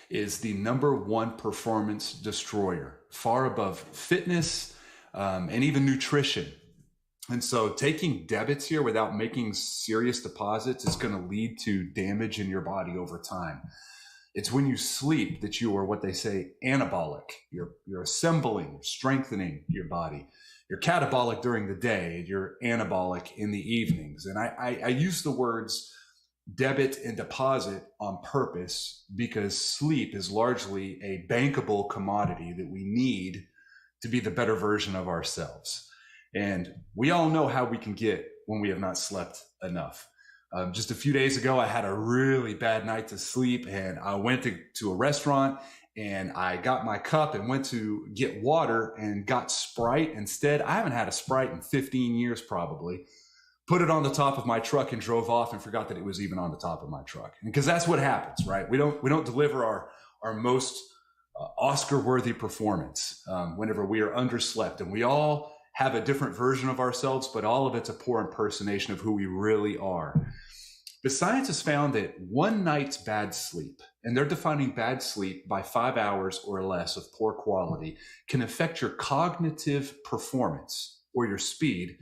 is the #1 performance destroyer, far above fitness and even nutrition. And so taking debits here without making serious deposits is going to lead to damage in your body over time. It's when you sleep that you are what they say anabolic. You're assembling, strengthening your body. You're catabolic during the day, you're anabolic in the evenings. And I use the words debit and deposit on purpose because sleep is largely a bankable commodity that we need to be the better version of ourselves. And we all know how we can get when we have not slept enough. Just a few days ago, I had a really bad night to sleep, and I went to a restaurant and I got my cup and went to get water and got Sprite instead. I haven't had a Sprite in 15 years probably. Put it on the top of my truck and drove off and forgot that it was even on the top of my truck. Because that's what happens, right? We don't deliver our most Oscar-worthy performance whenever we are underslept. And we all have a different version of ourselves, but all of it's a poor impersonation of who we really are. The science has found that one night's bad sleep, and they're defining bad sleep by 5 hours or less of poor quality, can affect your cognitive performance or your speed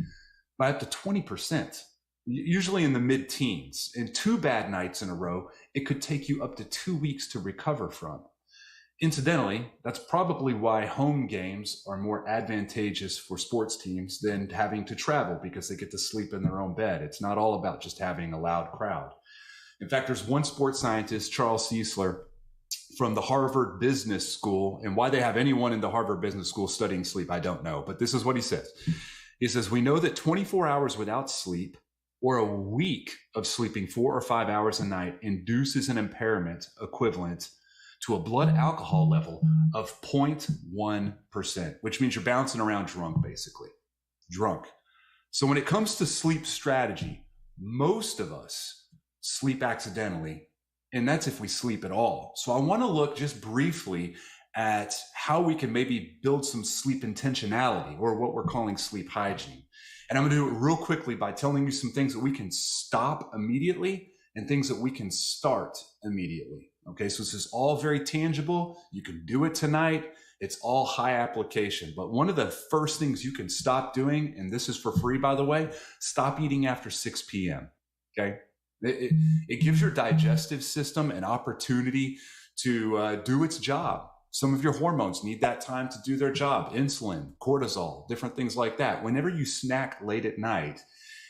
by up to 20%, usually in the mid-teens. And 2 bad nights in a row, it could take you up to 2 weeks to recover from. Incidentally, that's probably why home games are more advantageous for sports teams than having to travel, because they get to sleep in their own bed. It's not all about just having a loud crowd. In fact, there's one sports scientist, Charles Czeisler, from the Harvard Business School, and why they have anyone in the Harvard Business School studying sleep, I don't know, but this is what he says. He says, we know that 24 hours without sleep or a week of sleeping 4 or 5 hours a night induces an impairment equivalent to a blood alcohol level of 0.1%, which means you're bouncing around drunk, basically. Drunk. So when it comes to sleep strategy, most of us sleep accidentally, and that's if we sleep at all. So I want to look just briefly at how we can maybe build some sleep intentionality, or what we're calling sleep hygiene. And I'm going to do it real quickly by telling you some things that we can stop immediately and things that we can start immediately. Okay, so this is all very tangible. You can do it tonight. It's all high application. But one of the first things you can stop doing, and this is for free, by the way, stop eating after 6 p.m. Okay, it gives your digestive system an opportunity to do its job. Some of your hormones need that time to do their job. Insulin, cortisol, different things like that. Whenever you snack late at night,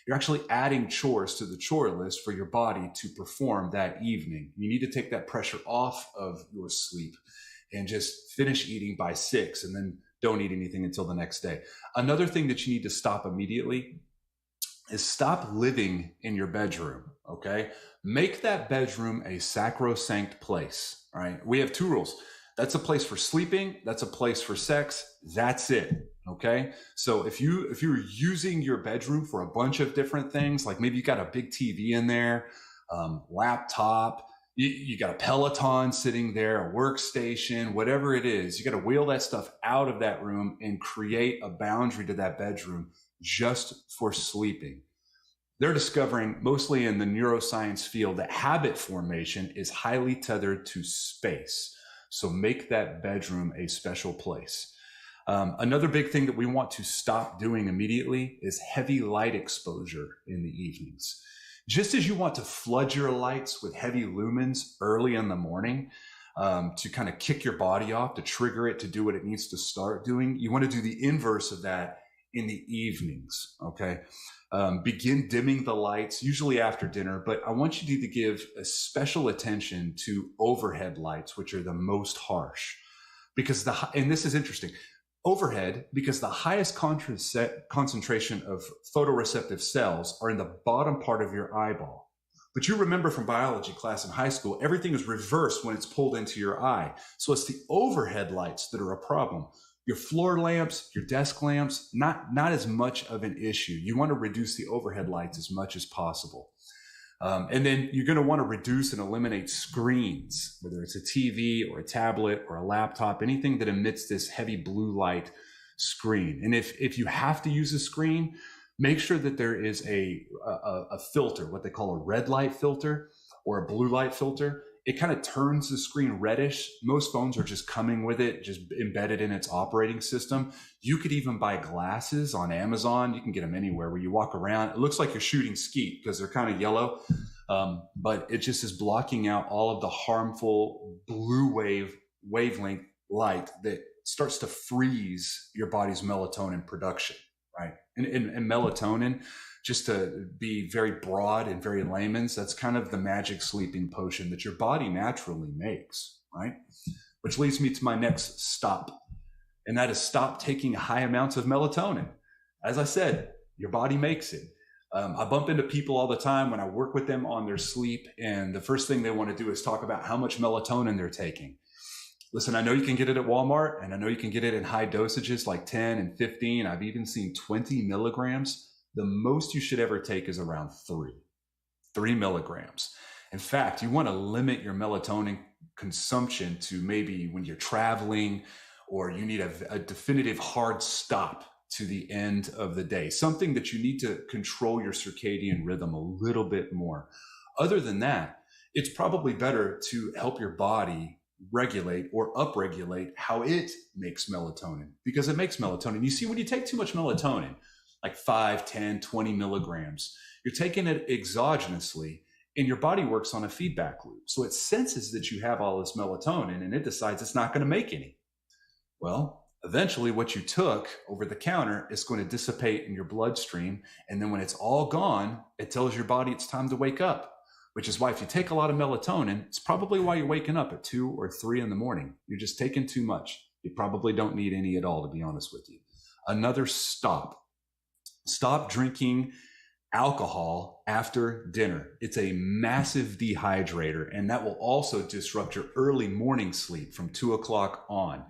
you're actually adding chores to the chore list for your body to perform that evening. You need to take that pressure off of your sleep and just finish eating by 6, and then don't eat anything until the next day. Another thing that you need to stop immediately is stop living in your bedroom, okay? Make that bedroom a sacrosanct place, all right? We have 2 rules. That's a place for sleeping. That's a place for sex. That's it. Okay. So if you're using your bedroom for a bunch of different things, like maybe you got a big TV in there, laptop, you got a Peloton sitting there, a workstation, whatever it is, you got to wheel that stuff out of that room and create a boundary to that bedroom just for sleeping. They're discovering, mostly in the neuroscience field, that habit formation is highly tethered to space. So make that bedroom a special place. Another big thing that we want to stop doing immediately is heavy light exposure in the evenings. Just as you want to flood your lights with heavy lumens early in the morning to kind of kick your body off, to trigger it to do what it needs to start doing, you want to do the inverse of that in the evenings, okay? Begin dimming the lights, usually after dinner, but I want you to give a special attention to overhead lights, which are the most harsh. Because and this is interesting, overhead, because the highest concentration of photoreceptive cells are in the bottom part of your eyeball. But you remember from biology class in high school, everything is reversed when it's pulled into your eye. So it's the overhead lights that are a problem. Your floor lamps, your desk lamps, not as much of an issue. You want to reduce the overhead lights as much as possible. And then you're going to want to reduce and eliminate screens, whether it's a TV or a tablet or a laptop, anything that emits this heavy blue light screen. And if you have to use a screen, make sure that there is a filter, what they call a red light filter or a blue light filter. It kind of turns the screen reddish. Most phones are just coming with it, just embedded in its operating system. You could even buy glasses on Amazon. You can get them anywhere where you walk around. It looks like you're shooting skeet because they're kind of yellow, but it just is blocking out all of the harmful blue wavelength light that starts to freeze your body's melatonin production, right? And melatonin, just to be very broad and very layman's, that's kind of the magic sleeping potion that your body naturally makes, right? Which leads me to my next stop, and that is stop taking high amounts of melatonin. As I said, your body makes it. I bump into people all the time when I work with them on their sleep, and the first thing they want to do is talk about how much melatonin they're taking. Listen, I know you can get it at Walmart, and I know you can get it in high dosages like 10 and 15. I've even seen 20 milligrams. The most you should ever take is around 3 milligrams. In fact, you want to limit your melatonin consumption to maybe when you're traveling or you need a definitive hard stop to the end of the day, something that you need to control your circadian rhythm a little bit more. Other than that, it's probably better to help your body regulate or upregulate how it makes melatonin, because it makes melatonin. You see, when you take too much melatonin, like 5, 10, 20 milligrams, you're taking it exogenously, and your body works on a feedback loop. So it senses that you have all this melatonin and it decides it's not going to make any. Well, eventually what you took over the counter is going to dissipate in your bloodstream. And then when it's all gone, it tells your body it's time to wake up, which is why if you take a lot of melatonin, it's probably why you're waking up at 2 or 3 in the morning. You're just taking too much. You probably don't need any at all, to be honest with you. Another stop. Stop drinking alcohol after dinner. It's a massive dehydrator, and that will also disrupt your early morning sleep from 2 o'clock on.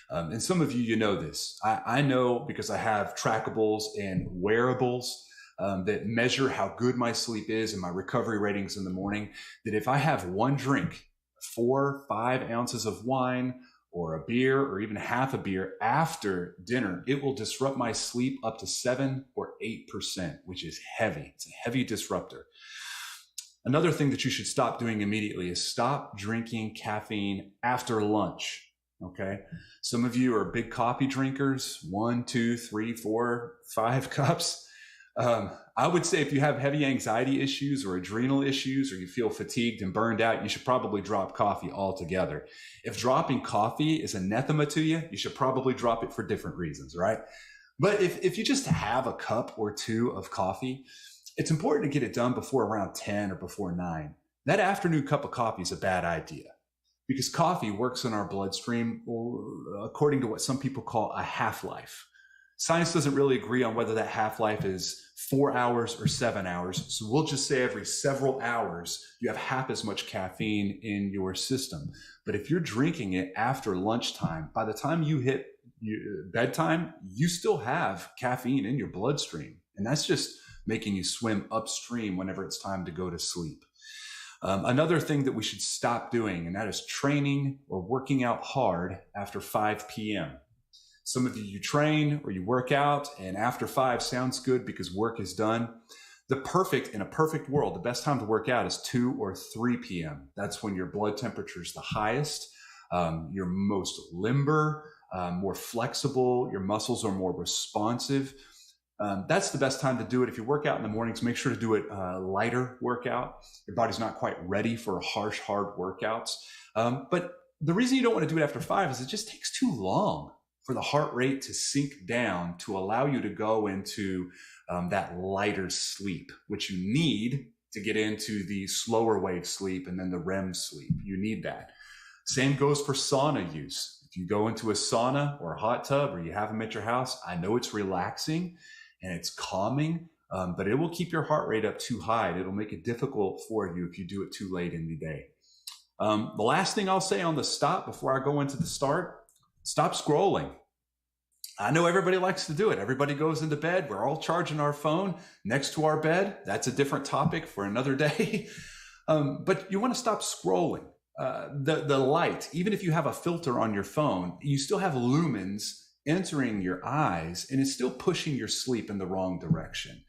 And some of you know this. I know because I have trackables and wearables that measure how good my sleep is and my recovery ratings in the morning, that if I have one drink, 4, 5 ounces of wine or a beer or even half a beer after dinner, it will disrupt my sleep up to 7 or 8%, which is heavy. It's a heavy disruptor. Another thing that you should stop doing immediately is stop drinking caffeine after lunch. Okay. Some of you are big coffee drinkers, 1, 2, 3, 4, 5 cups. I would say if you have heavy anxiety issues or adrenal issues, or you feel fatigued and burned out, you should probably drop coffee altogether. If dropping coffee is anathema to you, you should probably drop it for different reasons, right? But if you just have a cup or 2 of coffee, it's important to get it done before around 10 or before 9. That afternoon cup of coffee is a bad idea, because coffee works in our bloodstream according to what some people call a half-life. Science doesn't really agree on whether that half-life is 4 hours or 7 hours. So we'll just say every several hours, you have half as much caffeine in your system. But if you're drinking it after lunchtime, by the time you hit bedtime, you still have caffeine in your bloodstream. And that's just making you swim upstream whenever it's time to go to sleep. Another thing that we should stop doing, and that is training or working out hard after 5 p.m. Some of you train or you work out, and after 5 sounds good because work is done. In a perfect world, the best time to work out is 2 or 3 p.m. That's when your blood temperature is the highest, you're most limber, more flexible, your muscles are more responsive. That's the best time to do it. If you work out in the mornings, make sure to do it lighter workout. Your body's not quite ready for harsh, hard workouts. But the reason you don't want to do it after 5 is it just takes too long for the heart rate to sink down to allow you to go into that lighter sleep, which you need to get into the slower wave sleep and then the REM sleep. You need that. Same goes for sauna use. If you go into a sauna or a hot tub, or you have them at your house, I know it's relaxing and it's calming, but it will keep your heart rate up too high. It'll make it difficult for you if you do it too late in the day. The last thing I'll say on the stop before I go into the start, stop scrolling. I know everybody likes to do it. Everybody goes into bed. We're all charging our phone next to our bed. That's a different topic for another day. But you want to stop scrolling. The light, even if you have a filter on your phone, you still have lumens entering your eyes, and it's still pushing your sleep in the wrong direction.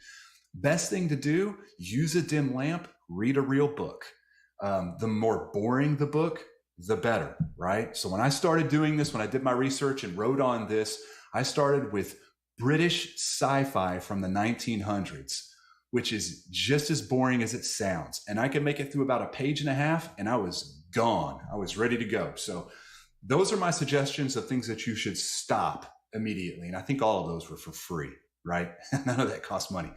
Best thing to do, use a dim lamp, read a real book. The more boring the book, the better, right? So when I started doing this, when I did my research and wrote on this, I started with British sci-fi from the 1900s, which is just as boring as it sounds. And I could make it through about a page and a half, and I was gone. I was ready to go. So those are my suggestions of things that you should stop immediately. And I think all of those were for free, right? None of that costs money.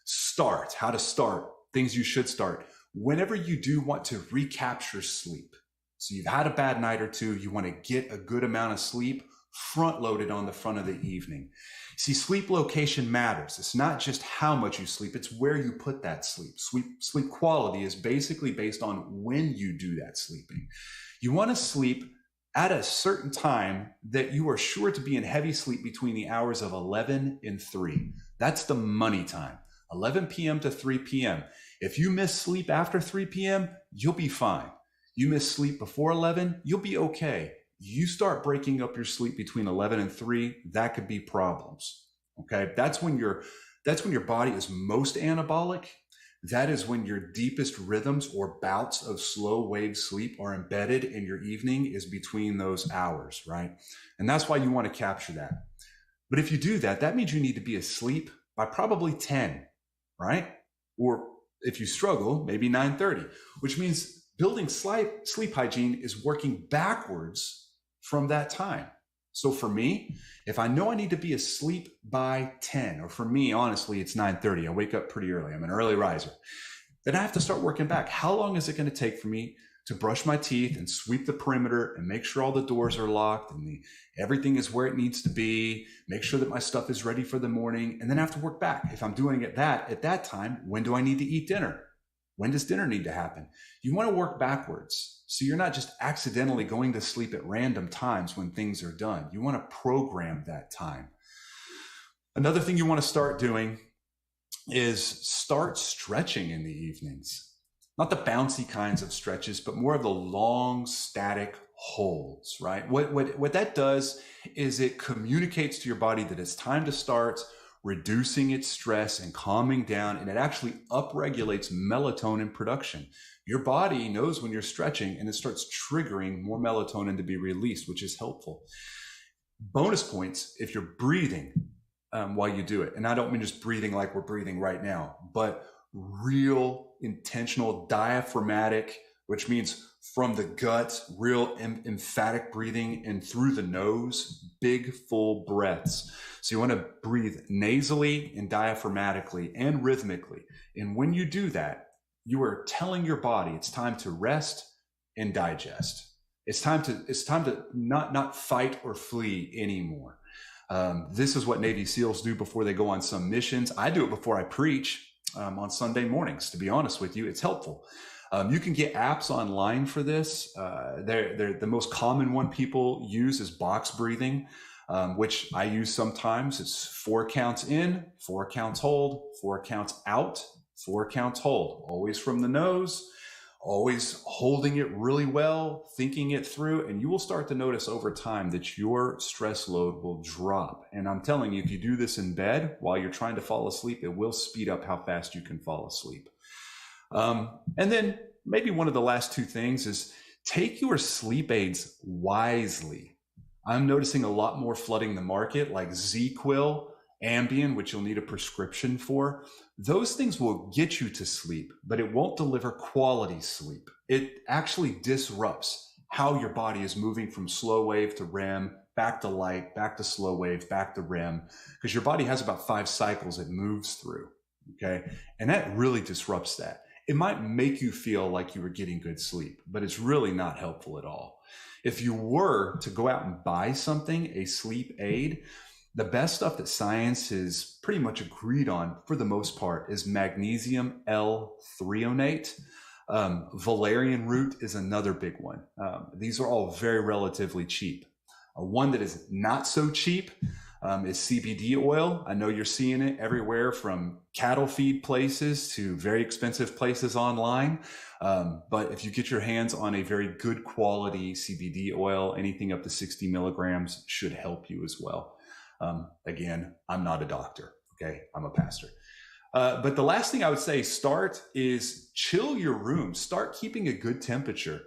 Start, how to start, things you should start. Whenever you do want to recapture sleep, so you've had a bad night or two, you want to get a good amount of sleep, front loaded on the front of the evening. See, sleep location matters. It's not just how much you sleep, it's where you put that sleep. Sleep quality is basically based on when you do that sleeping. You want to sleep at a certain time that you are sure to be in heavy sleep between the hours of 11 and 3. That's the money time, 11 p.m. to 3 p.m. If you miss sleep after 3 p.m., you'll be fine. You miss sleep before 11, you'll be okay. You start breaking up your sleep between 11 and 3, that could be problems. Okay, that's when your body is most anabolic. that is when your deepest rhythms or bouts of slow wave sleep are embedded, and your evening is between those hours, right? And that's why you want to capture that. But if you do that, that means you need to be asleep by probably 10, right? Or if you struggle, maybe 9:30, which means building sleep hygiene is working backwards from that time. So for me, if I know I need to be asleep by 10, or for me, honestly, it's 9:30. I wake up pretty early. I'm an early riser. Then I have to start working back. How long is it going to take for me to brush my teeth and sweep the perimeter and make sure all the doors are locked and everything is where it needs to be, make sure that my stuff is ready for the morning, and then I have to work back. If I'm doing it at that time, when do I need to eat dinner? When does dinner need to happen? You want to work backwards. So you're not just accidentally going to sleep at random times when things are done. You want to program that time. Another thing you want to start doing is start stretching in the evenings. Not the bouncy kinds of stretches, but more of the long static holds, right? What that does is it communicates to your body that it's time to start reducing its stress and calming down, and it actually upregulates melatonin production. Your body knows when you're stretching, and it starts triggering more melatonin to be released, which is helpful. Bonus points if you're breathing while you do it. And I don't mean just breathing like we're breathing right now, but real intentional diaphragmatic, which means from the gut, real emphatic breathing, and through the nose, big full breaths. So you want to breathe nasally and diaphragmatically and rhythmically. And when you do that, you are telling your body it's time to rest and digest. It's time to not fight or flee anymore. This is what Navy SEALs do before they go on some missions. I do it before I preach on Sunday mornings. To be honest with you, it's helpful. You can get apps online for this. The most common one people use is box breathing, which I use sometimes. It's 4 counts in, 4 counts hold, 4 counts out, 4 counts hold. Always from the nose, always holding it really well, thinking it through, and you will start to notice over time that your stress load will drop. And I'm telling you, if you do this in bed while you're trying to fall asleep, it will speed up how fast you can fall asleep. And then maybe one of the last 2 things is take your sleep aids wisely. I'm noticing a lot more flooding the market, like ZQuil, Ambien, which you'll need a prescription for. Those things will get you to sleep, but it won't deliver quality sleep. It actually disrupts how your body is moving from slow wave to REM, back to light, back to slow wave, back to REM, because your body has about 5 cycles it moves through, okay? And that really disrupts that. It might make you feel like you were getting good sleep, but it's really not helpful at all. If you were to go out and buy something, a sleep aid, the best stuff that science is pretty much agreed on for the most part is magnesium L-threonate. Valerian root is another big one. These are all very relatively cheap. One that is not so cheap is CBD oil. I know you're seeing it everywhere, from cattle feed places to very expensive places online. But if you get your hands on a very good quality CBD oil, anything up to 60 milligrams should help you as well. Again, I'm not a doctor, okay? I'm a pastor. But the last thing I would say, is chill your room. Start keeping a good temperature.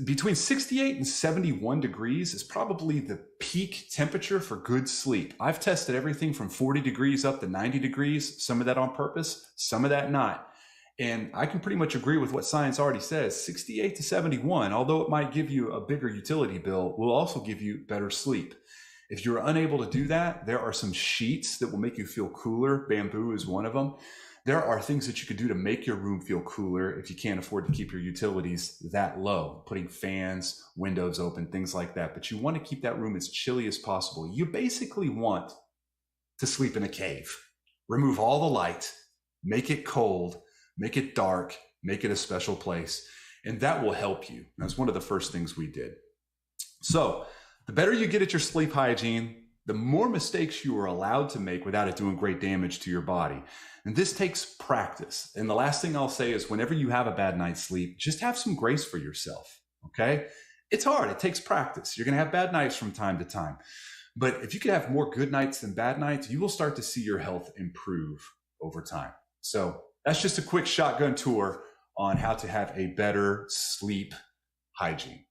Between 68 and 71 degrees is probably the peak temperature for good sleep. I've tested everything from 40 degrees up to 90 degrees, some of that on purpose, some of that not. And I can pretty much agree with what science already says. 68 to 71, although it might give you a bigger utility bill, will also give you better sleep. If you're unable to do that, there are some sheets that will make you feel cooler. Bamboo is one of them. There are things that you could do to make your room feel cooler if you can't afford to keep your utilities that low, putting fans, windows open, things like that. But you want to keep that room as chilly as possible. You basically want to sleep in a cave. Remove all the light, make it cold, make it dark, make it a special place. And that will help you. That's one of the first things we did. So the better you get at your sleep hygiene, the more mistakes you are allowed to make without it doing great damage to your body. And this takes practice. And the last thing I'll say is, whenever you have a bad night's sleep, just have some grace for yourself, okay? It's hard. It takes practice. You're going to have bad nights from time to time. But if you could have more good nights than bad nights, you will start to see your health improve over time. So that's just a quick shotgun tour on how to have a better sleep hygiene.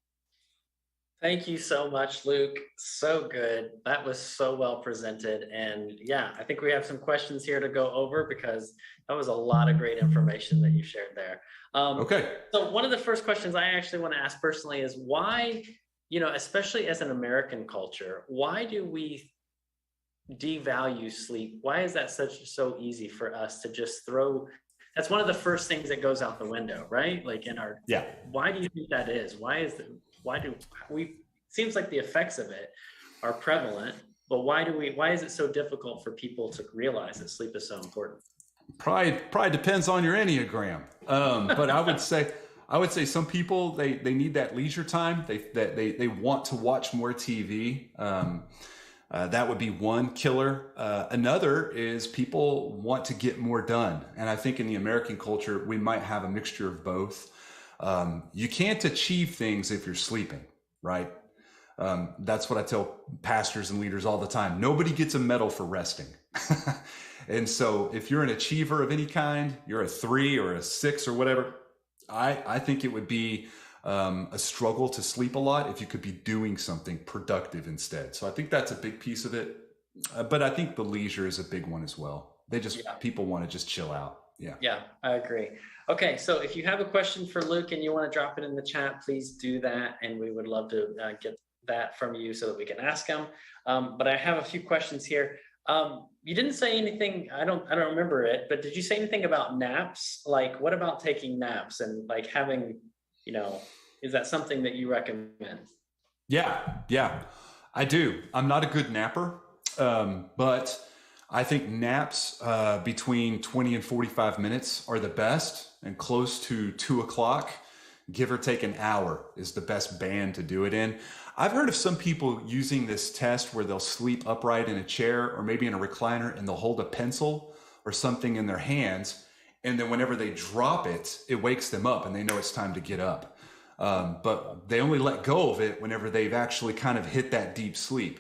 Thank you so much, Luke. So good. That was so well presented. And yeah, I think we have some questions here to go over because that was a lot of great information that you shared there. Okay. So one of the first questions I actually want to ask personally is why, especially as an American culture, why do we devalue sleep? Why is that so easy for us to just throw? That's one of the first things that goes out the window, right? Like why do you think that is? Seems like the effects of it are prevalent, but why is it so difficult for people to realize that sleep is so important? Probably depends on your Enneagram. But I would say some people, they need that leisure time. They want to watch more TV. That would be one killer. Another is people want to get more done. And I think in the American culture, we might have a mixture of both. You can't achieve things if you're sleeping, right? That's what I tell pastors and leaders all the time. Nobody gets a medal for resting. And so if you're an achiever of any kind, you're a 3 or a 6 or whatever, I think it would be a struggle to sleep a lot if you could be doing something productive instead. So I think that's a big piece of it. But I think the leisure is a big one as well. People want to just chill out. Yeah, I agree. Okay, so if you have a question for Luke and you want to drop it in the chat, please do that. And we would love to get that from you so that we can ask him. But I have a few questions here. You didn't say anything, I don't remember it, but did you say anything about naps? Like, what about taking naps and like having, is that something that you recommend? Yeah, I do. I'm not a good napper, but I think naps between 20 and 45 minutes are the best, and close to 2 o'clock, give or take an hour, is the best band to do it in. I've heard of some people using this test where they'll sleep upright in a chair or maybe in a recliner, and they'll hold a pencil or something in their hands. And then whenever they drop it, it wakes them up and they know it's time to get up. But they only let go of it whenever they've actually kind of hit that deep sleep.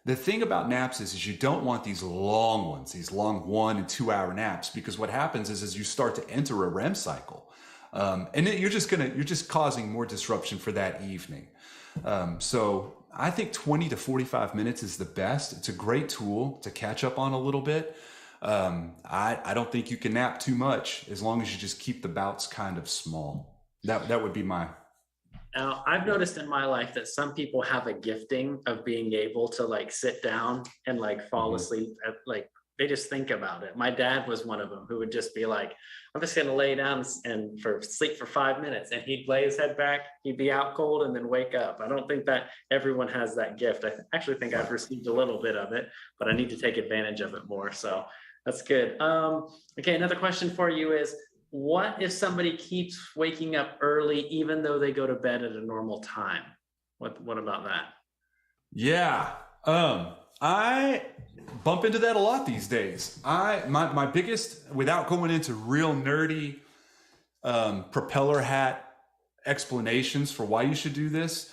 The thing about naps is you don't want these long ones, these long 1 and 2 hour naps, because what happens is you start to enter a REM cycle. And you're just causing more disruption for that evening. So I think 20 to 45 minutes is the best. It's a great tool to catch up on a little bit. I don't think you can nap too much as long as you just keep the bouts kind of small. That would be my. Now, I've noticed in my life that some people have a gifting of being able to like sit down and like fall asleep at they just think about it. My dad was one of them who would just be like, I'm just going to lay down and sleep for 5 minutes. And he'd lay his head back, he'd be out cold and then wake up. I don't think that everyone has that gift. I actually think I've received a little bit of it, but I need to take advantage of it more. So that's good. Okay, another question for you is, what if somebody keeps waking up early, even though they go to bed at a normal time? What about that? Yeah. I bump into that a lot these days. My biggest, without going into real nerdy propeller hat explanations for why you should do this,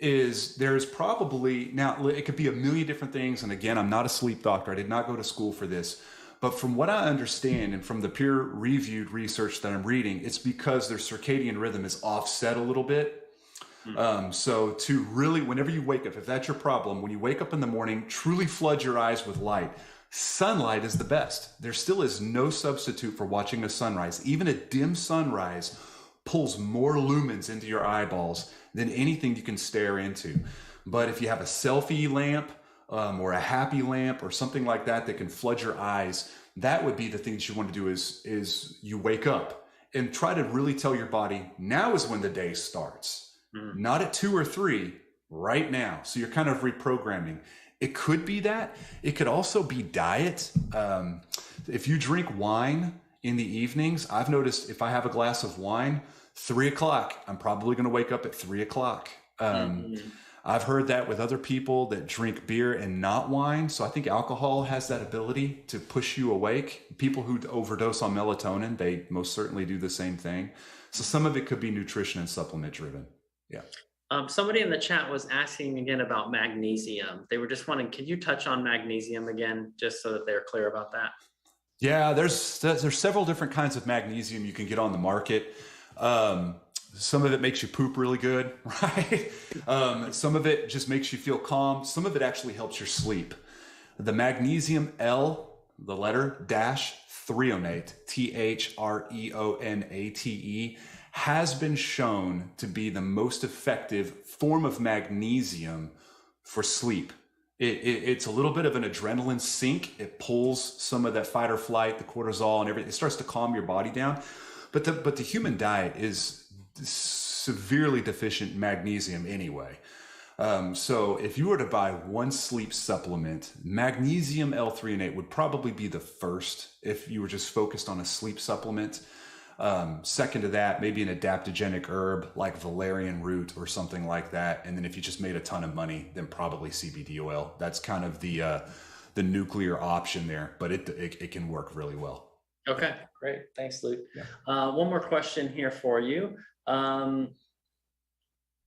is there's probably, now it could be a million different things. And again, I'm not a sleep doctor. I did not go to school for this. But from what I understand and from the peer-reviewed research that I'm reading, it's because their circadian rhythm is offset a little bit. So to really, whenever you wake up, if that's your problem, when you wake up in the morning, truly flood your eyes with light. Sunlight is the best. There still is no substitute for watching a sunrise. Even a dim sunrise pulls more lumens into your eyeballs than anything you can stare into. But if you have a selfie lamp or a happy lamp or something like that that can flood your eyes, that would be the things you want to do is you wake up and try to really tell your body, now is when the day starts. Not at 2 or 3, right now. So you're kind of reprogramming. It could be that. It could also be diet. If you drink wine in the evenings, I've noticed if I have a glass of wine, 3 o'clock, I'm probably going to wake up at 3 o'clock. I've heard that with other people that drink beer and not wine. So I think alcohol has that ability to push you awake. People who overdose on melatonin, they most certainly do the same thing. So some of it could be nutrition and supplement driven. Yeah. Somebody in the chat was asking again about magnesium. They were just wondering, can you touch on magnesium again, just so that they're clear about that? Yeah, there's several different kinds of magnesium you can get on the market. Some of it makes you poop really good, right? Some of it just makes you feel calm. Some of it actually helps your sleep. The magnesium L, the letter dash threonate, threonate, has been shown to be the most effective form of magnesium for sleep. It's a little bit of an adrenaline sink. It pulls some of that fight or flight, the cortisol and everything. It starts to calm your body down. But the human diet is severely deficient in magnesium anyway. So if you were to buy one sleep supplement, magnesium L-threonate would probably be the first if you were just focused on a sleep supplement. Second to that, maybe an adaptogenic herb like valerian root or something like that. And then if you just made a ton of money, then probably CBD oil. That's kind of the nuclear option there, but it can work really well. Okay, great. Thanks, Luke. Yeah. One more question here for you.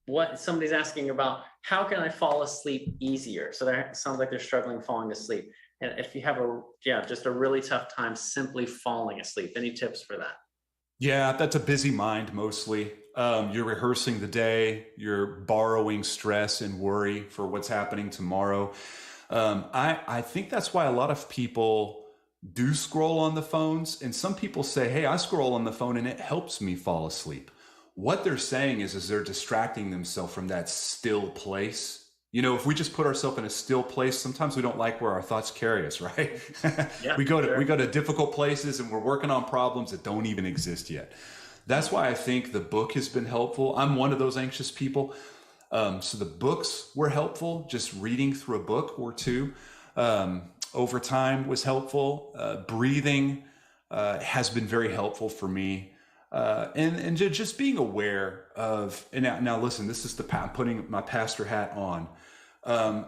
What somebody's asking about, how can I fall asleep easier? So that sounds like they're struggling falling asleep. And if you have just a really tough time simply falling asleep, any tips for that? Yeah, that's a busy mind mostly. You're rehearsing the day, you're borrowing stress and worry for what's happening tomorrow. I think that's why a lot of people do scroll on the phones. And some people say, hey, I scroll on the phone and it helps me fall asleep. What they're saying is they're distracting themselves from that still place. You know, if we just put ourselves in a still place, sometimes we don't like where our thoughts carry us, right? Yeah, we go to difficult places and we're working on problems that don't even exist yet. That's why I think the book has been helpful. I'm one of those anxious people. So the books were helpful. Just reading through a book or two over time was helpful. Breathing has been very helpful for me. And just being aware of, and now listen, this is I'm putting my pastor hat on.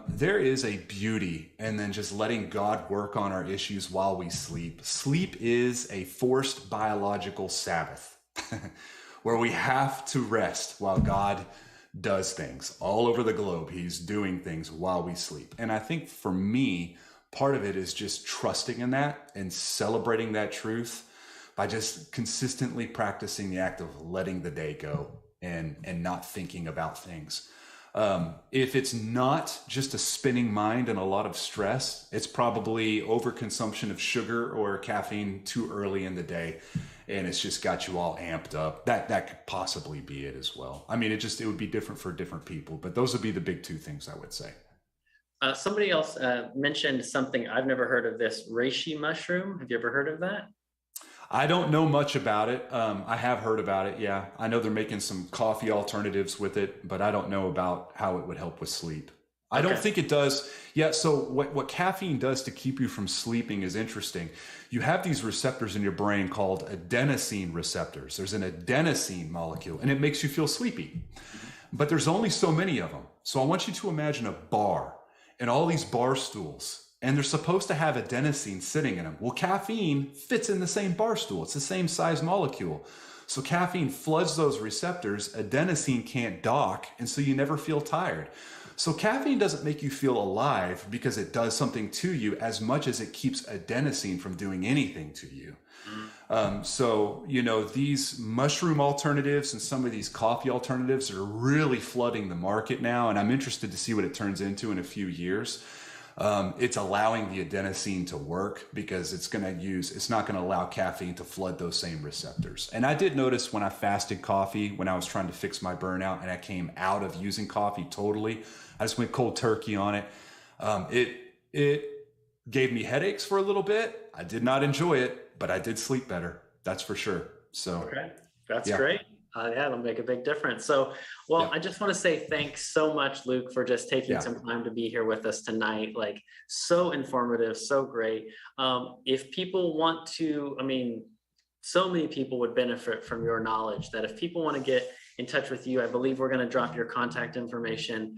There is a beauty and then just letting God work on our issues while we sleep. Sleep is a forced biological Sabbath where we have to rest while God does things all over the globe. He's doing things while we sleep. And I think for me, part of it is just trusting in that and celebrating that truth by just consistently practicing the act of letting the day go and not thinking about things. If it's not just a spinning mind and a lot of stress, it's probably overconsumption of sugar or caffeine too early in the day, and it's just got you all amped up. That could possibly be it as well. I mean, it would be different for different people, but those would be the big two things I would say. Somebody else mentioned something, I've never heard of this, reishi mushroom. Have you ever heard of that? I don't know much about it. I have heard about it. Yeah. I know they're making some coffee alternatives with it, but I don't know about how it would help with sleep. I don't think it does. Yeah. So what caffeine does to keep you from sleeping is interesting. You have these receptors in your brain called adenosine receptors. There's an adenosine molecule and it makes you feel sleepy, but there's only so many of them. So I want you to imagine a bar and all these bar stools. And they're supposed to have adenosine sitting in them. Well, caffeine fits in the same bar stool. It's the same size molecule. So caffeine floods those receptors. Adenosine can't dock, and so you never feel tired. So caffeine doesn't make you feel alive because it does something to you as much as it keeps adenosine from doing anything to you. So, you know, these mushroom alternatives and some of these coffee alternatives are really flooding the market now, and I'm interested to see what it turns into in a few years. It's allowing the adenosine to work because it's not going to allow caffeine to flood those same receptors. And I did notice when I fasted coffee, when I was trying to fix my burnout and I came out of using coffee totally, I just went cold turkey on it. It gave me headaches for a little bit. I did not enjoy it, but I did sleep better. That's for sure. So, okay, that's great. Yeah, it'll make a big difference. So, I just want to say thanks so much, Luke, for just taking some time to be here with us tonight. Like, so informative, so great. If people want to, I mean, so many people would benefit from your knowledge that if people want to get in touch with you, I believe we're going to drop your contact information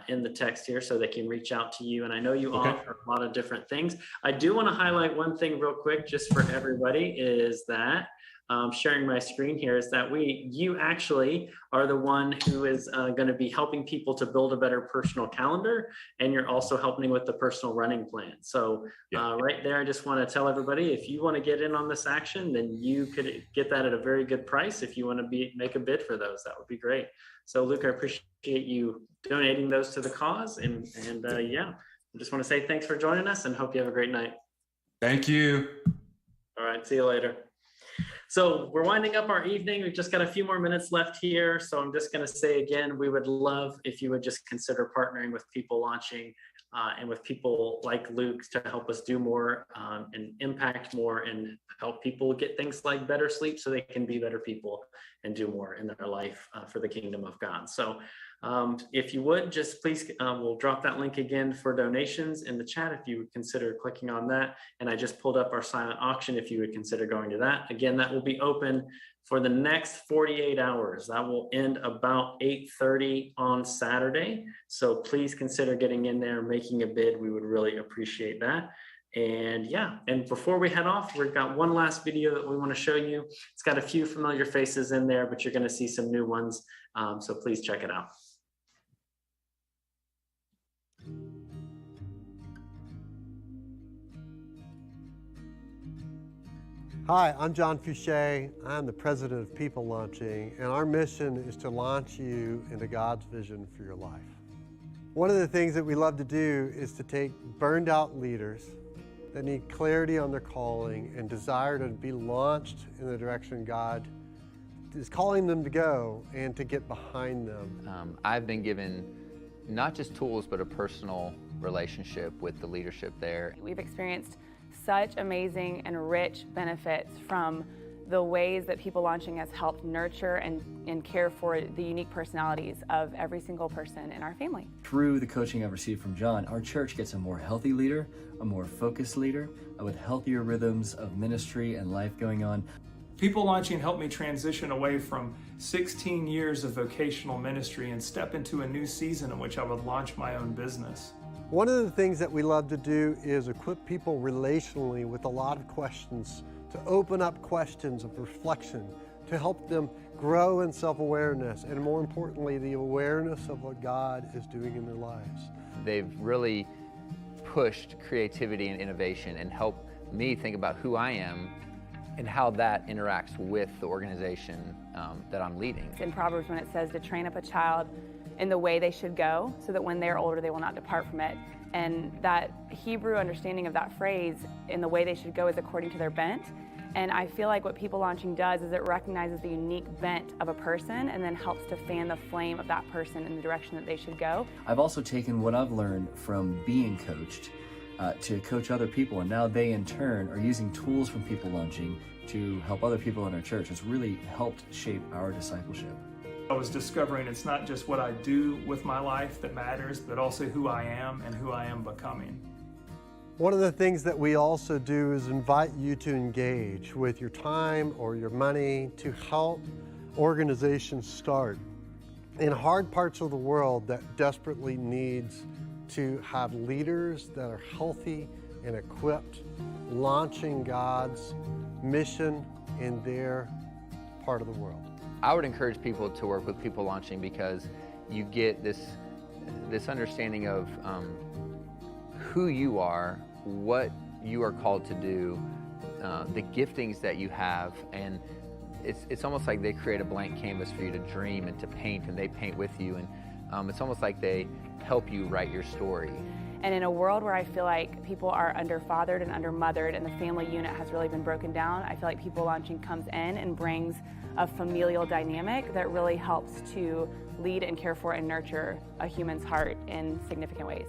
in the text here so they can reach out to you. And I know you offer a lot of different things. I do want to highlight one thing real quick, just for everybody, is that sharing my screen here is that you actually are the one who is going to be helping people to build a better personal calendar, and you're also helping with the personal running plan. So right there, I just want to tell everybody, if you want to get in on this action, then you could get that at a very good price. If you want to make a bid for those, that would be great. So Luke, I appreciate you donating those to the cause, and yeah, I just want to say thanks for joining us and hope you have a great night. Thank you. All right, see you later. So we're winding up our evening. We've just got a few more minutes left here. So I'm just going to say again, we would love if you would just consider partnering with People Launching and with people like Luke to help us do more and impact more and help people get things like better sleep so they can be better people and do more in their life for the kingdom of God. So if you would, just please, we'll drop that link again for donations in the chat if you would consider clicking on that. And I just pulled up our silent auction if you would consider going to that. Again, that will be open for the next 48 hours. That will end about 8:30 on Saturday. So please consider getting in there, making a bid. We would really appreciate that. And yeah, and before we head off, we've got one last video that we want to show you. It's got a few familiar faces in there, but you're going to see some new ones. So please check it out. Hi, I'm John Fouché. I'm the president of People Launching, and our mission is to launch you into God's vision for your life. One of the things that we love to do is to take burned out leaders that need clarity on their calling and desire to be launched in the direction God is calling them to go and to get behind them. I've been given not just tools, but a personal relationship with the leadership there. We've experienced such amazing and rich benefits from the ways that People Launching has helped nurture and care for the unique personalities of every single person in our family. Through the coaching I've received from John, our church gets a more healthy leader, a more focused leader, with healthier rhythms of ministry and life going on. People Launching helped me transition away from 16 years of vocational ministry and step into a new season in which I would launch my own business. One of the things that we love to do is equip people relationally with a lot of questions, to open up questions of reflection, to help them grow in self-awareness, and more importantly, the awareness of what God is doing in their lives. They've really pushed creativity and innovation and helped me think about who I am and how that interacts with the organization that I'm leading. In Proverbs, when it says to train up a child in the way they should go, so that when they're older, they will not depart from it. And that Hebrew understanding of that phrase, in the way they should go, is according to their bent. And I feel like what People Launching does is it recognizes the unique bent of a person and then helps to fan the flame of that person in the direction that they should go. I've also taken what I've learned from being coached to coach other people, and now they in turn are using tools from People Launching to help other people in our church. It's really helped shape our discipleship. I was discovering it's not just what I do with my life that matters, but also who I am and who I am becoming. One of the things that we also do is invite you to engage with your time or your money to help organizations start in hard parts of the world that desperately needs to have leaders that are healthy and equipped, launching God's mission in their part of the world. I would encourage people to work with People Launching because you get this understanding of who you are, what you are called to do, the giftings that you have, and it's almost like they create a blank canvas for you to dream and to paint, and they paint with you, and it's almost like they help you write your story. And in a world where I feel like people are under-fathered and under-mothered and the family unit has really been broken down, I feel like People Launching comes in and brings a familial dynamic that really helps to lead and care for and nurture a human's heart in significant ways.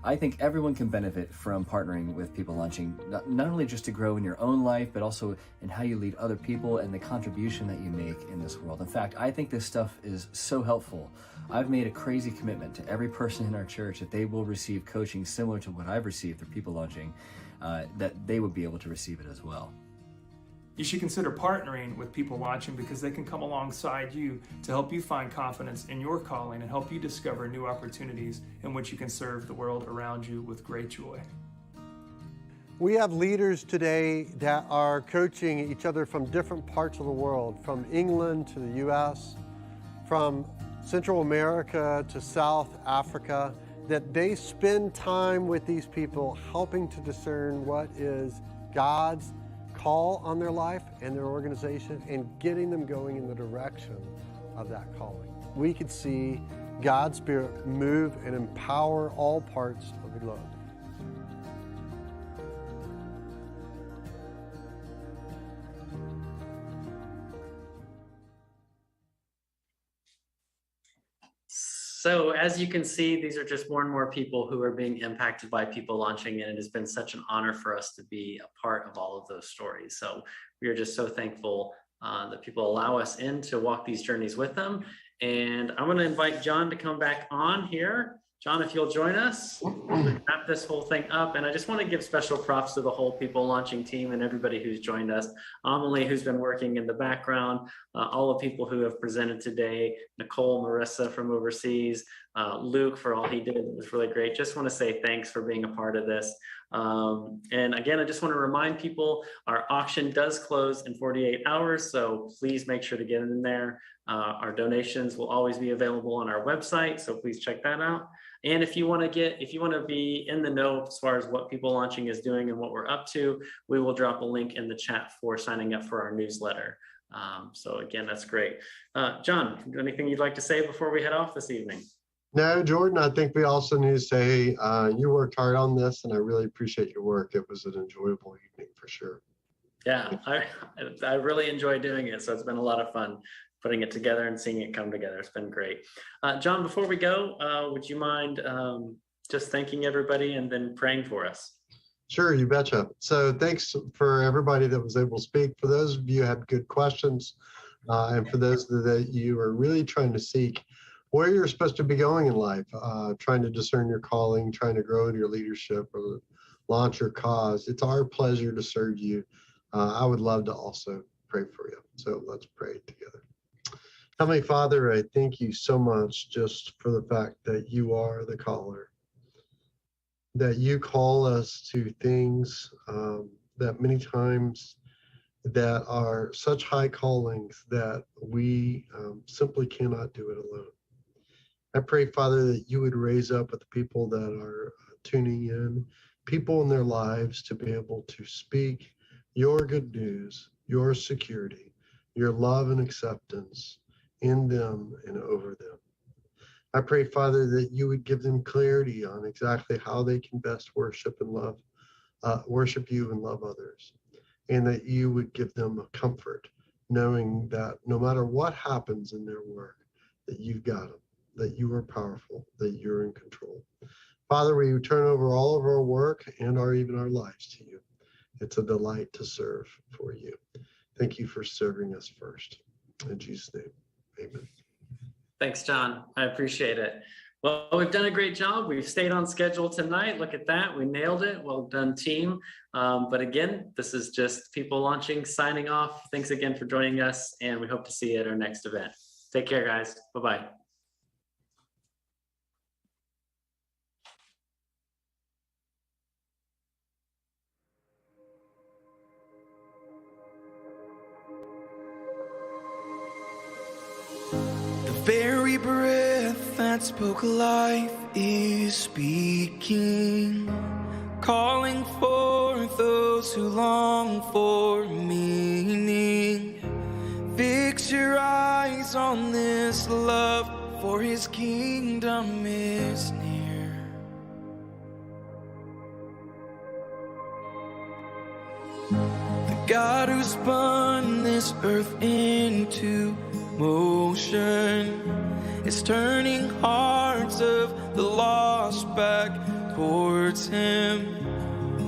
I think everyone can benefit from partnering with People Launching, not only just to grow in your own life, but also in how you lead other people and the contribution that you make in this world. In fact, I think this stuff is so helpful. I've made a crazy commitment to every person in our church that they will receive coaching similar to what I've received through People Launching, that they would be able to receive it as well. You should consider partnering with People Launching because they can come alongside you to help you find confidence in your calling and help you discover new opportunities in which you can serve the world around you with great joy. We have leaders today that are coaching each other from different parts of the world, from England to the US, from Central America to South Africa, that they spend time with these people helping to discern what is God's call on their life and their organization and getting them going in the direction of that calling. We could see God's Spirit move and empower all parts of the globe. So as you can see, these are just more and more people who are being impacted by people launching, and it has been such an honor for us to be a part of all of those stories. So we are just so thankful that people allow us in to walk these journeys with them. And I'm going to invite John to come back on here. John, if you'll join us, we'll wrap this whole thing up. And I just want to give special props to the whole People Launching team and everybody who's joined us. Amelie, who's been working in the background, all the people who have presented today, Nicole, Marissa from overseas, Luke for all he did. It was really great. Just want to say thanks for being a part of this. And again, I just want to remind people our auction does close in 48 hours. So please make sure to get in there. Our donations will always be available on our website. So please check that out. And if you want to be in the know as far as what People Launching is doing and what we're up to, we will drop a link in the chat for signing up for our newsletter. So again, that's great. John, anything you'd like to say before we head off this evening? No, Jordan, I think we also need to say you worked hard on this, and I really appreciate your work. It was an enjoyable evening for sure. Yeah, I really enjoy doing it. So it's been a lot of fun putting it together and seeing it come together. It's been great. John, before we go, would you mind just thanking everybody and then praying for us? Sure, you betcha. So thanks for everybody that was able to speak. For those of you who had good questions, and for those that you are really trying to seek where you're supposed to be going in life, trying to discern your calling, trying to grow in your leadership or launch your cause, it's our pleasure to serve you. I would love to also pray for you. So let's pray together. Heavenly Father, I thank you so much just for the fact that you are the caller, that you call us to things that many times that are such high callings that we simply cannot do it alone. I pray, Father, that you would raise up with the people that are tuning in, people in their lives to be able to speak your good news, your security, your love and acceptance in them and over them. I pray, Father, that you would give them clarity on exactly how they can best worship and love, worship you and love others, and that you would give them a comfort, knowing that no matter what happens in their work, that you've got them, that you are powerful, that you're in control. Father, we turn over all of our work and even our lives to you. It's a delight to serve for you. Thank you for serving us first. In Jesus' name, amen. Thanks, John. I appreciate it. Well, we've done a great job. We've stayed on schedule tonight. Look at that. We nailed it. Well done, team. But again, this is just People Launching signing off. Thanks again for joining us, and we hope to see you at our next event. Take care, guys. Bye-bye. Very breath that spoke life is speaking, calling for those who long for meaning. Fix your eyes on this love, for his kingdom is near. The God who spun this earth into motion is turning hearts of the lost back towards him.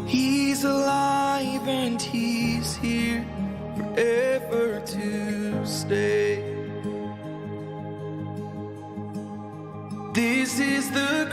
He's alive and he's here forever to stay. This is the